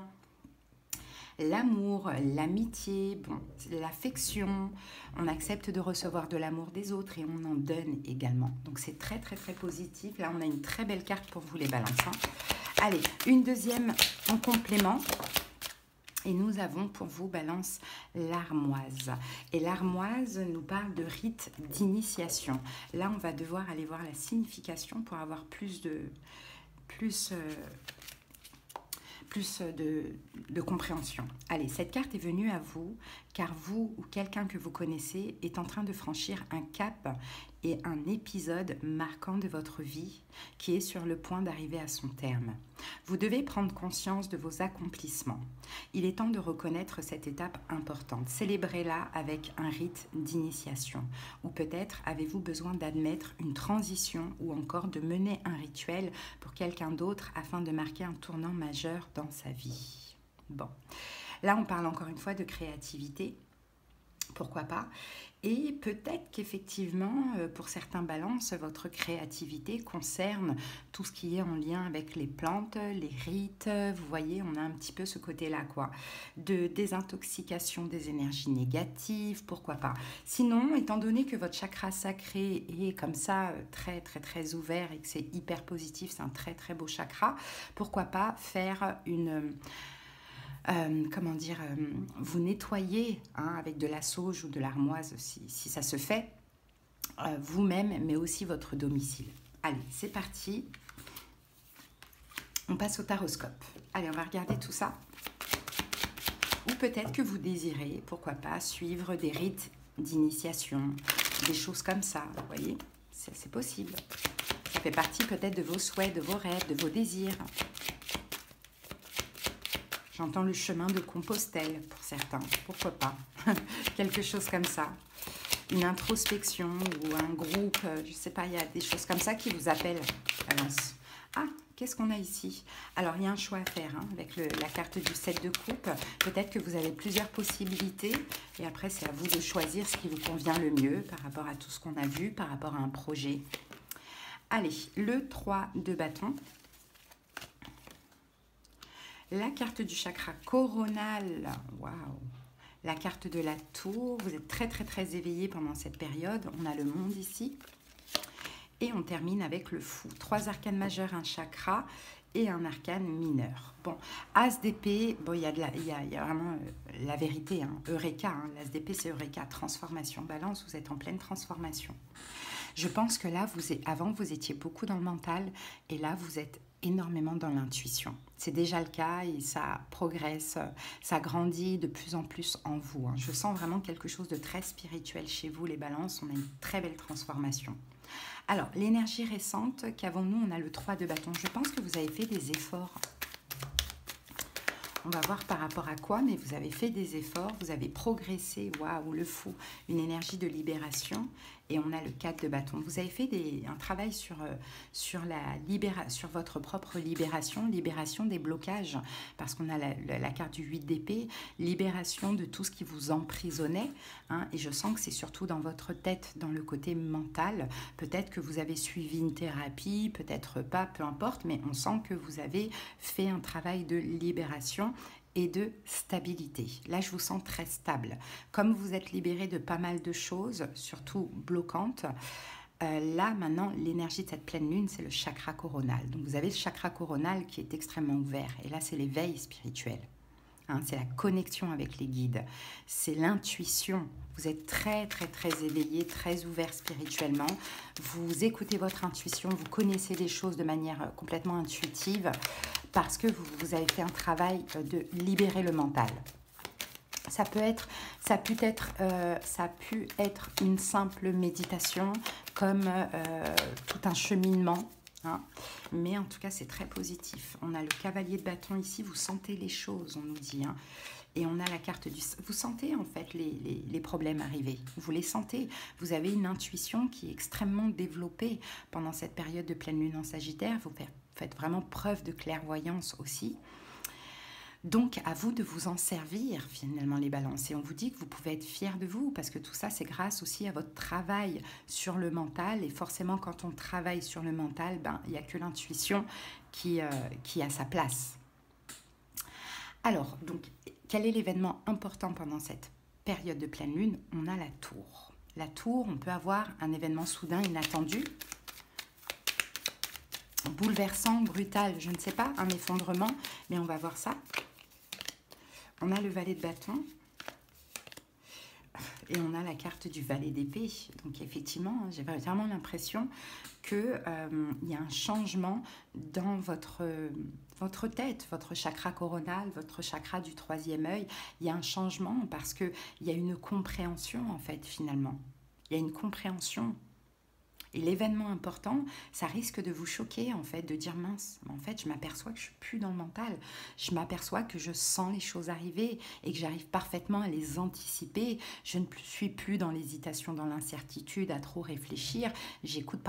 S1: L'amour, l'amitié, bon, l'affection, on accepte de recevoir de l'amour des autres et on en donne également. Donc c'est très très très positif. Là on a une très belle carte pour vous les balances. Hein. Allez, une deuxième en complément. Et nous avons pour vous, balance, l'armoise. Et l'armoise nous parle de rite d'initiation. Là on va devoir aller voir la signification pour avoir plus de compréhension. Allez, cette carte est venue à vous car vous ou quelqu'un que vous connaissez est en train de franchir un cap et un épisode marquant de votre vie qui est sur le point d'arriver à son terme. Vous devez prendre conscience de vos accomplissements. Il est temps de reconnaître cette étape importante. Célébrez-la avec un rite d'initiation. Ou peut-être avez-vous besoin d'admettre une transition ou encore de mener un rituel pour quelqu'un d'autre afin de marquer un tournant majeur dans sa vie. Bon, là on parle encore une fois de créativité. Pourquoi pas? Et peut-être qu'effectivement, pour certains balances, votre créativité concerne tout ce qui est en lien avec les plantes, les rites. Vous voyez, on a un petit peu ce côté-là, quoi. De désintoxication des énergies négatives, pourquoi pas. Sinon, étant donné que votre chakra sacré est comme ça, très, très, très ouvert et que c'est hyper positif, c'est un très, très beau chakra, pourquoi pas faire une... vous nettoyez avec de la sauge ou de l'armoise si ça se fait, vous-même, mais aussi votre domicile. Allez, c'est parti. On passe au taroscope. Allez, on va regarder tout ça. Ou peut-être que vous désirez, pourquoi pas, suivre des rites d'initiation, des choses comme ça, vous voyez. C'est possible. Ça fait partie peut-être de vos souhaits, de vos rêves, de vos désirs. J'entends le chemin de Compostelle pour certains, pourquoi pas. Quelque chose comme ça. Une introspection ou un groupe, je ne sais pas, il y a des choses comme ça qui vous appellent, Balance. Ah, qu'est-ce qu'on a ici? Alors, il y a un choix à faire hein, avec la carte du 7 de coupe. Peut-être que vous avez plusieurs possibilités et après, c'est à vous de choisir ce qui vous convient le mieux par rapport à tout ce qu'on a vu, par rapport à un projet. Allez, le 3 de bâton. La carte du chakra coronal. Waouh! La carte de la tour, vous êtes très très très éveillé pendant cette période. On a le monde ici. Et on termine avec le fou. 3 arcanes majeurs, un chakra et un arcane mineur. Bon, As d'épée, bon, il y a vraiment la vérité. Hein. Eureka, hein. L'As d'épée c'est Eureka, transformation. Balance, vous êtes en pleine transformation. Je pense que là, avant vous étiez beaucoup dans le mental et là vous êtes énormément dans l'intuition. C'est déjà le cas et ça progresse, ça grandit de plus en plus en vous. Hein. Je sens vraiment quelque chose de très spirituel chez vous, les balances. On a une très belle transformation. Alors, l'énergie récente qu'avons-nous? On a le 3 de bâton. Je pense que vous avez fait des efforts. On va voir par rapport à quoi, mais vous avez fait des efforts, vous avez progressé. Waouh, le fou, une énergie de libération. Et on a le 4 de bâton. Vous avez fait un travail sur votre propre libération des blocages, parce qu'on a la carte du 8 d'épée, libération de tout ce qui vous emprisonnait. Hein, et je sens que c'est surtout dans votre tête, dans le côté mental. Peut-être que vous avez suivi une thérapie, peut-être pas, peu importe, mais on sent que vous avez fait un travail de libération et de stabilité. Là, je vous sens très stable. Comme vous êtes libéré de pas mal de choses, surtout bloquantes, là, maintenant, l'énergie de cette pleine lune, c'est le chakra coronal. Donc, vous avez le chakra coronal qui est extrêmement ouvert. Et là, c'est l'éveil spirituel. Hein, c'est la connexion avec les guides. C'est l'intuition. Vous êtes très, très, très éveillé, très ouvert spirituellement. Vous écoutez votre intuition, vous connaissez les choses de manière complètement intuitive parce que vous avez fait un travail de libérer le mental. Ça a pu être une simple méditation comme tout un cheminement. Hein. Mais en tout cas, c'est très positif. On a le cavalier de bâton ici, vous sentez les choses, on nous dit. Hein. Et on a la carte du... Vous sentez en fait les problèmes arriver. Vous les sentez. Vous avez une intuition qui est extrêmement développée pendant cette période de pleine lune en Sagittaire. Vous faites vraiment preuve de clairvoyance aussi. Donc, à vous de vous en servir, finalement, les balances. Et on vous dit que vous pouvez être fiers de vous, parce que tout ça, c'est grâce aussi à votre travail sur le mental. Et forcément, quand on travaille sur le mental, ben, il n'y a que l'intuition qui a sa place. Alors, donc, quel est l'événement important pendant cette période de pleine lune? On a la tour. La tour, on peut avoir un événement soudain, inattendu, bouleversant, brutal, je ne sais pas, un effondrement, mais on va voir ça. On a le valet de bâton et on a la carte du valet d'épée. Donc effectivement, j'ai vraiment l'impression qu'il y a un changement dans votre tête, votre chakra coronal, votre chakra du 3e œil. Il y a un changement parce qu'il y a une compréhension en fait finalement. Il y a une compréhension. Et l'événement important, ça risque de vous choquer, en fait, de dire mince, en fait, je m'aperçois que je ne suis plus dans le mental. Je m'aperçois que je sens les choses arriver et que j'arrive parfaitement à les anticiper. Je ne suis plus dans l'hésitation, dans l'incertitude, à trop réfléchir. J'écoute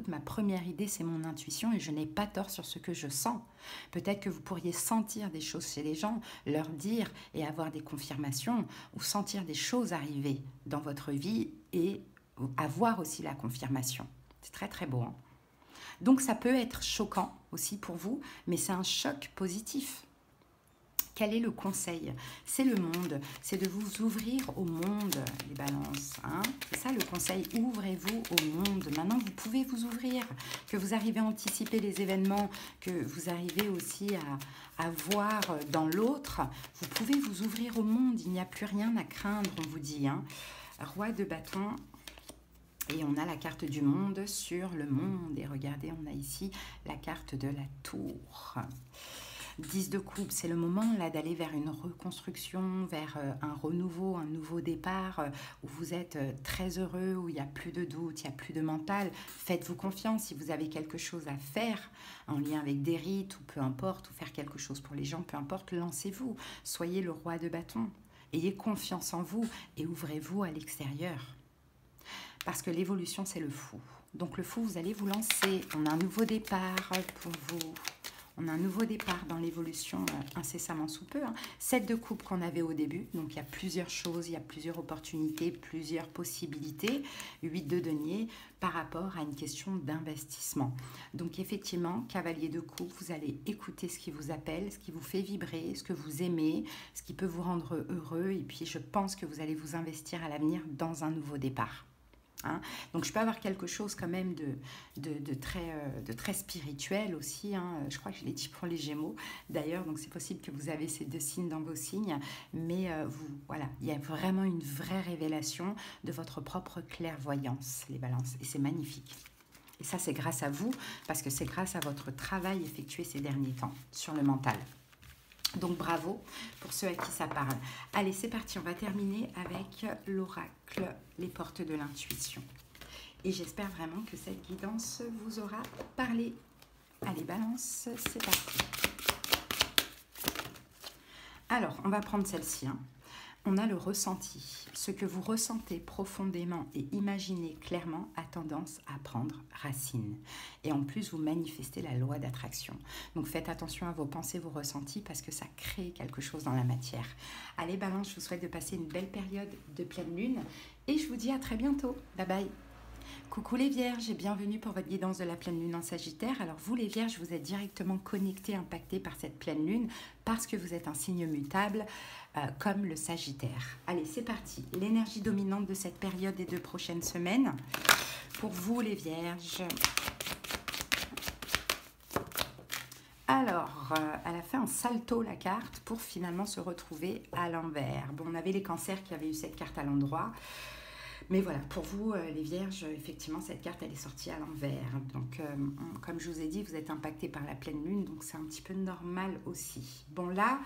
S1: ma première idée, c'est mon intuition et je n'ai pas tort sur ce que je sens. Peut-être que vous pourriez sentir des choses chez les gens, leur dire et avoir des confirmations ou sentir des choses arriver dans votre vie et avoir aussi la confirmation. C'est très très beau. Hein. Donc ça peut être choquant aussi pour vous, mais c'est un choc positif. Quel est le conseil? C'est le monde, c'est de vous ouvrir au monde, les balances. Hein. C'est ça le conseil, ouvrez-vous au monde. Maintenant, vous pouvez vous ouvrir, que vous arrivez à anticiper les événements, que vous arrivez aussi à voir dans l'autre. Vous pouvez vous ouvrir au monde, il n'y a plus rien à craindre, on vous dit. Hein. Roi de bâton. Et on a la carte du monde sur le monde. Et regardez, on a ici la carte de la tour. 10 de coupe, c'est le moment là d'aller vers une reconstruction, vers un renouveau, un nouveau départ, où vous êtes très heureux, où il n'y a plus de doute, il n'y a plus de mental. Faites-vous confiance si vous avez quelque chose à faire en lien avec des rites ou peu importe, ou faire quelque chose pour les gens, peu importe, lancez-vous. Soyez le roi de bâton. Ayez confiance en vous et ouvrez-vous à l'extérieur. Parce que l'évolution, c'est le fou. Donc le fou, vous allez vous lancer. On a un nouveau départ pour vous. On a un nouveau départ dans l'évolution incessamment sous peu. 7 de coupe qu'on avait au début. Donc il y a plusieurs choses, il y a plusieurs opportunités, plusieurs possibilités. 8 de denier par rapport à une question d'investissement. Donc effectivement, cavalier de coupe, vous allez écouter ce qui vous appelle, ce qui vous fait vibrer, ce que vous aimez, ce qui peut vous rendre heureux. Et puis je pense que vous allez vous investir à l'avenir dans un nouveau départ. Donc je peux avoir quelque chose quand même de très spirituel aussi, je crois que je l'ai dit pour les Gémeaux d'ailleurs, donc c'est possible que vous avez ces deux signes dans vos signes, mais voilà, il y a vraiment une vraie révélation de votre propre clairvoyance, les balances, et c'est magnifique. Et ça c'est grâce à vous, parce que c'est grâce à votre travail effectué ces derniers temps sur le mental. Donc bravo pour ceux à qui ça parle. Allez, c'est parti, on va terminer avec l'oracle, les portes de l'intuition. Et j'espère vraiment que cette guidance vous aura parlé. Allez, balance, c'est parti. Alors, on va prendre celle-ci. On a le ressenti. Ce que vous ressentez profondément et imaginez clairement a tendance à prendre racine. Et en plus, vous manifestez la loi d'attraction. Donc faites attention à vos pensées, vos ressentis, parce que ça crée quelque chose dans la matière. Allez, Balance, je vous souhaite de passer une belle période de pleine lune. Et je vous dis à très bientôt. Bye bye. Coucou les Vierges et bienvenue pour votre guidance de la pleine lune en Sagittaire. Alors vous les Vierges, vous êtes directement connectés, impactés par cette pleine lune parce que vous êtes un signe mutable comme le Sagittaire. Allez, c'est parti. L'énergie dominante de cette période des 2 prochaines semaines. Pour vous les Vierges. Alors, elle a fait un salto la carte pour finalement se retrouver à l'envers. Bon, on avait les cancers qui avaient eu cette carte à l'endroit. Mais voilà, pour vous, les Vierges, effectivement, cette carte, elle est sortie à l'envers. Donc, comme je vous ai dit, vous êtes impacté par la pleine lune, donc c'est un petit peu normal aussi. Bon, là,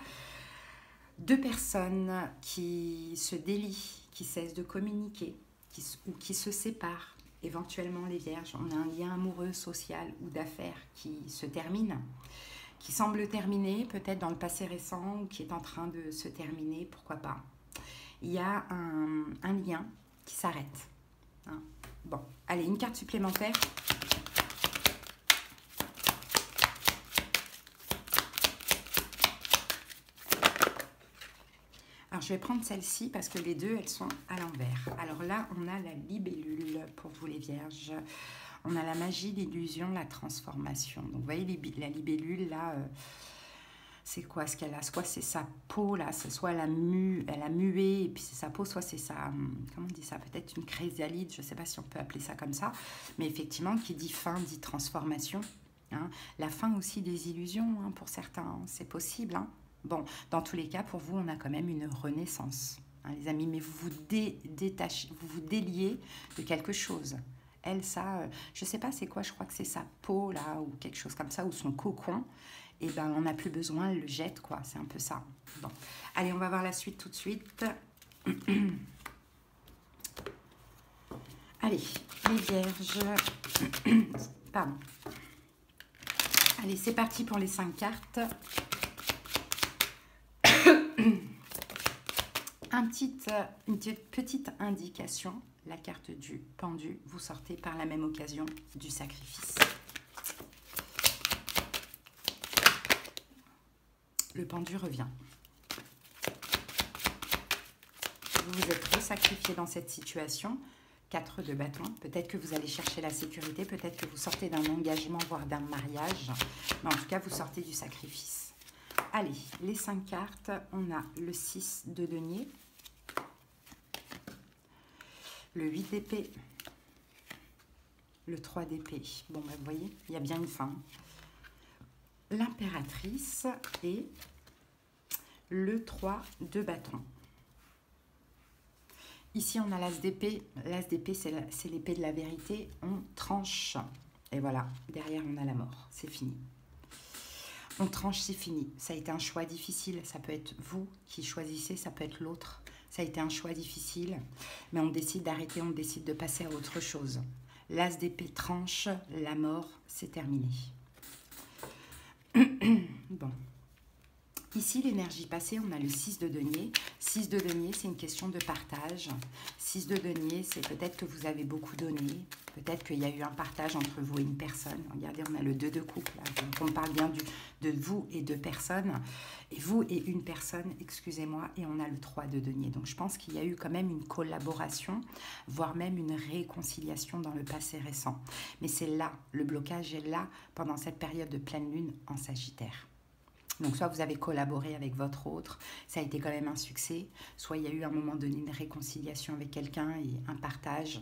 S1: 2 personnes qui se délient, qui cessent de communiquer, ou qui se séparent. Éventuellement, les Vierges, on a un lien amoureux, social ou d'affaires qui se termine, qui semble terminer, peut-être dans le passé récent, ou qui est en train de se terminer, pourquoi pas. Il y a un lien qui s'arrête. Bon, allez, une carte supplémentaire. Alors, je vais prendre celle-ci parce que les deux, elles sont à l'envers. Alors là, on a la libellule pour vous les Vierges. On a la magie, l'illusion, la transformation. Donc, vous voyez, la libellule, là... c'est quoi ce qu'elle a? Soit c'est sa peau, là, soit elle a mué, et puis c'est sa peau, soit c'est sa, comment on dit ça? Peut-être une chrysalide, je ne sais pas si on peut appeler ça comme ça. Mais effectivement, qui dit fin, dit transformation. La fin aussi des illusions, pour certains, c'est possible. Bon, dans tous les cas, pour vous, on a quand même une renaissance, les amis. Mais vous vous détachez, vous vous déliez de quelque chose. Elle, ça, je ne sais pas c'est quoi, je crois que c'est sa peau, là, ou quelque chose comme ça, ou son cocon. Et ben on n'a plus besoin, elle le jette, quoi. C'est un peu ça. Bon. Allez, on va voir la suite tout de suite. Allez, les Vierges. Pardon. Allez, c'est parti pour les 5 cartes. Une petite indication. La carte du pendu, vous sortez par la même occasion du sacrifice. Le pendu revient. Vous vous êtes trop sacrifié dans cette situation. 4 de bâton. Peut-être que vous allez chercher la sécurité. Peut-être que vous sortez d'un engagement, voire d'un mariage. Mais en tout cas, vous sortez du sacrifice. Allez, les 5 cartes. On a le 6 de denier. Le 8 d'épée. Le 3 d'épée. Bon, ben, vous voyez, il y a bien une fin. L'impératrice et le 3 de bâton. Ici, on a l'as d'épée. L'as d'épée, c'est l'épée de la vérité. On tranche. Et voilà, derrière, on a la mort. C'est fini. On tranche, c'est fini. Ça a été un choix difficile. Ça peut être vous qui choisissez, ça peut être l'autre. Ça a été un choix difficile, mais on décide d'arrêter, on décide de passer à autre chose. L'as d'épée tranche, la mort, c'est terminé. Bon. Ici, l'énergie passée, on a le 6 de denier. 6 de denier, c'est une question de partage. 6 de denier, c'est peut-être que vous avez beaucoup donné. Peut-être qu'il y a eu un partage entre vous et une personne. Regardez, on a le 2 de couple. Là. Donc, on parle bien de vous et de personnes. Et vous et une personne, excusez-moi. Et on a le 3 de denier. Donc, je pense qu'il y a eu quand même une collaboration, voire même une réconciliation dans le passé récent. Mais c'est là, le blocage est là, pendant cette période de pleine lune en Sagittaire. Donc, soit vous avez collaboré avec votre autre, ça a été quand même un succès, soit il y a eu à un moment donné une réconciliation avec quelqu'un et un partage,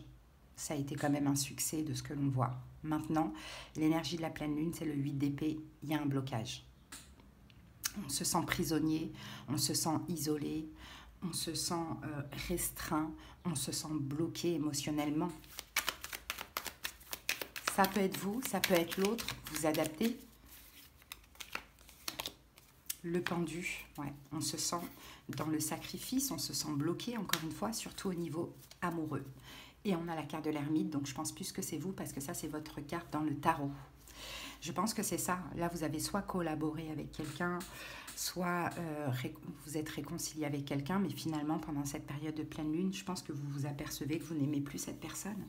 S1: ça a été quand même un succès de ce que l'on voit. Maintenant, l'énergie de la pleine lune, c'est le 8 d'épée, il y a un blocage. On se sent prisonnier, on se sent isolé, on se sent restreint, on se sent bloqué émotionnellement. Ça peut être vous, ça peut être l'autre, vous adaptez. Le pendu, ouais, on se sent dans le sacrifice, on se sent bloqué, encore une fois, surtout au niveau amoureux. Et on a la carte de l'ermite, donc je pense plus que c'est vous, parce que ça, c'est votre carte dans le tarot. Je pense que c'est ça. Là, vous avez soit collaboré avec quelqu'un, soit vous êtes réconcilié avec quelqu'un, mais finalement, pendant cette période de pleine lune, je pense que vous vous apercevez que vous n'aimez plus cette personne.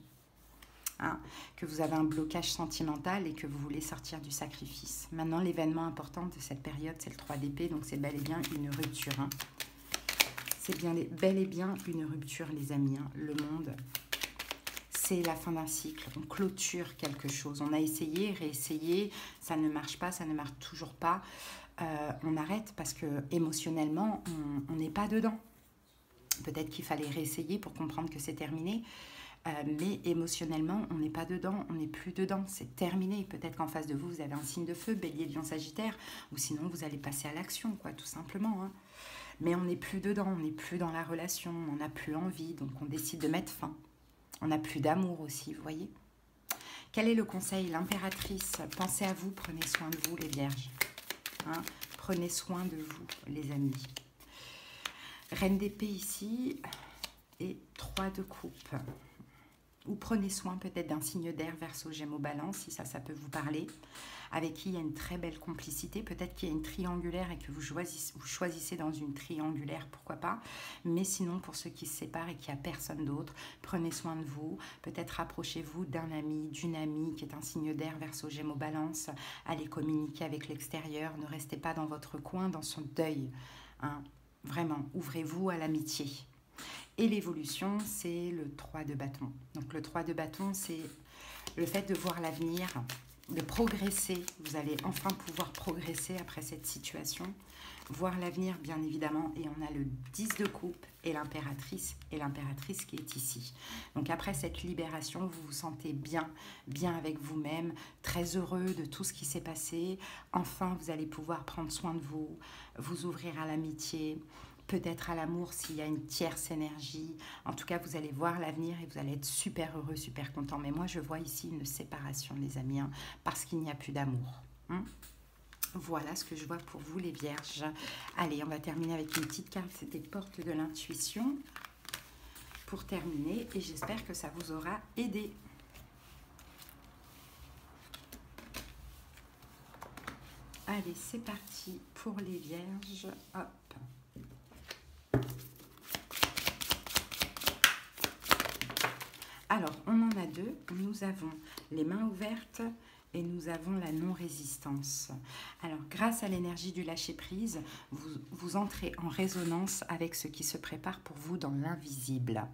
S1: Hein, que vous avez un blocage sentimental et que vous voulez sortir du sacrifice. Maintenant, l'événement important de cette période, c'est le 3 d'épée, donc c'est bel et bien une rupture. Hein. C'est bel et bien une rupture, les amis. Hein. Le monde, c'est la fin d'un cycle. On clôture quelque chose. On a essayé, réessayé, ça ne marche pas, ça ne marche toujours pas. On arrête parce que émotionnellement, on n'est pas dedans. Peut-être qu'il fallait réessayer pour comprendre que c'est terminé. Mais émotionnellement, on n'est pas dedans, on n'est plus dedans, c'est terminé. Peut-être qu'en face de vous, vous avez un signe de feu, bélier, lion, sagittaire, ou sinon vous allez passer à l'action, quoi, tout simplement. Hein. Mais on n'est plus dedans, on n'est plus dans la relation, on n'a plus envie, donc on décide de mettre fin. On n'a plus d'amour aussi, vous voyez. Quel est le conseil? L'impératrice, pensez à vous, prenez soin de vous, les vierges. Hein. Prenez soin de vous, les amis. Reine d'épée ici, et 3 de coupe. Ou prenez soin peut-être d'un signe d'air, Verseau, Gémeaux, Balance, si ça peut vous parler, avec qui il y a une très belle complicité. Peut-être qu'il y a une triangulaire et que vous choisissez dans une triangulaire, pourquoi pas. Mais sinon, pour ceux qui se séparent et qu'il n'y a personne d'autre, prenez soin de vous. Peut-être rapprochez-vous d'un ami, d'une amie qui est un signe d'air, Verseau, Gémeaux, Balance. Allez communiquer avec l'extérieur. Ne restez pas dans votre coin, dans son deuil. Hein. Vraiment, ouvrez-vous à l'amitié. Et l'évolution, c'est le 3 de bâton. Donc le 3 de bâton, c'est le fait de voir l'avenir, de progresser. Vous allez enfin pouvoir progresser après cette situation. Voir l'avenir, bien évidemment. Et on a le 10 de coupe et l'impératrice qui est ici. Donc après cette libération, vous vous sentez bien avec vous-même, très heureux de tout ce qui s'est passé. Enfin, vous allez pouvoir prendre soin de vous, vous ouvrir à l'amitié, peut-être à l'amour s'il y a une tierce énergie. En tout cas, vous allez voir l'avenir et vous allez être super heureux, super content. Mais moi, je vois ici une séparation, les amis, hein, parce qu'il n'y a plus d'amour. Hein. Voilà ce que je vois pour vous, les vierges. Allez, on va terminer avec une petite carte. C'était porte de l'intuition pour terminer. Et j'espère que ça vous aura aidé. Allez, c'est parti pour les vierges. Hop. Alors, on en a deux. Nous avons les mains ouvertes et nous avons la non-résistance. Alors, grâce à l'énergie du lâcher-prise, vous entrez en résonance avec ce qui se prépare pour vous dans l'invisible.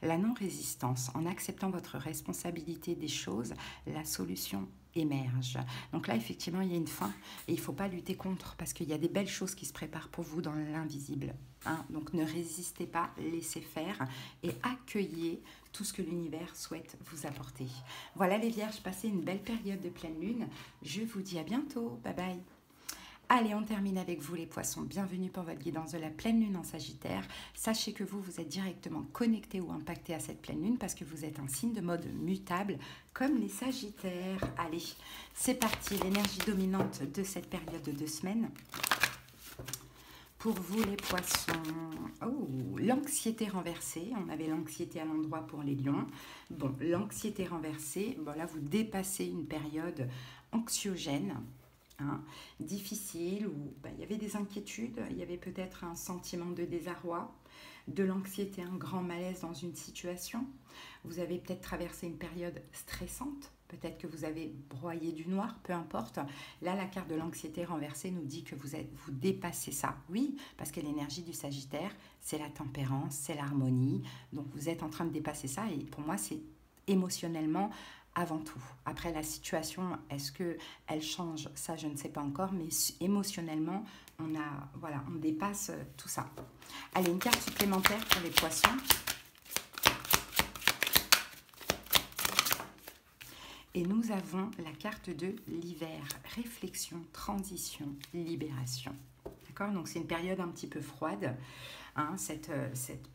S1: La non-résistance, en acceptant votre responsabilité des choses, la solution émerge. Donc là, effectivement, il y a une fin et il ne faut pas lutter contre parce qu'il y a des belles choses qui se préparent pour vous dans l'invisible. Hein. Donc ne résistez pas, laissez faire et accueillez tout ce que l'univers souhaite vous apporter. Voilà les vierges, passez une belle période de pleine lune. Je vous dis à bientôt. Bye bye. Allez, on termine avec vous les poissons. Bienvenue pour votre guidance de la pleine lune en Sagittaire. Sachez que vous êtes directement connecté ou impacté à cette pleine lune parce que vous êtes un signe de mode mutable comme les Sagittaires. Allez, c'est parti, l'énergie dominante de cette période de 2 semaines. Pour vous les poissons, oh, l'anxiété renversée. On avait l'anxiété à l'endroit pour les lions. Bon, l'anxiété renversée, bon là vous dépassez une période anxiogène. Hein, difficile, où il y avait des inquiétudes, il y avait peut-être un sentiment de désarroi, de l'anxiété, un grand malaise dans une situation. Vous avez peut-être traversé une période stressante, peut-être que vous avez broyé du noir, peu importe. Là, la carte de l'anxiété renversée nous dit que vous dépassez ça. Oui, parce que l'énergie du Sagittaire, c'est la tempérance, c'est l'harmonie. Donc, vous êtes en train de dépasser ça et pour moi, c'est émotionnellement avant tout. Après, la situation, est-ce qu'elle change? Ça, je ne sais pas encore, mais émotionnellement, on dépasse tout ça. Allez, une carte supplémentaire pour les poissons. Et nous avons la carte de l'hiver. Réflexion, transition, libération. D'accord? Donc, c'est une période un petit peu froide. Hein, cette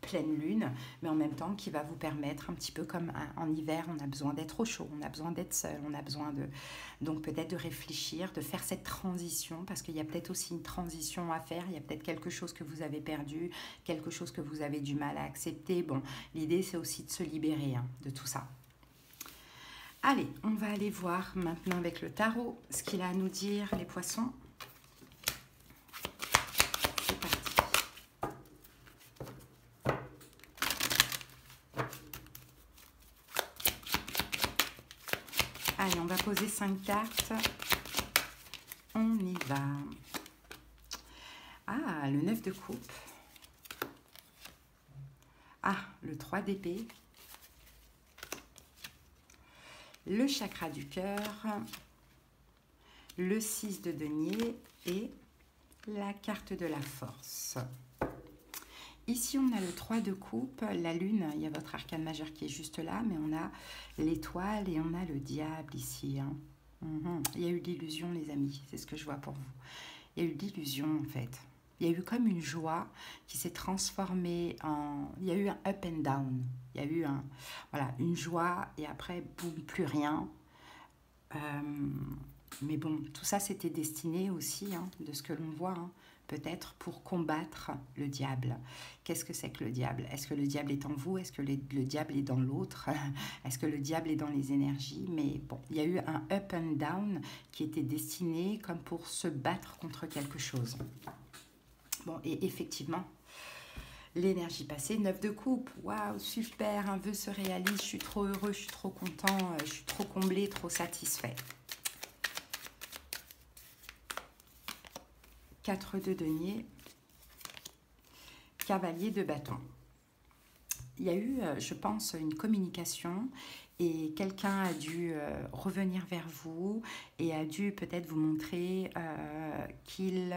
S1: pleine lune, mais en même temps qui va vous permettre, un petit peu comme en hiver, on a besoin d'être au chaud, on a besoin d'être seul, on a besoin donc peut-être de réfléchir, de faire cette transition, parce qu'il y a peut-être aussi une transition à faire, il y a peut-être quelque chose que vous avez perdu, quelque chose que vous avez du mal à accepter. Bon, l'idée c'est aussi de se libérer de tout ça. Allez, on va aller voir maintenant avec le tarot ce qu'il a à nous dire, les poissons. Allez, on va poser 5 cartes. On y va. Ah, le 9 de coupe. Ah, le 3 d'épée. Le chakra du cœur. Le 6 de denier et la carte de la force. Ici, on a le 3 de coupe, la lune, il y a votre arcane majeur qui est juste là, mais on a l'étoile et on a le diable ici. Hein. Il y a eu l'illusion, les amis, c'est ce que je vois pour vous. Il y a eu l'illusion, en fait. Il y a eu comme une joie qui s'est transformée en... Il y a eu un up and down. Il y a eu une joie et après, boum, plus rien. Mais bon, tout ça, c'était destiné aussi, de ce que l'on voit, peut-être pour combattre le diable. Qu'est-ce que c'est que le diable? Est-ce que le diable est en vous? Est-ce que le diable est dans l'autre? Est-ce que le diable est dans les énergies? Mais bon, il y a eu un up and down qui était destiné comme pour se battre contre quelque chose. Bon, et effectivement, l'énergie passée, 9 de coupe, waouh, super, un vœu se réalise, je suis trop heureux, je suis trop content, je suis trop comblé, trop satisfait. 4 de denier, cavalier de bâton. Il y a eu, je pense, une communication et quelqu'un a dû revenir vers vous et a dû peut-être vous montrer qu'il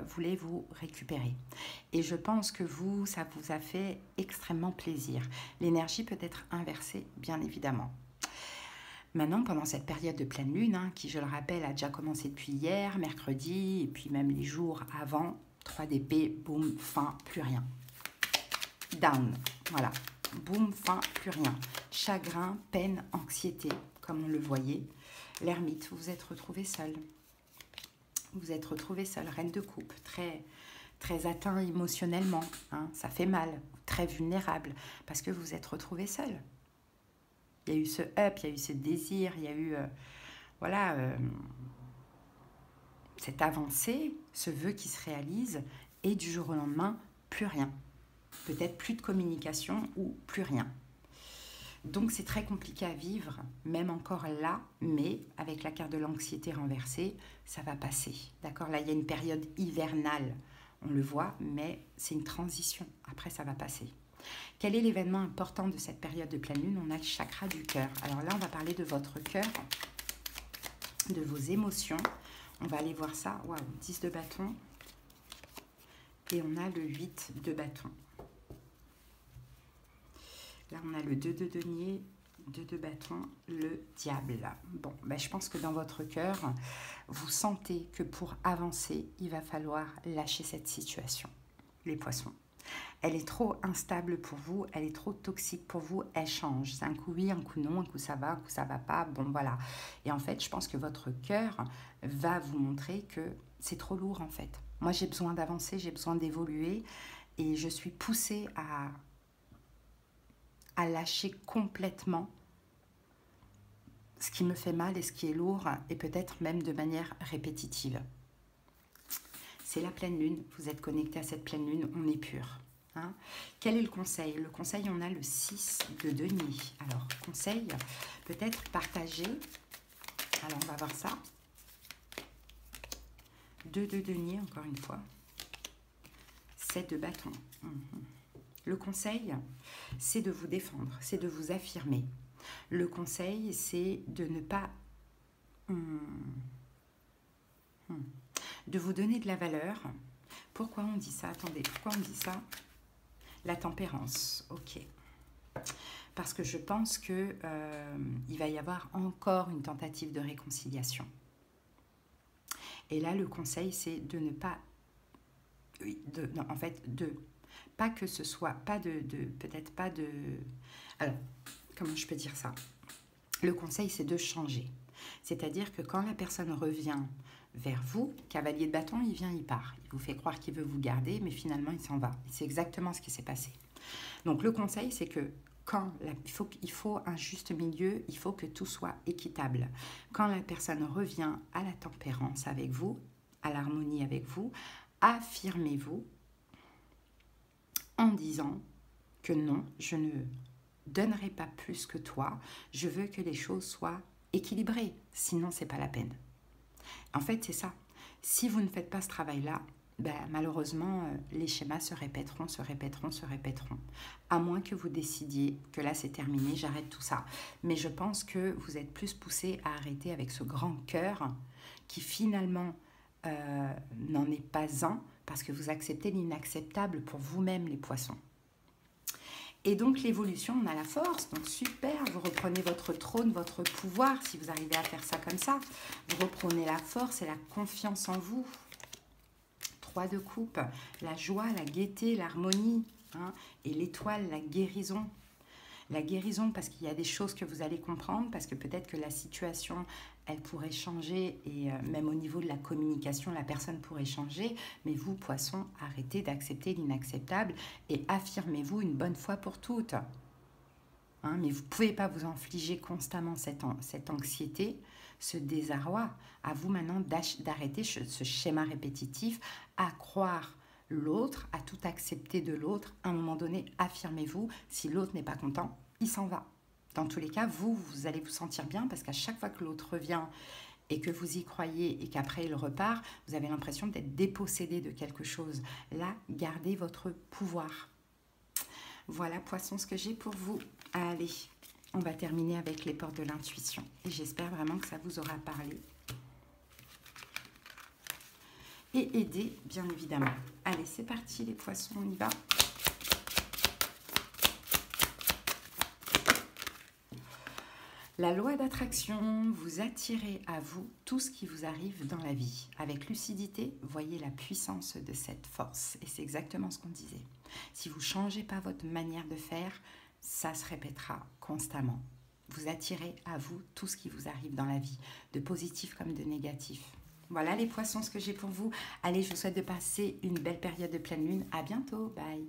S1: voulait vous récupérer. Et je pense que vous, ça vous a fait extrêmement plaisir. L'énergie peut être inversée, bien évidemment. Maintenant, pendant cette période de pleine lune, qui, je le rappelle, a déjà commencé depuis hier, mercredi, et puis même les jours avant, 3 d'épée, boum, fin, plus rien. Down, voilà, boum, fin, plus rien. Chagrin, peine, anxiété, comme on le voyait. L'ermite, vous vous êtes retrouvé seul. Vous vous êtes retrouvé seul, reine de coupe, très, très atteint émotionnellement. Ça fait mal, très vulnérable, parce que vous vous êtes retrouvé seul. Il y a eu ce up, il y a eu ce désir, il y a eu, cette avancée, ce vœu qui se réalise, et du jour au lendemain, plus rien. Peut-être plus de communication ou plus rien. Donc c'est très compliqué à vivre, même encore là, mais avec la carte de l'anxiété renversée, ça va passer. D'accord? Là, il y a une période hivernale, on le voit, mais c'est une transition. Après, ça va passer. Quel est l'événement important de cette période de pleine lune? On a le chakra du cœur. Alors là, on va parler de votre cœur, de vos émotions. On va aller voir ça. Waouh, 10 de bâton. Et on a le 8 de bâton. Là, on a le 2 de denier, 2 de bâton, le diable. Bon, ben, je pense que dans votre cœur, vous sentez que pour avancer, il va falloir lâcher cette situation. Les poissons. Elle est trop instable pour vous, elle est trop toxique pour vous, elle change. C'est un coup oui, un coup non, un coup ça va pas, bon voilà. Et en fait, je pense que votre cœur va vous montrer que c'est trop lourd en fait. Moi, j'ai besoin d'avancer, j'ai besoin d'évoluer et je suis poussée à lâcher complètement ce qui me fait mal et ce qui est lourd et peut-être même de manière répétitive. C'est la pleine lune, vous êtes connecté à cette pleine lune, on est pur. Hein. Quel est le conseil? Le conseil, on a le 6 de denier. Alors, conseil, peut-être partager. Alors, on va voir ça. 2 de denier, encore une fois. 7 de bâton. Le conseil, c'est de vous défendre, c'est de vous affirmer. Le conseil, c'est de ne pas... de vous donner de la valeur. Pourquoi on dit ça? Attendez, pourquoi on dit ça? La tempérance, ok. Parce que je pense que il va y avoir encore une tentative de réconciliation. Et là, le conseil, c'est de ne pas... non, en fait, pas que ce soit... peut-être pas de... Alors, comment je peux dire ça? Le conseil, c'est de changer. C'est-à-dire que quand la personne revient vers vous, cavalier de bâton, il vient, il part. Il vous fait croire qu'il veut vous garder, mais finalement, il s'en va. C'est exactement ce qui s'est passé. Donc, le conseil, c'est que il faut un juste milieu, il faut que tout soit équitable. Quand la personne revient à la tempérance avec vous, à l'harmonie avec vous, affirmez-vous en disant que non, je ne donnerai pas plus que toi, je veux que les choses soient équilibrées, sinon c'est pas la peine. En fait, c'est ça. Si vous ne faites pas ce travail-là, ben, malheureusement, les schémas se répéteront. À moins que vous décidiez que là, c'est terminé, j'arrête tout ça. Mais je pense que vous êtes plus poussé à arrêter avec ce grand cœur qui finalement n'en est pas un parce que vous acceptez l'inacceptable pour vous-même, les poissons. Et donc l'évolution, on a la force, donc super, vous reprenez votre trône, votre pouvoir, si vous arrivez à faire ça comme ça. Vous reprenez la force et la confiance en vous. 3 de coupe, la joie, la gaieté, l'harmonie, hein, et l'étoile, la guérison. La guérison parce qu'il y a des choses que vous allez comprendre, parce que peut-être que la situation, elle pourrait changer, et même au niveau de la communication, la personne pourrait changer, mais vous, poissons, arrêtez d'accepter l'inacceptable et affirmez-vous une bonne fois pour toutes. Hein, mais vous ne pouvez pas vous infliger constamment cette anxiété, ce désarroi. À vous maintenant d'arrêter ce schéma répétitif, à croire l'autre, à tout accepter de l'autre. À un moment donné, affirmez-vous, si l'autre n'est pas content, il s'en va. Dans tous les cas, vous allez vous sentir bien parce qu'à chaque fois que l'autre revient et que vous y croyez et qu'après il repart, vous avez l'impression d'être dépossédé de quelque chose. Là, gardez votre pouvoir. Voilà, poissons, ce que j'ai pour vous. Allez, on va terminer avec les portes de l'intuition. Et j'espère vraiment que ça vous aura parlé. Et aidé, bien évidemment. Allez, c'est parti les poissons, on y va. La loi d'attraction, vous attirez à vous tout ce qui vous arrive dans la vie. Avec lucidité, voyez la puissance de cette force. Et c'est exactement ce qu'on disait. Si vous ne changez pas votre manière de faire, ça se répétera constamment. Vous attirez à vous tout ce qui vous arrive dans la vie, de positif comme de négatif. Voilà les poissons, ce que j'ai pour vous. Allez, je vous souhaite de passer une belle période de pleine lune. À bientôt, bye.